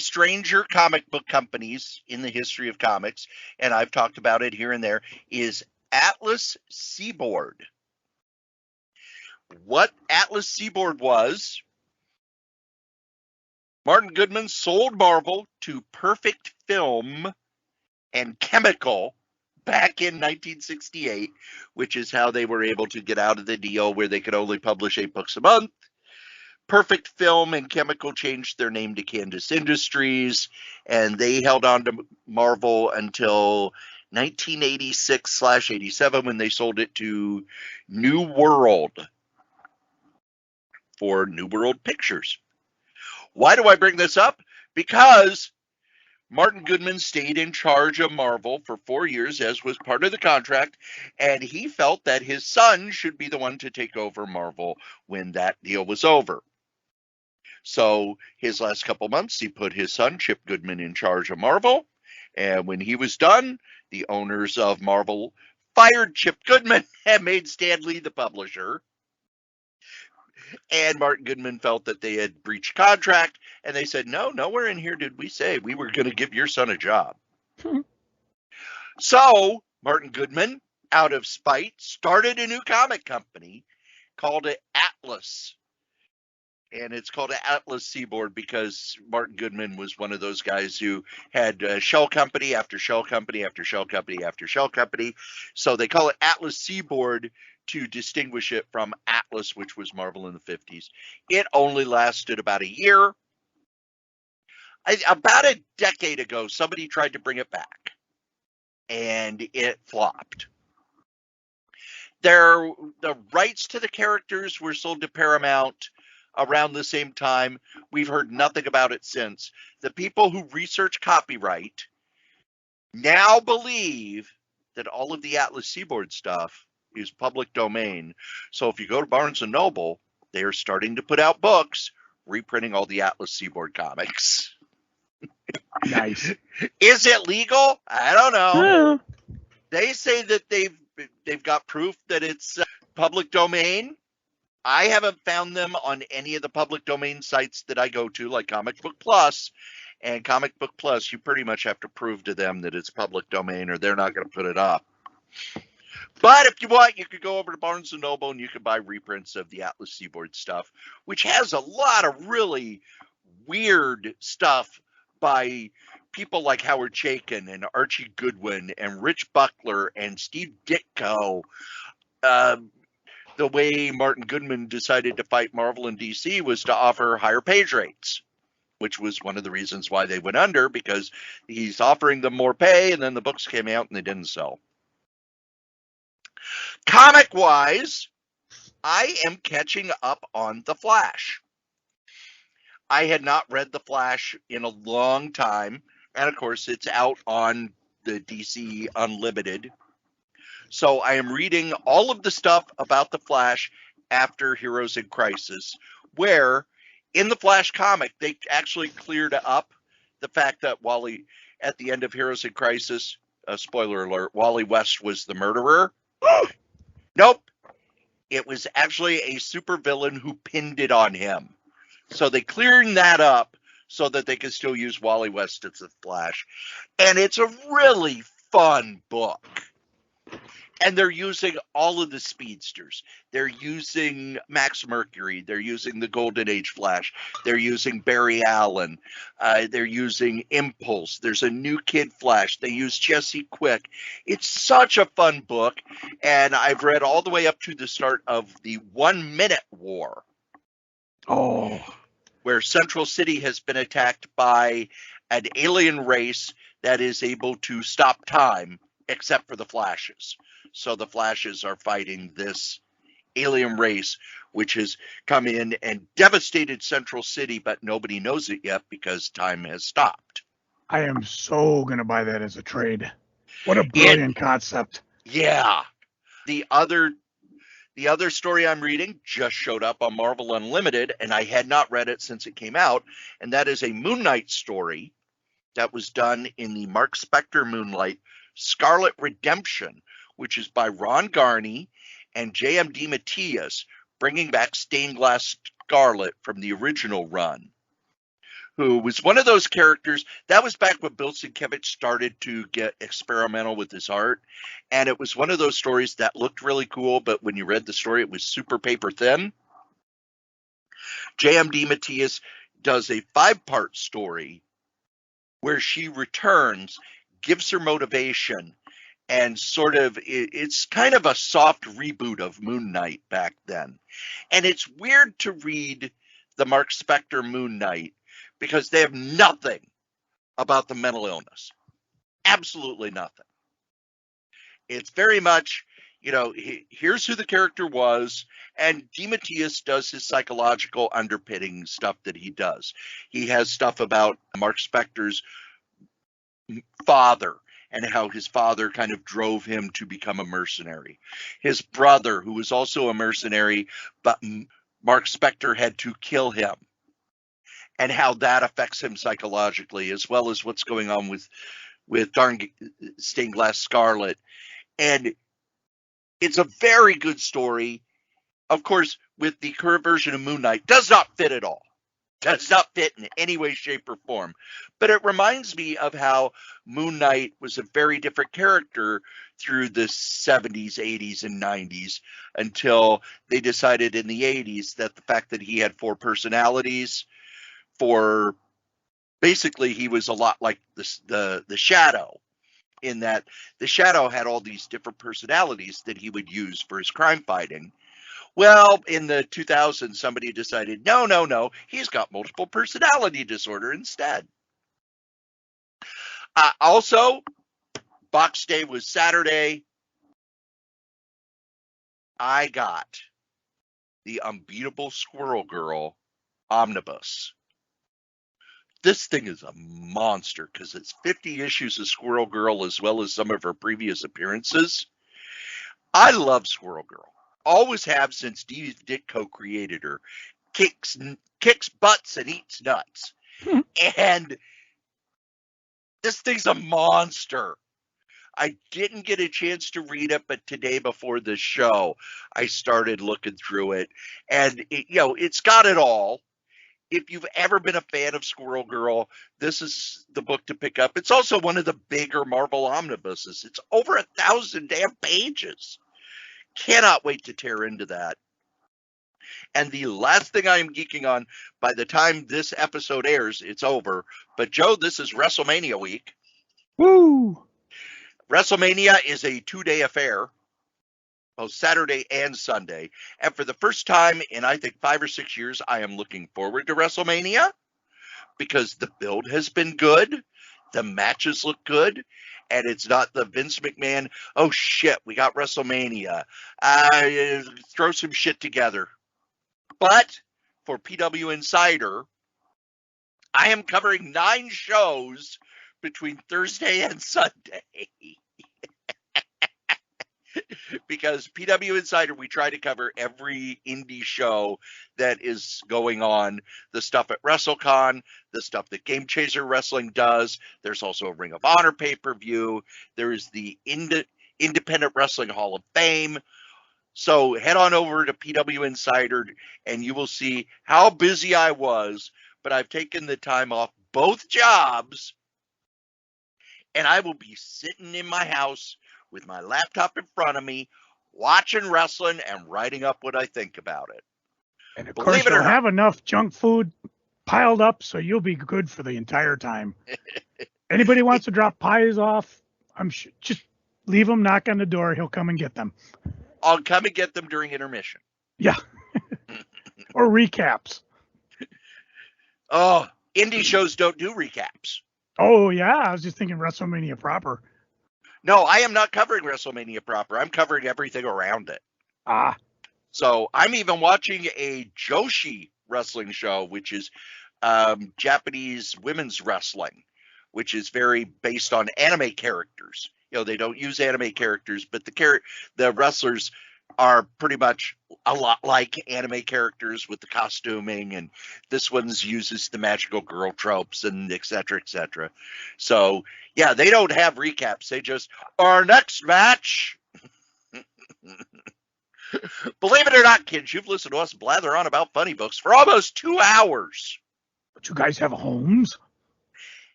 stranger comic book companies in the history of comics, and I've talked about it here and there, is Atlas Seaboard. What Atlas Seaboard was, Martin Goodman sold Marvel to Perfect Film and Chemical back in 1968, which is how they were able to get out of the deal where they could only publish 8 books a month. Perfect Film and Chemical changed their name to Candace Industries, and they held on to Marvel until 1986/87 when they sold it to New World for New World Pictures. Why do I bring this up? Because Martin Goodman stayed in charge of Marvel for 4 years, as was part of the contract, and he felt that his son should be the one to take over Marvel when that deal was over. So his last couple months, he put his son, Chip Goodman, in charge of Marvel, and when he was done, the owners of Marvel fired Chip Goodman and made Stan Lee the publisher. And Martin Goodman felt that they had breached contract, and they said, no, nowhere in here did we say we were going to give your son a job. So Martin Goodman, out of spite, started a new comic company, called it Atlas. And it's called Atlas Seaboard because Martin Goodman was one of those guys who had shell company after shell company after shell company after shell company. So they call it Atlas Seaboard to distinguish it from Atlas, which was Marvel in the 50s. It only lasted about a year. About a decade ago, somebody tried to bring it back, and it flopped. The rights to the characters were sold to Paramount around the same time. We've heard nothing about it since. The people who research copyright now believe that all of the Atlas Seaboard stuff is public domain. So if you go to Barnes & Noble, they are starting to put out books reprinting all the Atlas Seaboard comics. Nice. Is it legal? I don't know. Yeah. They say that they've got proof that it's public domain. I haven't found them on any of the public domain sites that I go to, like Comic Book Plus. And Comic Book Plus, you pretty much have to prove to them that it's public domain or they're not going to put it up. But if you want, you could go over to Barnes & Noble and you can buy reprints of the Atlas Seaboard stuff, which has a lot of really weird stuff by people like Howard Chaykin and Archie Goodwin and Rich Buckler and Steve Ditko. The way Martin Goodman decided to fight Marvel and DC was to offer higher page rates, which was one of the reasons why they went under, because he's offering them more pay, and then the books came out and they didn't sell. Comic-wise, I am catching up on The Flash. I had not read The Flash in a long time, and of course it's out on the DC Unlimited. So I am reading all of the stuff about the Flash after Heroes in Crisis, where in the Flash comic, they actually cleared up the fact that Wally, at the end of Heroes in Crisis, spoiler alert, Wally West was the murderer. Nope. It was actually a supervillain who pinned it on him. So they cleared that up so that they could still use Wally West as the Flash. And it's a really fun book. And they're using all of the speedsters. They're using Max Mercury. They're using the Golden Age Flash. They're using Barry Allen. They're using Impulse. There's a new Kid Flash. They use Jesse Quick. It's such a fun book. And I've read all the way up to the start of the 1 Minute War. Oh. Where Central City has been attacked by an alien race that is able to stop time, except for the Flashes. So the Flashes are fighting this alien race, which has come in and devastated Central City, but nobody knows it yet because time has stopped. I am so going to buy that as a trade. What a brilliant concept. Yeah. The other story I'm reading just showed up on Marvel Unlimited, and I had not read it since it came out, and that is a Moon Knight story that was done in the Mark Spector Moonlight Scarlet Redemption, which is by Ron Garney and J.M. DeMatteis, bringing back Stained Glass Scarlet from the original run, who was one of those characters. That was back when Bill Sienkiewicz started to get experimental with his art, and it was one of those stories that looked really cool, but when you read the story, it was super paper thin. J.M. DeMatteis does a 5-part story where she returns, gives her motivation, and sort of, it's kind of a soft reboot of Moon Knight back then. And it's weird to read the Mark Spector Moon Knight because they have nothing about the mental illness. Absolutely nothing. It's very much, here's who the character was, and DeMatteis does his psychological underpinning stuff that he does. He has stuff about Mark Spector's father and how his father kind of drove him to become a mercenary. His brother, who was also a mercenary, but Mark Spector had to kill him, and how that affects him psychologically, as well as what's going on with Stained Glass Scarlet. And it's a very good story. Of course, with the current version of Moon Knight, does not fit at all. Does not fit in any way, shape, or form. But it reminds me of how Moon Knight was a very different character through the 70s, 80s, and 90s, until they decided in the 80s that the fact that he had 4 personalities, basically he was a lot like the Shadow, in that the Shadow had all these different personalities that he would use for his crime fighting. Well, in the 2000s, somebody decided, no, he's got multiple personality disorder instead. Also, Box Day was Saturday. I got the Unbeatable Squirrel Girl Omnibus. This thing is a monster because it's 50 issues of Squirrel Girl as well as some of her previous appearances. I love Squirrel Girl. Always have since Steve Ditko created her. Kicks butts and eats nuts. And this thing's a monster. I didn't get a chance to read it, but today before the show, I started looking through it. And, it's got it all. If you've ever been a fan of Squirrel Girl, this is the book to pick up. It's also one of the bigger Marvel omnibuses. It's over 1,000 damn pages. Cannot wait to tear into that. And the last thing I am geeking on, by the time this episode airs, it's over. But Joe, this is WrestleMania week. Woo! WrestleMania is a 2-day affair, both Saturday and Sunday. And for the first time in, I think, 5 or 6 years, I am looking forward to WrestleMania because the build has been good. The matches look good. And it's not the Vince McMahon, oh shit, we got WrestleMania. Throw some shit together. But for PW Insider, I am covering 9 shows between Thursday and Sunday. Because PW Insider, we try to cover every indie show that is going on. The stuff at WrestleCon, the stuff that Game Changer Wrestling does. There's also a Ring of Honor pay-per-view. There is the Independent Wrestling Hall of Fame. So head on over to PW Insider and you will see how busy I was. But I've taken the time off both jobs, and I will be sitting in my house with my laptop in front of me, watching wrestling and writing up what I think about it. And of Believe course, it or you'll not. have enough junk food piled up, so you'll be good for the entire time. Anybody wants to drop pies off, just leave them, knock on the door. He'll come and get them. I'll come and get them during intermission. Yeah. Or recaps. Oh, indie shows don't do recaps. Oh, yeah. I was just thinking WrestleMania proper. No, I am not covering WrestleMania proper. I'm covering everything around it. Ah. So I'm even watching a Joshi wrestling show, which is Japanese women's wrestling, which is very based on anime characters. You know, they don't use anime characters, but the wrestlers are pretty much a lot like anime characters with the costuming, and this one's uses the magical girl tropes and et cetera, et cetera. So yeah, they don't have recaps. They just, our next match. Believe it or not, kids, you've listened to us blather on about funny books for almost 2 hours. But you guys have homes?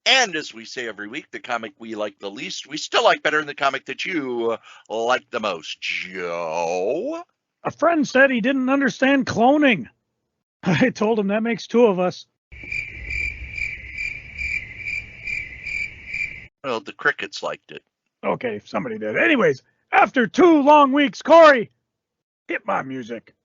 And as we say every week, the comic we like the least, we still like better than the comic that you like the most. Joe? A friend said he didn't understand cloning. I told him that makes 2 of us. Well, the crickets liked it. Okay, somebody did. Anyways, after 2 long weeks, Corey, hit my music.